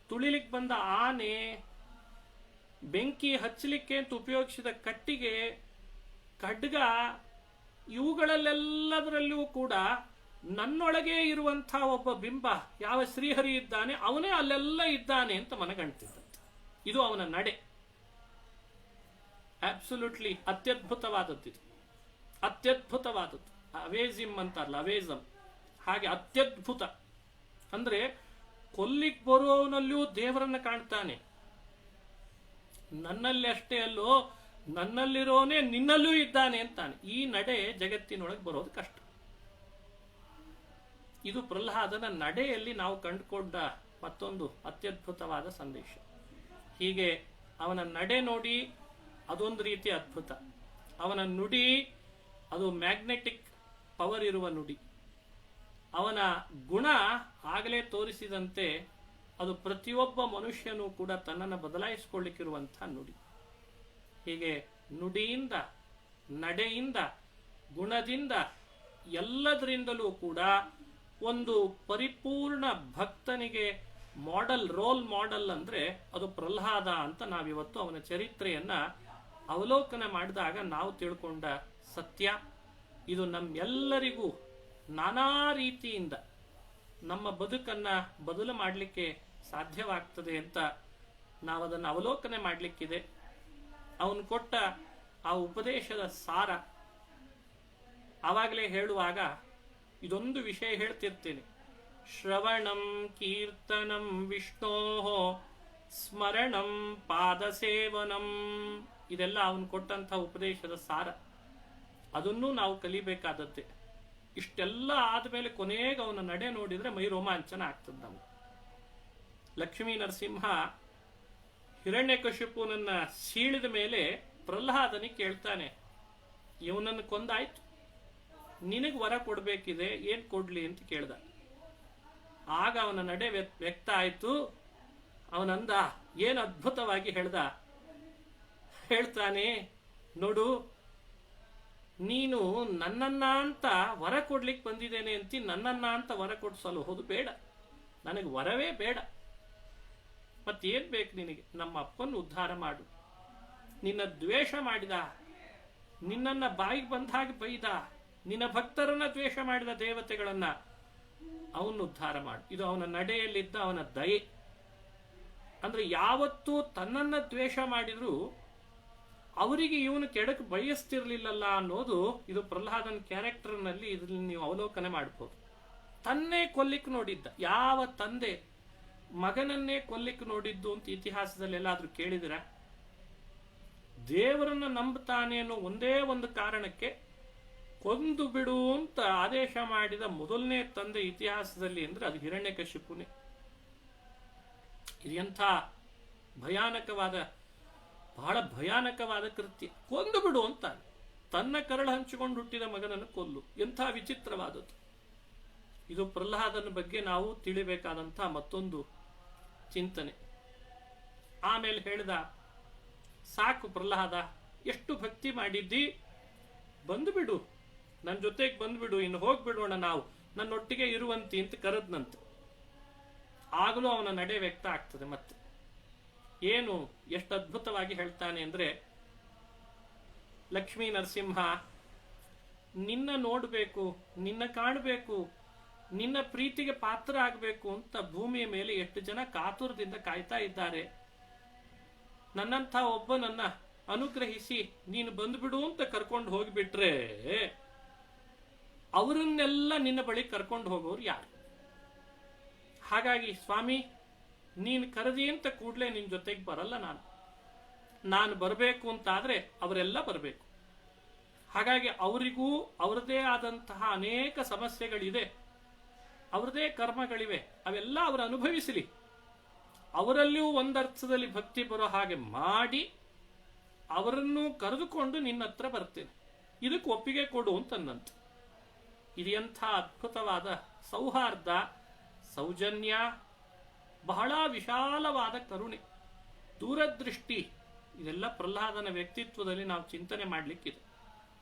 ತುಳಿಲಿಕ್ಕೆ ಬಂದ ಆನೆ, ಬೆಂಕಿ ಹಚ್ಚಲಿಕ್ಕೆ ಅಂತ ಉಪಯೋಗಿಸಿದ ಕಟ್ಟಿಗೆ, ಖಡ್ಗ, ಇವುಗಳಲ್ಲೆಲ್ಲದರಲ್ಲಿಯೂ ಕೂಡ ನನ್ನೊಳಗೆ ಇರುವಂಥ ಒಬ್ಬ ಬಿಂಬ ಯಾವ ಶ್ರೀಹರಿ ಇದ್ದಾನೆ ಅವನೇ ಅಲ್ಲೆಲ್ಲ ಇದ್ದಾನೆ ಅಂತ ಮನಗಂಡ್ತಿದ್ದಂತೆ. ಇದು ಅವನ ನಡೆ. ಅಬ್ಸಲ್ಯೂಟ್ಲಿ ಅತ್ಯದ್ಭುತವಾದದ್ದು. ಇದು ಅತ್ಯದ್ಭುತವಾದದ್ದು. ಅವೇಜಿಮ್ ಅಂತಾರಲ್ಲ, ಅವೇಜಮ್, ಹಾಗೆ ಅತ್ಯದ್ಭುತ. ಅಂದ್ರೆ ಕೊಲ್ಲಿಕ್ ಬರುವವನಲ್ಲಿಯೂ ದೇವರನ್ನ ಕಾಣ್ತಾನೆ. ನನ್ನಲ್ಲಿ ಅಷ್ಟೇ ಅಲ್ಲೋ, ನನ್ನಲ್ಲಿರೋನೇ ನಿನ್ನಲ್ಲೂ ಇದ್ದಾನೆ ಅಂತಾನೆ. ಈ ನಡೆ ಜಗತ್ತಿನೊಳಗೆ ಬರೋದು ಕಷ್ಟ. ಇದು ಪ್ರಹ್ಲಾದನ ನಡೆಯಲ್ಲಿ ನಾವು ಕಂಡುಕೊಂಡ ಮತ್ತೊಂದು ಅತ್ಯದ್ಭುತವಾದ ಸಂದೇಶ. ಹೀಗೆ ಅವನ ನಡೆ ನೋಡಿ, ಅದೊಂದು ರೀತಿ ಅದ್ಭುತ. ಅವನ ನುಡಿ ಅದು ಮ್ಯಾಗ್ನೆಟಿಕ್ ಪವರ್ ಇರುವ ನುಡಿ. ಅವನ ಗುಣ ಆಗಲೇ ತೋರಿಸಿದಂತೆ ಅದು ಪ್ರತಿಯೊಬ್ಬ ಮನುಷ್ಯನೂ ಕೂಡ ತನ್ನನ್ನು ಬದಲಾಯಿಸಿಕೊಳ್ಳಿಕ್ಕಿರುವಂತಹ ನುಡಿ. ಹೀಗೆ ನುಡಿಯಿಂದ ನಡೆಯಿಂದ, ಗುಣದಿಂದ, ಎಲ್ಲದರಿಂದಲೂ ಕೂಡ ಒಂದು ಪರಿಪೂರ್ಣ ಭಕ್ತನಿಗೆ ರೋಲ್ ಮಾಡೆಲ್ ಅಂದ್ರೆ ಅದು ಪ್ರಹ್ಲಾದ ಅಂತ ನಾವಿವತ್ತು ಅವನ ಚರಿತ್ರೆಯನ್ನ ಅವಲೋಕನ ಮಾಡಿದಾಗ ನಾವು ತಿಳ್ಕೊಂಡ ಸತ್ಯ. ಇದು ನಮ್ಮೆಲ್ಲರಿಗೂ ನಾನಾ ರೀತಿಯಿಂದ ನಮ್ಮ ಬದುಕನ್ನ ಬದಲು ಮಾಡಲಿಕ್ಕೆ ಸಾಧ್ಯವಾಗ್ತದೆ ಅಂತ ನಾವದನ್ನು ಅವಲೋಕನೆ ಮಾಡಲಿಕ್ಕಿದೆ. ಅವನು ಕೊಟ್ಟ ಆ ಉಪದೇಶದ ಸಾರ ಆವಾಗಲೇ ಹೇಳುವಾಗ ಇದೊಂದು ವಿಷಯ ಹೇಳ್ತಿರ್ತೇನೆ. ಶ್ರವಣಂ ಕೀರ್ತನಂ ವಿಷ್ಣೋ ಸ್ಮರಣಂ ಪಾದಸೇವನಂ, ಇದೆಲ್ಲ ಅವನು ಕೊಟ್ಟಂಥ ಉಪದೇಶದ ಸಾರ. ಅದನ್ನೂ ನಾವು ಕಲಿಬೇಕಾದದ್ದೇ. ಇಷ್ಟೆಲ್ಲ ಆದಮೇಲೆ ಕೊನೆಗೆ ಅವನ ನಡೆ ನೋಡಿದ್ರೆ ಮೈ ರೋಮಾಂಚನ ಆಗ್ತದೆ ನಮ್ಗೆ. ಲಕ್ಷ್ಮೀ ನರಸಿಂಹ ಹಿರಣ್ಯಕಶಿಪುನನ್ನ ಸೀಳಿದ ಮೇಲೆ ಪ್ರಹ್ಲಾದನಿಗೆ ಕೇಳ್ತಾನೆ, ಇವನನ್ನು ಕೊಂದಾಯ್ತು, ನಿನಗೆ ವರ ಕೊಡ್ಬೇಕಿದೆ, ಏನ್ ಕೊಡ್ಲಿ ಅಂತ ಕೇಳ್ದ. ಆಗ ಅವನ ನಡೆ ವ್ಯಕ್ತ ಆಯ್ತು. ಅವನಂದ, ಏನ್ ಅದ್ಭುತವಾಗಿ ಹೇಳ್ತಾನೆ, ನೋಡು, ನೀನು ನನ್ನನ್ನ ಅಂತ ವರ ಕೊಡ್ಲಿಕ್ಕೆ ಬಂದಿದ್ದೇನೆ ಅಂತಿ, ನನ್ನನ್ನ ಅಂತ ವರ ಕೊಡ್ಸಲು ಹೋದು ಬೇಡ, ನನಗೆ ವರವೇ ಬೇಡ. ಮತ್ತೇನ್ ಬೇಕು ನಿನಗೆ? ನಮ್ಮ ಅಪ್ಪನ ಉದ್ಧಾರ ಮಾಡು. ನಿನ್ನ ದ್ವೇಷ ಮಾಡಿದ, ನಿನ್ನನ್ನ ಬಾಯಿಗೆ ಬಂದ ಹಾಗೆ ಬೈದ, ನಿನ್ನ ಭಕ್ತರನ್ನ ದ್ವೇಷ ಮಾಡಿದ ದೇವತೆಗಳನ್ನ ಅವನು ಉದ್ಧಾರ ಮಾಡು. ಇದು ಅವನ ನಡೆಯಲ್ಲಿದ್ದ ಅವನ ದಯೆ. ಅಂದ್ರೆ ಯಾವತ್ತೂ ತನ್ನನ್ನ ದ್ವೇಷ ಮಾಡಿದ್ರು ಅವರಿಗೆ ಇವನು ಕೆಡಕ್ ಬಯಸ್ತಿರ್ಲಿಲ್ಲಲ್ಲ ಅನ್ನೋದು ಇದು ಪ್ರಹ್ಲಾದನ ಕ್ಯಾರೆಕ್ಟರ್ನಲ್ಲಿ ಇದ್ರಲ್ಲಿ ನೀವು ಅವಲೋಕನೆ ಮಾಡಬಹುದು. ತನ್ನೇ ಕೊಲ್ಲಿಕ್ ನೋಡಿದ್ದ. ಯಾವ ತಂದೆ ಮಗನನ್ನೇ ಕೊಲ್ಲಿಕ್ ನೋಡಿದ್ದು ಅಂತ ಇತಿಹಾಸದಲ್ಲಿ ಎಲ್ಲಾದ್ರೂ ಕೇಳಿದಿರ? ದೇವರನ್ನ ನಂಬುತ್ತಾನೆ ಅನ್ನೋ ಒಂದೇ ಒಂದು ಕಾರಣಕ್ಕೆ ಕೊಂದು ಬಿಡು ಅಂತ ಆದೇಶ ಮಾಡಿದ ಮೊದಲನೇ ತಂದೆ ಇತಿಹಾಸದಲ್ಲಿ ಅಂದ್ರೆ ಅದು ಹಿರಣ್ಯಕಶಿಪುನೇ. ಇದೆಂಥ ಬಹಳ ಭಯಾನಕವಾದ ಕೃತ್ಯ. ಕೊಂದು ಬಿಡು ಅಂತ ತನ್ನ ಕರಳು ಹಂಚಿಕೊಂಡು ಹುಟ್ಟಿದ ಮಗನನ್ನು ಕೊಲ್ಲು. ಎಂಥ ವಿಚಿತ್ರವಾದದ್ದು. ಇದು ಪ್ರಹ್ಲಾದನ ಬಗ್ಗೆ ನಾವು ತಿಳಿಬೇಕಾದಂಥ ಮತ್ತೊಂದು ಚಿಂತನೆ. ಆಮೇಲೆ ಹೇಳಿದ, ಸಾಕು ಪ್ರಹ್ಲಾದ, ಎಷ್ಟು ಭಕ್ತಿ ಮಾಡಿದ್ದಿ, ಬಂದುಬಿಡು, ನನ್ನ ಜೊತೆಗೆ ಬಂದ್ಬಿಡು, ಇನ್ನು ಹೋಗ್ಬಿಡೋಣ, ನಾವು ನನ್ನೊಟ್ಟಿಗೆ ಇರುವಂತಿ ಅಂತ ಕರೆದ್ನಂತೆ. ಆಗಲೂ ಅವನ ನಡೆ ವ್ಯಕ್ತ ಆಗ್ತದೆ. ಮತ್ತೆ ಏನು ಎಷ್ಟು ಅದ್ಭುತವಾಗಿ ಹೇಳ್ತಾನೆ ಅಂದ್ರೆ, ಲಕ್ಷ್ಮೀ ನರಸಿಂಹ, ನಿನ್ನ ನೋಡಬೇಕು, ನಿನ್ನ ಕಾಣಬೇಕು, ನಿನ್ನ ಪ್ರೀತಿಗೆ ಪಾತ್ರ ಆಗಬೇಕು ಅಂತ ಭೂಮಿಯ ಮೇಲೆ ಎಷ್ಟು ಜನ ಕಾತುರದಿಂದ ಕಾಯ್ತಾ ಇದ್ದಾರೆ. ನನ್ನಂಥ ಒಬ್ಬನನ್ನ ಅನುಗ್ರಹಿಸಿ ನೀನು ಬಂದ್ಬಿಡು ಅಂತ ಕರ್ಕೊಂಡು ಹೋಗಿಬಿಟ್ರೆ ಅವರನ್ನೆಲ್ಲ ನಿನ್ನ ಬಳಿ ಕರ್ಕೊಂಡು ಹೋಗೋರು ಯಾರು? ಹಾಗಾಗಿ ಸ್ವಾಮಿ, ನೀನು ಕರೆದಿ ಅಂತ ಕೂಡಲೇ ನಿನ್ ಜೊತೆಗೆ ಬರಲ್ಲ. ನಾನು ಬರಬೇಕು ಅಂತಾದ್ರೆ ಅವರೆಲ್ಲ ಬರಬೇಕು. ಹಾಗಾಗಿ ಅವರಿಗೂ ಅವರದೇ ಆದಂತಹ ಅನೇಕ ಸಮಸ್ಯೆಗಳಿದೆ, ಅವರದೇ ಕರ್ಮಗಳಿವೆ, ಅವೆಲ್ಲ ಅವರು ಅನುಭವಿಸಲಿ. ಅವರಲ್ಲಿಯೂ ಒಂದರ್ಥದಲ್ಲಿ ಭಕ್ತಿ ಬರೋ ಹಾಗೆ ಮಾಡಿ ಅವರನ್ನು ಕರೆದುಕೊಂಡು ನಿನ್ನ ಹತ್ರ ಬರ್ತೇನೆ, ಇದಕ್ಕೆ ಒಪ್ಪಿಗೆ ಕೊಡು ಅಂತಂದಂತೆ. ಇದು ಎಂಥ ಅದ್ಭುತವಾದ ಸೌಹಾರ್ದ, ಸೌಜನ್ಯ, ಬಹಳ ವಿಶಾಲವಾದ ಕರುಣೆ, ದೂರದೃಷ್ಟಿ. ಇದೆಲ್ಲ ಪ್ರಹ್ಲಾದನ ವ್ಯಕ್ತಿತ್ವದಲ್ಲಿ ನಾವು ಚಿಂತನೆ ಮಾಡಲಿಕ್ಕಿದೆ.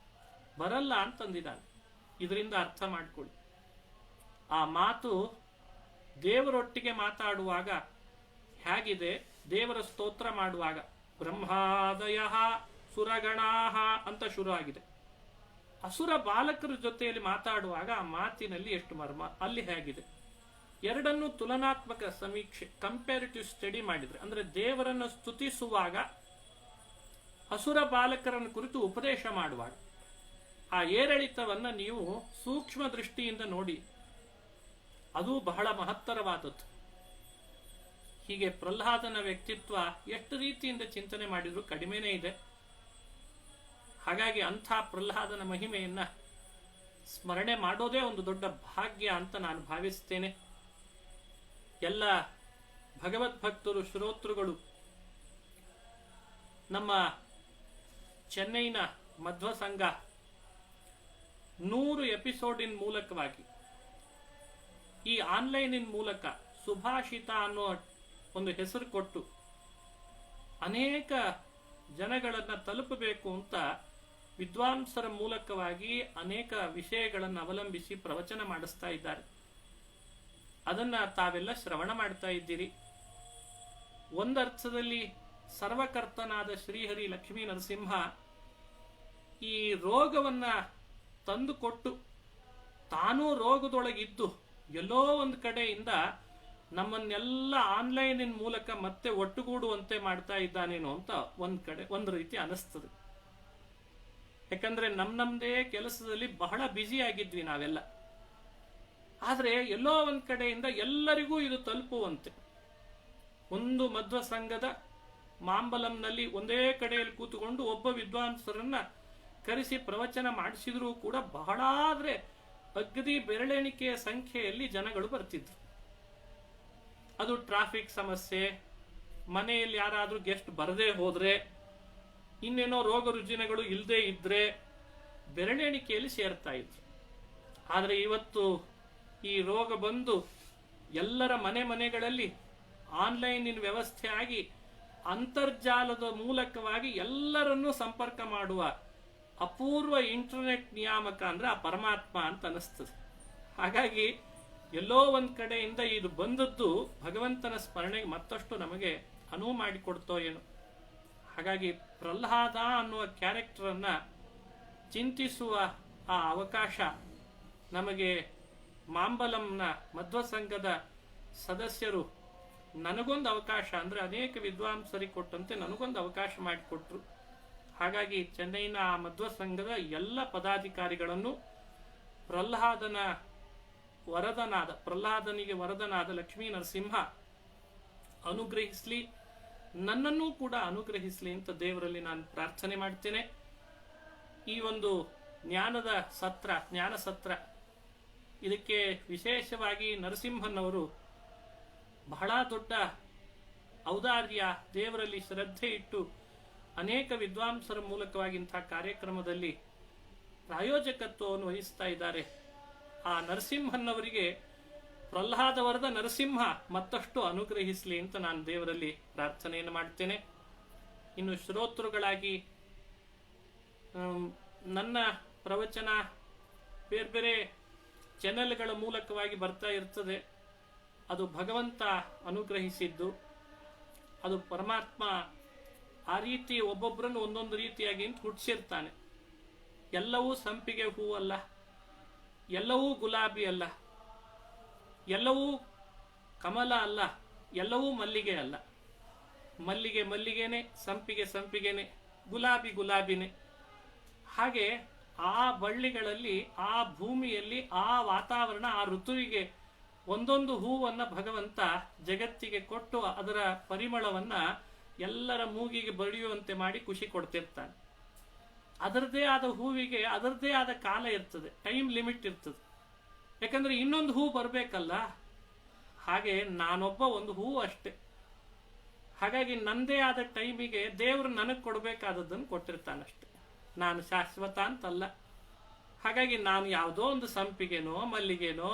ಬರಲ್ಲ ಅಂತಂದಿದ್ದಾನೆ. ಇದರಿಂದ ಅರ್ಥ ಮಾಡಿಕೊಳ್ಳಿ, ಆ ಮಾತು ದೇವರೊಟ್ಟಿಗೆ ಮಾತಾಡುವಾಗ ಹೇಗಿದೆ, ದೇವರ ಸ್ತೋತ್ರ ಮಾಡುವಾಗ ಬ್ರಹ್ಮಾದಯ ಸುರಗಣಾಹ ಅಂತ ಶುರು ಆಗಿದೆ. ಅಸುರ ಬಾಲಕರ ಜೊತೆಯಲ್ಲಿ ಮಾತಾಡುವಾಗ ಆ ಮಾತಿನಲ್ಲಿ ಎಷ್ಟು ಮರ್ಮ, ಅಲ್ಲಿ ಹೇಗಿದೆ. ಎರಡನ್ನೂ ತುಲನಾತ್ಮಕ ಸಮೀಕ್ಷೆ, ಕಂಪ್ಯಾರಿಟಿವ್ ಸ್ಟಡಿ ಮಾಡಿದ್ರೆ, ಅಂದ್ರೆ ದೇವರನ್ನು ಸ್ತುತಿಸುವಾಗ, ಅಸುರ ಬಾಲಕರನ್ನು ಕುರಿತು ಉಪದೇಶ ಮಾಡುವಾಗ ಆ ಏರಿಳಿತವನ್ನ ನೀವು ಸೂಕ್ಷ್ಮ ದೃಷ್ಟಿಯಿಂದ ನೋಡಿ, ಅದು ಬಹಳ ಮಹತ್ತರವಾದದ್ದು. ಹೀಗೆ ಪ್ರಹ್ಲಾದನ ವ್ಯಕ್ತಿತ್ವ ಎಷ್ಟು ರೀತಿಯಿಂದ ಚಿಂತನೆ ಮಾಡಿದ್ರು ಕಡಿಮೆನೇ ಇದೆ. ಹಾಗಾಗಿ ಅಂಥ ಪ್ರಹ್ಲಾದನ ಮಹಿಮೆಯನ್ನ ಸ್ಮರಣೆ ಮಾಡೋದೇ ಒಂದು ದೊಡ್ಡ ಭಾಗ್ಯ ಅಂತ ನಾನು ಭಾವಿಸ್ತೇನೆ. ಎಲ್ಲ ಭಗವದ್ಭಕ್ತರು, ಶ್ರೋತೃಗಳು ನಮ್ಮ ಚೆನ್ನೈನ ಮಧ್ವ ಸಂಘ 100 ಎಪಿಸೋಡಿನ ಮೂಲಕವಾಗಿ ಈ ಆನ್ಲೈನಿನ ಮೂಲಕ ಸುಭಾಷಿತ ಅನ್ನೋ ಒಂದು ಹೆಸರು ಕೊಟ್ಟು ಅನೇಕ ಜನಗಳನ್ನ ತಲುಪಬೇಕು ಅಂತ ವಿದ್ವಾಂಸರ ಮೂಲಕವಾಗಿ ಅನೇಕ ವಿಷಯಗಳನ್ನು ಅವಲಂಬಿಸಿ ಪ್ರವಚನ ಮಾಡಿಸ್ತಾ ಇದ್ದಾರೆ. ಅದನ್ನ ತಾವೆಲ್ಲ ಶ್ರವಣ ಮಾಡ್ತಾ ಇದ್ದೀರಿ. ಒಂದರ್ಥದಲ್ಲಿ ಸರ್ವಕರ್ತನಾದ ಶ್ರೀಹರಿ ಲಕ್ಷ್ಮೀ ನರಸಿಂಹ ಈ ರೋಗವನ್ನ ತಂದುಕೊಟ್ಟು ತಾನೂ ರೋಗದೊಳಗಿದ್ದು ಎಲ್ಲೋ ಒಂದು ಕಡೆಯಿಂದ ನಮ್ಮನ್ನೆಲ್ಲ ಆನ್ಲೈನಿನ ಮೂಲಕ ಮತ್ತೆ ಒಟ್ಟುಗೂಡುವಂತೆ ಮಾಡ್ತಾ ಇದ್ದಾನೇನೋ ಅಂತ ಒಂದು ರೀತಿ ಅನಿಸ್ತದೆ. ಯಾಕಂದ್ರೆ ನಮ್ದೇ ಕೆಲಸದಲ್ಲಿ ಬಹಳ ಬ್ಯುಸಿ ಆಗಿದ್ವಿ ನಾವೆಲ್ಲ. ಆದ್ರೆ ಎಲ್ಲೋ ಒಂದ್ ಕಡೆಯಿಂದ ಎಲ್ಲರಿಗೂ ಇದು ತಲುಪುವಂತೆ ಒಂದು ಮಧ್ವ ಸಂಘದ ಮಾಂಬಲಂನಲ್ಲಿ ಒಂದೇ ಕಡೆಯಲ್ಲಿ ಕೂತುಕೊಂಡು ಒಬ್ಬ ವಿದ್ವಾಂಸರನ್ನ ಕರೆಸಿ ಪ್ರವಚನ ಮಾಡಿಸಿದ್ರೂ ಕೂಡ ಬಹಳ ಆದ್ರೆ ಅಗದಿ ಬೆರಳೆಣಿಕೆಯ ಸಂಖ್ಯೆಯಲ್ಲಿ ಜನಗಳು ಬರ್ತಿದ್ರು. ಅದು ಟ್ರಾಫಿಕ್ ಸಮಸ್ಯೆ, ಮನೆಯಲ್ಲಿ ಯಾರಾದ್ರೂ ಗೆಸ್ಟ್ ಬರದೇ ಹೋದ್ರೆ, ಇನ್ನೇನೋ ರೋಗ ರುಜಿನಗಳು ಇಲ್ಲದೆ ಇದ್ರೆ ಬೆರಳೆಣಿಕೆಯಲ್ಲಿ ಸೇರ್ತಾ ಇದ್ರು. ಆದ್ರೆ ಇವತ್ತು ಈ ರೋಗ ಬಂದು ಎಲ್ಲರ ಮನೆಗಳಲ್ಲಿ ಆನ್ಲೈನಿನ ವ್ಯವಸ್ಥೆ ಆಗಿ ಅಂತರ್ಜಾಲದ ಮೂಲಕವಾಗಿ ಎಲ್ಲರನ್ನೂ ಸಂಪರ್ಕ ಮಾಡುವ ಅಪೂರ್ವ ಇಂಟರ್ನೆಟ್ ನಿಯಾಮಕ ಅಂದ್ರೆ ಆ ಪರಮಾತ್ಮ ಅಂತ ಅನಿಸ್ತದೆ. ಹಾಗಾಗಿ ಎಲ್ಲೋ ಒಂದ್ ಕಡೆಯಿಂದ ಇದು ಬಂದದ್ದು ಭಗವಂತನ ಸ್ಮರಣೆಗೆ ಮತ್ತಷ್ಟು ನಮಗೆ ಅನುವು ಮಾಡಿಕೊಡ್ತೋ ಏನು. ಹಾಗಾಗಿ ಪ್ರಹ್ಲಾದ ಅನ್ನುವ ಕ್ಯಾರೆಕ್ಟರ್ ಅನ್ನ ಚಿಂತಿಸುವ ಆ ಅವಕಾಶ ನಮಗೆ ಮಾಂಬಲಂನ ಮಧ್ವ ಸಂಘದ ಸದಸ್ಯರು ನನಗೊಂದು ಅವಕಾಶ ಅಂದ್ರೆ ಅನೇಕ ವಿದ್ವಾಂಸರಿಗೆ ಕೊಟ್ಟಂತೆ ನನಗೊಂದು ಅವಕಾಶ ಮಾಡಿಕೊಟ್ರು. ಹಾಗಾಗಿ ಚೆನ್ನೈನ ಆ ಮಧ್ವ ಸಂಘದ ಎಲ್ಲ ಪದಾಧಿಕಾರಿಗಳನ್ನು ಪ್ರಹ್ಲಾದನಿಗೆ ವರದನಾದ ಲಕ್ಷ್ಮೀ ನರಸಿಂಹ ಅನುಗ್ರಹಿಸ್ಲಿ, ನನ್ನನ್ನೂ ಕೂಡ ಅನುಗ್ರಹಿಸ್ಲಿ ಅಂತ ದೇವರಲ್ಲಿ ನಾನು ಪ್ರಾರ್ಥನೆ ಮಾಡ್ತೇನೆ. ಈ ಒಂದು ಜ್ಞಾನ ಸತ್ರ ಇದಕ್ಕೆ ವಿಶೇಷವಾಗಿ ನರಸಿಂಹನವರು ಬಹಳ ದೊಡ್ಡ ಔದಾರ್ಯ, ದೇವರಲ್ಲಿ ಶ್ರದ್ಧೆ ಇಟ್ಟು ಅನೇಕ ವಿದ್ವಾಂಸರ ಮೂಲಕವಾಗಿ ಇಂಥ ಕಾರ್ಯಕ್ರಮದಲ್ಲಿ ಪ್ರಾಯೋಜಕತ್ವವನ್ನು ವಹಿಸ್ತಾ ಇದ್ದಾರೆ. ಆ ನರಸಿಂಹನವರಿಗೆ ಪ್ರಹ್ಲಾದ ವರದ ನರಸಿಂಹ ಮತ್ತಷ್ಟು ಅನುಗ್ರಹಿಸಲಿ ಅಂತ ನಾನು ದೇವರಲ್ಲಿ ಪ್ರಾರ್ಥನೆಯನ್ನು ಮಾಡ್ತೇನೆ. ಇನ್ನು ಶ್ರೋತೃಗಳಾಗಿ ನನ್ನ ಪ್ರವಚನ ಬೇರೆ ಬೇರೆ ಚಾನೆಲ್ಗಳ ಮೂಲಕವಾಗಿ ಬರ್ತಾ ಇರ್ತದೆ. ಅದು ಭಗವಂತ ಅನುಗ್ರಹಿಸಿದ್ದು, ಅದು ಪರಮಾತ್ಮ ಆ ರೀತಿ ಒಬ್ಬೊಬ್ಬರನ್ನು ಒಂದೊಂದು ರೀತಿಯಾಗಿ ಹುಟ್ಟಿಸಿರ್ತಾನೆ. ಎಲ್ಲವೂ ಸಂಪಿಗೆ ಹೂವಲ್ಲ, ಎಲ್ಲವೂ ಗುಲಾಬಿ ಅಲ್ಲ, ಎಲ್ಲವೂ ಕಮಲ ಅಲ್ಲ, ಎಲ್ಲವೂ ಮಲ್ಲಿಗೆ ಅಲ್ಲ. ಮಲ್ಲಿಗೆ ಮಲ್ಲಿಗೆನೆ, ಸಂಪಿಗೆ ಸಂಪಿಗೆನೆ, ಗುಲಾಬಿ ಗುಲಾಬಿನೇ. ಹಾಗೆ ಆ ಬಳ್ಳಿಗಳಲ್ಲಿ, ಆ ಭೂಮಿಯಲ್ಲಿ, ಆ ವಾತಾವರಣ, ಆ ಋತುವಿಗೆ ಒಂದೊಂದು ಹೂವನ್ನ ಭಗವಂತ ಜಗತ್ತಿಗೆ ಕೊಟ್ಟು ಅದರ ಪರಿಮಳವನ್ನ ಎಲ್ಲರ ಮೂಗಿಗೆ ಬಡಿಯುವಂತೆ ಮಾಡಿ ಖುಷಿ ಕೊಡ್ತಿರ್ತಾನೆ. ಅದರದೇ ಆದ ಹೂವಿಗೆ ಅದರದೇ ಆದ ಕಾಲ ಇರ್ತದೆ, ಟೈಮ್ ಲಿಮಿಟ್ ಇರ್ತದೆ. ಯಾಕಂದ್ರೆ ಇನ್ನೊಂದು ಹೂ ಬರಬೇಕಲ್ಲ. ಹಾಗೆ ನಾನೊಬ್ಬ ಒಂದು ಹೂವು ಅಷ್ಟೆ. ಹಾಗಾಗಿ ನಂದೇ ಆದ ಟೈಮಿಗೆ ದೇವರು ನನಗೆ ಕೊಡಬೇಕಾದದ್ದನ್ನು ಕೊಟ್ಟಿರ್ತಾನಷ್ಟೆ. ನಾನು ಶಾಶ್ವತ ಅಂತಲ್ಲ. ಹಾಗಾಗಿ ನಾನು ಯಾವುದೋ ಒಂದು ಸಂಪಿಗೆನೋ ಮಲ್ಲಿಗೆನೋ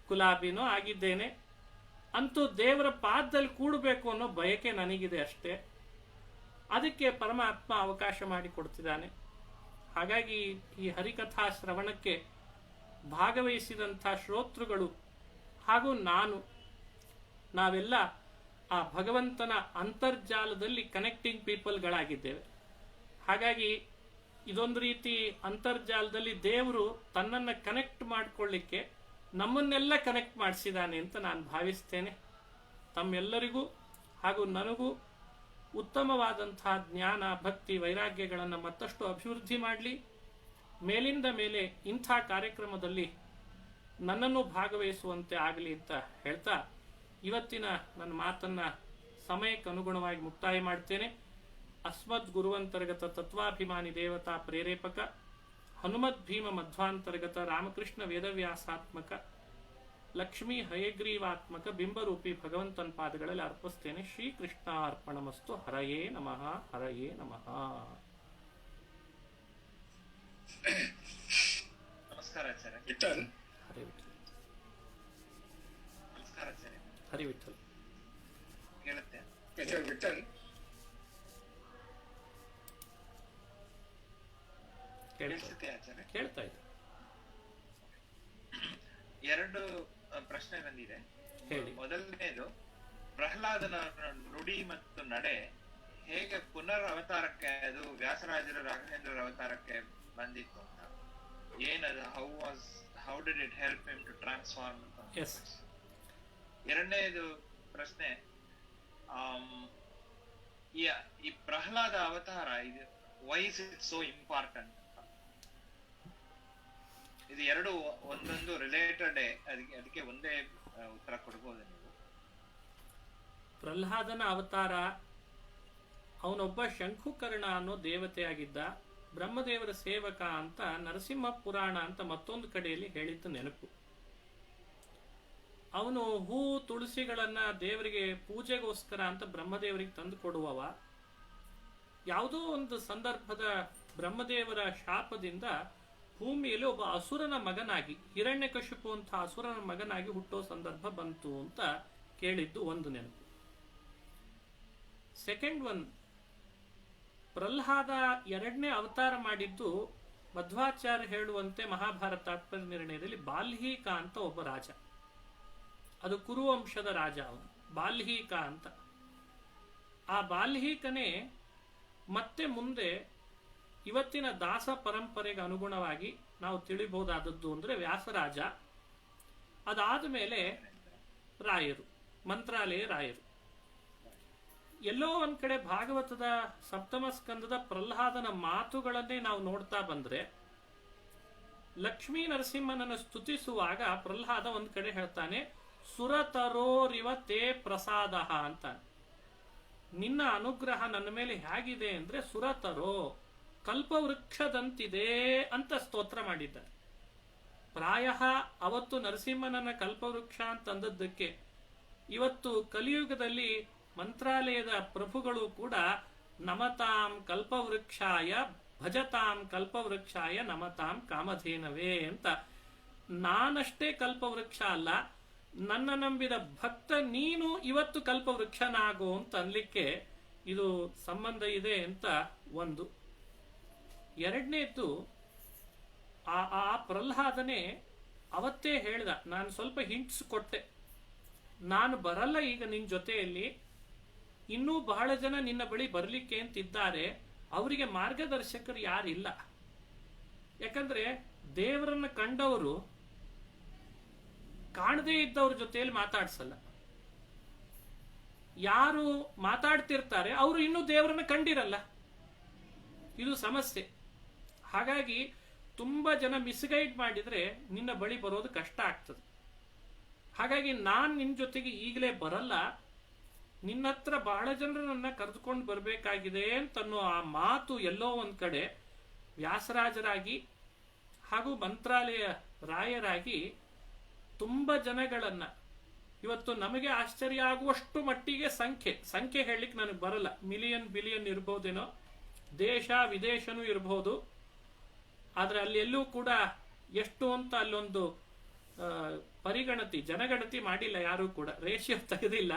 ಗುಲಾಬಿನೋ ಆಗಿದ್ದೇನೆ. ಅಂತೂ ದೇವರ ಪಾದದಲ್ಲಿ ಕೂಡಬೇಕು ಅನ್ನೋ ಬಯಕೆ ನನಗಿದೆ ಅಷ್ಟೇ. ಅದಕ್ಕೆ ಪರಮಾತ್ಮ ಅವಕಾಶ ಮಾಡಿಕೊಡ್ತಿದ್ದಾನೆ. ಹಾಗಾಗಿ ಈ ಹರಿಕಥಾ ಶ್ರವಣಕ್ಕೆ ಭಾಗವಹಿಸಿದಂಥ ಶ್ರೋತೃಗಳು ಹಾಗೂ ನಾವೆಲ್ಲ ಆ ಭಗವಂತನ ಅಂತರ್ಜಾಲದಲ್ಲಿ ಕನೆಕ್ಟಿಂಗ್ ಪೀಪಲ್ಗಳಾಗಿದ್ದೇವೆ. ಹಾಗಾಗಿ ಇದೊಂದು ರೀತಿ ಅಂತರ್ಜಾಲದಲ್ಲಿ ದೇವರು ತನ್ನನ್ನು ಕನೆಕ್ಟ್ ಮಾಡಿಕೊಳ್ಳಿಕ್ಕೆ ನಮ್ಮನ್ನೆಲ್ಲ ಕನೆಕ್ಟ್ ಮಾಡಿಸಿದ್ದಾನೆ ಅಂತ ನಾನು ಭಾವಿಸ್ತೇನೆ. ತಮ್ಮೆಲ್ಲರಿಗೂ ಹಾಗೂ ನನಗೂ ಉತ್ತಮವಾದಂತಹ ಜ್ಞಾನ, ಭಕ್ತಿ, ವೈರಾಗ್ಯಗಳನ್ನು ಮತ್ತಷ್ಟು ಅಭಿವೃದ್ಧಿ ಮಾಡಲಿ. ಮೇಲಿಂದ ಮೇಲೆ ಇಂಥ ಕಾರ್ಯಕ್ರಮದಲ್ಲಿ ನನ್ನನ್ನು ಭಾಗವಹಿಸುವಂತೆ ಆಗಲಿ ಅಂತ ಹೇಳ್ತಾ ಇವತ್ತಿನ ನನ್ನ ಮಾತನ್ನ ಸಮಯಕ್ಕೆ ಅನುಗುಣವಾಗಿ ಮುಕ್ತಾಯ ಮಾಡ್ತೇನೆ. ಅಸ್ಮದ್ ಗುರುವಂತರ್ಗತ ತತ್ವಾಭಿಮಾನಿ ದೇವತಾ ಪ್ರೇರೇಪಕ ಹನುಮದ್ ಭೀಮ ಮಧ್ವಾಂತರ್ಗತ ರಾಮಕೃಷ್ಣ ವೇದವ್ಯಾಸಾತ್ಮಕ ಲಕ್ಷ್ಮೀ ಹಯಗ್ರೀವಾತ್ಮಕ ಬಿಂಬರೂಪಿ ಭಗವಂತನ ಪಾದಗಳಲ್ಲಿ ಅರ್ಪಿಸ್ತೇನೆ. ಶ್ರೀಕೃಷ್ಣ ಅರ್ಪಣಮಸ್ತು. ಹರಯೇ ನಮಃ, ಹರಯೇ ನಮಃ. ನಮಸ್ಕಾರ ಆಚಾರ್ಯ. ವಿಠಲ್. ಹರೇ ವಿಠಲ್. ನಮಸ್ಕಾರ ಆಚಾರ್ಯ. ಹರಿ ವಿಠಲ್. ಕೇಳುತ್ತೆ. ವಿಠಲ್. ಕೇಳಿಸುತ್ತೆ ಆಚಾರ್ಯ? ಕೇಳ್ತಾ ಇದೆ. ಎರಡು ಪ್ರಶ್ನೆ ಬಂದಿದೆ. ಹೇಳಿ. ಮೊದಲನೇದು, ಪ್ರಹ್ಲಾದನ ನುಡಿ ಮತ್ತು ನಡೆ ಹೇಗೆ ಪುನರ್ ಅವತಾರಕ್ಕೆ, ಅದು ವ್ಯಾಸರಾಜರ ರಾಘವೇಂದ್ರ ಅವತಾರಕ್ಕೆ ಬಂದಿತ್ತು ಅಂತ, ಏನದು, how did it help him to transform? ಎರಡನೇದು ಪ್ರಶ್ನೆ, ಈ ಪ್ರಹ್ಲಾದ ಅವತಾರ ಇದು why is it so important? ಇದು ಎರಡು ಒಂದೊಂದು ರಿಲೇಟೆಡ್, ಅದಕ್ಕೆ ಒಂದೇ ಉತ್ತರ ಕೊಡ್ಬೋದು ನೀವು? ಪ್ರಹ್ಲಾದನ ಅವತಾರ, ಅವನೊಬ್ಬ ಶಂಖುಕರ್ಣ ಅನ್ನೋ ದೇವತೆಯಾಗಿದ್ದ, ಬ್ರಹ್ಮದೇವರ ಸೇವಕ ಅಂತ ನರಸಿಂಹ ಪುರಾಣ ಅಂತ ಮತ್ತೊಂದು ಕಡೆಯಲ್ಲಿ ಹೇಳಿದ್ದು ನೆನಪು. ಅವನು ಹೂ ತುಳಸಿಗಳನ್ನ ದೇವರಿಗೆ ಪೂಜೆಗೋಸ್ಕರ ಅಂತ ಬ್ರಹ್ಮದೇವರಿಗೆ ತಂದು ಕೊಡುವವ. ಯಾವುದೋ ಒಂದು ಸಂದರ್ಭದ ಬ್ರಹ್ಮದೇವರ ಶಾಪದಿಂದ ಭೂಮಿಯಲ್ಲಿ ಒಬ್ಬ ಅಸುರನ ಮಗನಾಗಿ, ಹಿರಣ್ಯಕಶಿಪು ಅಂತ ಅಸುರನ ಮಗನಾಗಿ ಹುಟ್ಟೋ ಸಂದರ್ಭ ಬಂತು ಅಂತ ಕೇಳಿದ್ದು ಒಂದು ನೆನಪು. ಸೆಕೆಂಡ್ ಒನ್, ಪ್ರಹ್ಲಾದ ಎರಡನೇ ಅವತಾರ ಮಾಡಿದ್ದು ಮಧ್ವಾಚಾರ್ಯ ಹೇಳುವಂತೆ ಮಹಾಭಾರತ ತಾತ್ಪರ್ಯ ನಿರ್ಣಯದಲ್ಲಿ ಬಾಲ್ಹೀಕ ಅಂತ ಒಬ್ಬ ರಾಜ. ಅದು ಕುರುವಂಶದ ರಾಜ, ಅವನು ಬಾಲ್ಹೀಕ ಅಂತ. ಆ ಬಾಲ್ಹೀಕನೇ ಮತ್ತೆ ಮುಂದೆ ಇವತ್ತಿನ ದಾಸ ಪರಂಪರೆಗೆ ಅನುಗುಣವಾಗಿ ನಾವು ತಿಳಿಬಹುದಾದದ್ದು ಅಂದ್ರೆ ವ್ಯಾಸರಾಜ. ಅದಾದ ಮೇಲೆ ರಾಯರು, ಮಂತ್ರಾಲಯ ರಾಯರು. ಎಲ್ಲೋ ಒಂದ್ ಕಡೆ ಭಾಗವತದ ಸಪ್ತಮ ಸ್ಕಂದದ ಪ್ರಹ್ಲಾದನ ಮಾತುಗಳನ್ನೇ ನಾವು ನೋಡ್ತಾ ಬಂದ್ರೆ, ಲಕ್ಷ್ಮೀ ನರಸಿಂಹನನ್ನು ಸ್ತುತಿಸುವಾಗ ಪ್ರಹ್ಲಾದ ಒಂದ್ ಕಡೆ ಹೇಳ್ತಾನೆ, ಸುರತರೋರಿವ ತೇ ಪ್ರಸಾದ ಅಂತ. ನಿನ್ನ ಅನುಗ್ರಹ ನನ್ನ ಮೇಲೆ ಹೇಗಿದೆ ಅಂದ್ರೆ ಸುರತರೋ, ಕಲ್ಪವೃಕ್ಷದಂತಿದೆ ಅಂತ ಸ್ತೋತ್ರ ಮಾಡಿದ್ದಾರೆ. ಪ್ರಾಯ ಅವತ್ತು ನರಸಿಂಹನನ್ನ ಕಲ್ಪವೃಕ್ಷ ಅಂತಂದದ್ದಕ್ಕೆ ಇವತ್ತು ಕಲಿಯುಗದಲ್ಲಿ ಮಂತ್ರಾಲಯದ ಪ್ರಭುಗಳು ಕೂಡ ನಮತಾಂ ಕಲ್ಪವೃಕ್ಷಾಯ ಭಜತಾಂ ಕಲ್ಪವೃಕ್ಷಾಯ ನಮತಾಂ ಕಾಮಧೇನವೇ ಅಂತ. ನಾನಷ್ಟೇ ಕಲ್ಪವೃಕ್ಷ ಅಲ್ಲ, ನನ್ನ ನಂಬಿದ ಭಕ್ತ ನೀನು ಇವತ್ತು ಕಲ್ಪವೃಕ್ಷನಾಗೋ ಅಂತ ಅನ್ಲಿಕ್ಕೆ ಇದು ಸಂಬಂಧ ಇದೆ ಅಂತ ಒಂದು. ಎರಡನೇದ್ದು, ಆ ಪ್ರಹ್ಲಾದನೇ ಅವತ್ತೇ ಹೇಳ್ದ, ನಾನು ಸ್ವಲ್ಪ ಹಿಂಟ್ಸ್ ಕೊಟ್ಟೆ, ನಾನು ಬರಲ್ಲ ಈಗ ನಿನ್ನ ಜೊತೆಯಲ್ಲಿ, ಇನ್ನೂ ಬಹಳ ಜನ ನಿನ್ನ ಬಳಿ ಬರಲಿಕ್ಕೆ ಅಂತಿದ್ದಾರೆ, ಅವರಿಗೆ ಮಾರ್ಗದರ್ಶಕರು ಯಾರಿಲ್ಲ. ಯಾಕಂದ್ರೆ ದೇವರನ್ನ ಕಂಡವರು ಕಾಣದೇ ಇದ್ದವ್ರ ಜೊತೆಯಲ್ಲಿ ಮಾತಾಡ್ಸಲ್ಲ. ಯಾರು ಮಾತಾಡ್ತಿರ್ತಾರೆ ಅವರು ಇನ್ನೂ ದೇವರನ್ನ ಕಂಡಿರಲ್ಲ. ಇದು ಸಮಸ್ಯೆ. ಹಾಗಾಗಿ ತುಂಬಾ ಜನ ಮಿಸ್ಗೈಡ್ ಮಾಡಿದ್ರೆ ನಿನ್ನ ಬಳಿ ಬರೋದು ಕಷ್ಟ ಆಗ್ತದೆ. ಹಾಗಾಗಿ ನಾನು ನಿನ್ನ ಜೊತೆಗೆ ಈಗಲೇ ಬರಲ್ಲ, ನಿನ್ನ ಹತ್ರ ಬಹಳ ಜನರನ್ನ ಕರೆದುಕೊಂಡು ಬರಬೇಕಾಗಿದೆ ಅಂತನ್ನೋ ಆ ಮಾತು ಎಲ್ಲೋ ಒಂದ್ ಕಡೆ ವ್ಯಾಸರಾಜರಾಗಿ ಹಾಗೂ ಮಂತ್ರಾಲಯ ರಾಯರಾಗಿ ತುಂಬ ಜನಗಳನ್ನ, ಇವತ್ತು ನಮಗೆ ಆಶ್ಚರ್ಯ ಆಗುವಷ್ಟು ಮಟ್ಟಿಗೆ ಸಂಖ್ಯೆ ಹೇಳಲಿಕ್ಕೆ ನನಗೆ ಬರಲ್ಲ, ಮಿಲಿಯನ್ ಬಿಲಿಯನ್ ಇರ್ಬೋದೇನೋ, ದೇಶ ವಿದೇಶನೂ ಇರಬಹುದು, ಆದ್ರೆ ಅಲ್ಲಿ ಎಲ್ಲೂ ಕೂಡ ಎಷ್ಟು ಅಂತ ಅಲ್ಲೊಂದು ಜನಗಣತಿ ಮಾಡಿಲ್ಲ, ಯಾರೂ ಕೂಡ ರೇಷಿಯೋ ತೆಗೆದಿಲ್ಲ.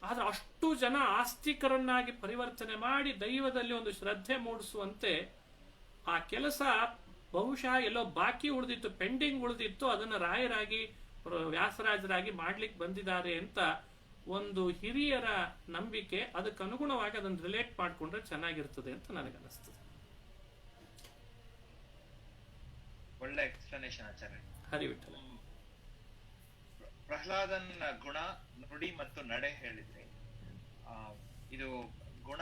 ಆದ್ರೆ ಅಷ್ಟು ಜನ ಆಸ್ತಿಕರನ್ನಾಗಿ ಪರಿವರ್ತನೆ ಮಾಡಿ ದೈವದಲ್ಲಿ ಒಂದು ಶ್ರದ್ಧೆ ಮೂಡಿಸುವಂತೆ ಆ ಕೆಲಸ ಬಹುಶಃ ಎಲ್ಲೋ ಬಾಕಿ ಉಳಿದಿತ್ತು, ಪೆಂಡಿಂಗ್ ಉಳಿದಿತ್ತು, ಅದನ್ನು ರಾಯರಾಗಿ ವ್ಯಾಸರಾಜರಾಗಿ ಮಾಡ್ಲಿಕ್ಕೆ ಬಂದಿದ್ದಾರೆ ಅಂತ ಒಂದು ಹಿರಿಯರ ನಂಬಿಕೆ. ಅದಕ್ಕೆ ಅನುಗುಣವಾಗಿ ಅದನ್ನು ರಿಲೇಟ್ ಮಾಡಿಕೊಂಡ್ರೆ ಚೆನ್ನಾಗಿರ್ತದೆ ಅಂತ ನನಗನ್ನಿಸ್ತದೆ. ಒಳ್ಳೆ ಎಕ್ಸ್ಪ್ಲನೇಷನ್ ಆಚಾರ್ಯ. ಹರಿವಿಠಲ. ಪ್ರಹ್ಲಾದನ್ ಗುಣ, ನುಡಿ ಮತ್ತು ನಡೆ ಹೇಳಿದ್ರಿ. ಇದು ಗುಣ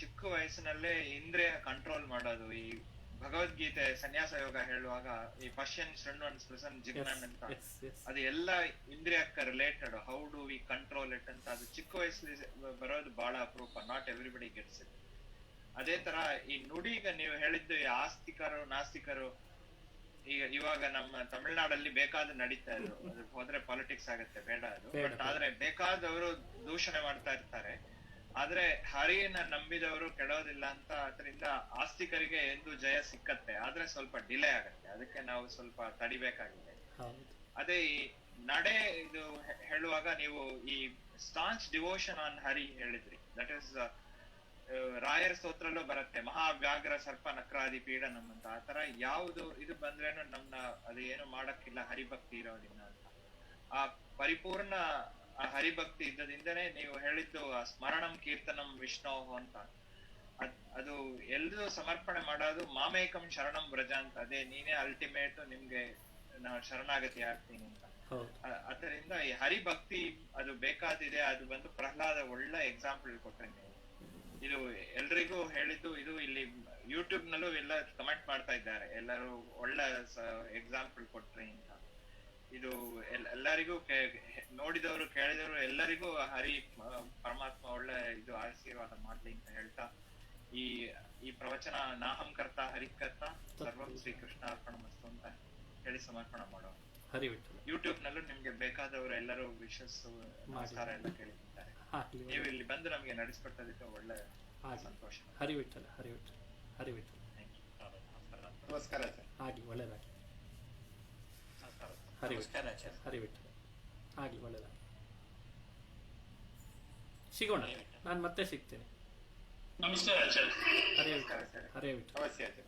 ಚಿಕ್ಕ ವಯಸ್ಸಿನಲ್ಲೇ ಇಂದ್ರಿಯ ಕಂಟ್ರೋಲ್ ಮಾಡೋದು. ಈ ಭಗವದ್ಗೀತೆ ಸನ್ಯಾಸ ಯೋಗ ಹೇಳುವಾಗ ಈ ಪಶ್ಯನ್ ಶೃಣ್ವನ್ ಸ್ಪೃಶನ್ ಜಿಜ್ಞಾನ್ ಅಂತ, ಅದು ಎಲ್ಲ ಇಂದ್ರಿಯಕ್ಕೆ related. How do we control it ಅಂತ ಅದು ಚಿಕ್ಕ ವಯಸ್ಸಲ್ಲಿ ಬರೋದು ಬಹಳ ಅಪರೂಪ. Not everybody gets it. ಅದೇ ತರ ಈ ನುಡಿಗ ನೀವು ಹೇಳಿದ್ದು ಈ ಆಸ್ತಿಕರು ನಾಸ್ತಿಕರು ಇವಾಗ ನಮ್ಮ ತಮಿಳ್ನಾಡಲ್ಲಿ ಬೇಕಾದ ನಡೀತಾ ಇದ್ರು, ಅದು ಹೋದ್ರೆ ಪಾಲಿಟಿಕ್ಸ್ ಆಗತ್ತೆ, ಬೇಡ ಅದು. ಬಟ್ ಆದ್ರೆ ಬೇಕಾದವರು ದೂಷಣೆ ಮಾಡ್ತಾ ಇರ್ತಾರೆ, ಆದ್ರೆ ಹರಿಯನ್ನ ನಂಬಿದವರು ಕೆಡೋದಿಲ್ಲ ಅಂತ. ಅದರಿಂದ ಆಸ್ತಿಕರಿಗೆ ಎಂದು ಜಯ ಸಿಕ್ಕತ್ತೆ, ಆದ್ರೆ ಸ್ವಲ್ಪ ಡಿಲೇ ಆಗತ್ತೆ. ಅದಕ್ಕೆ ನಾವು ಸ್ವಲ್ಪ ತಡಿಬೇಕಾಗಿದೆ. ಅದೇ ಈ ನಡೆ ಇದು ಹೇಳುವಾಗ ನೀವು ಈ ಸ್ಟಾಂಚ್ ಡಿವೋಷನ್ ಆನ್ ಹರಿ ಹೇಳಿದ್ರಿ. ದಟ್ ಈಸ್ ರಾಯರ ಸ್ತೋತ್ರಲ್ಲೂ ಬರುತ್ತೆ, ಮಹಾವ್ಯಾಘ್ರ ಸರ್ಪ ನಕ್ರಾದಿ ಪೀಡನಂ ಅಂತ. ಆತರ ಯಾವುದು ಇದು ಬಂದ್ರೇನು ನಮ್ನ ಅದು ಏನು ಮಾಡಕ್ಕಿಲ್ಲ ಹರಿಭಕ್ತಿ ಇರೋದ್ರಿಂದ ಅಂತ. ಆ ಪರಿಪೂರ್ಣ ಆ ಹರಿಭಕ್ತಿ ಇದ್ದದಿಂದನೇ ನೀವು ಹೇಳಿದ್ದು ಆ ಸ್ಮರಣಂ ಕೀರ್ತನಂ ವಿಷ್ಣೋ ಅಂತ, ಅದು ಎಲ್ರೂ ಸಮರ್ಪಣೆ ಮಾಡೋದು ಮಾಮೇಕಂ ಶರಣಂ ವ್ರಜ ಅಂತ. ಅದೇ ನೀನೇ ಅಲ್ಟಿಮೇಟ್, ನಿಮ್ಗೆ ನಾನು ಶರಣಾಗತಿ ಆಗ್ತೀನಿ ಅಂತ. ಅದರಿಂದ ಈ ಹರಿಭಕ್ತಿ ಅದು ಬೇಕಾದಿದೆ. ಅದು ಬಂದು ಪ್ರಹ್ಲಾದ ಒಳ್ಳೆ ಎಕ್ಸಾಂಪಲ್ ಕೊಟ್ರೆ ನೀವು. ಇದು ಎಲ್ರಿಗೂ ಹೇಳಿದ್ದು. ಇದು ಇಲ್ಲಿ ಯೂಟ್ಯೂಬ್ ನಲ್ಲೂ ಎಲ್ಲ ಕಮೆಂಟ್ ಮಾಡ್ತಾ ಇದ್ದಾರೆ, ಎಲ್ಲರೂ ಒಳ್ಳೆ ಎಕ್ಸಾಂಪಲ್ ಕೊಟ್ರಿ ಅಂತ. ಇದು ಎಲ್ಲರಿಗೂ ನೋಡಿದವರು ಕೇಳಿದವರು ಎಲ್ಲರಿಗೂ ಹರಿ ಪರಮಾತ್ಮ ಒಳ್ಳೆ ಇದು ಆಶೀರ್ವಾದ ಮಾಡ್ಲಿ ಅಂತ ಹೇಳ್ತಾ ಈ ಪ್ರವಚನ ನಾಹಂ ಕರ್ತ ಹರಿಕರ್ತ ಸರ್ವಂ ಶ್ರೀಕೃಷ್ಣ ಅರ್ಪಣಮಸ್ತು ಅಂತ ಹೇಳಿ ಸಮರ್ಪಣ ಮಾಡೋ. ಯೂಟ್ಯೂಬ್ ನಲ್ಲೂ ನಿಮ್ಗೆ ಬೇಕಾದವರು ಎಲ್ಲರೂ ವಿಶಸ್ ನಮಸ್ಕಾರ ಎಲ್ಲ ಕೇಳಿದ್ದಾರೆ. ನೀವು ಇಲ್ಲಿ ಬಂದು ನಮ್ಗೆ ನಡೆಸ್ಕೊಟ್ಟದಕ್ಕೆ ಒಳ್ಳೆ ಸಂತೋಷ. ಹರಿವಿಠಲ ಹರಿವಿಠಲ ಹರಿವಿಠಲ. ನಮಸ್ಕಾರ ಸರ್. ಆಗ್ಲಿ ಒಳ್ಳೇದಾಗಿ. ಹರಿವಿಠಲ ಹರಿವಿಠಲ ಆಗ್ಲಿ ಒಳ್ಳೇದಾಗಿ. ಸಿಗೋಣ, ನಾನು ಮತ್ತೆ ಸಿಗ್ತೇನೆ. ನಮಸ್ಕಾರ ಆಚಾರ್ಯ. ಹರಿವಿಠಲ ಹರಿವಿಠಲ. ಅವಶ್ಯ ಆಚಾರ್ಯ.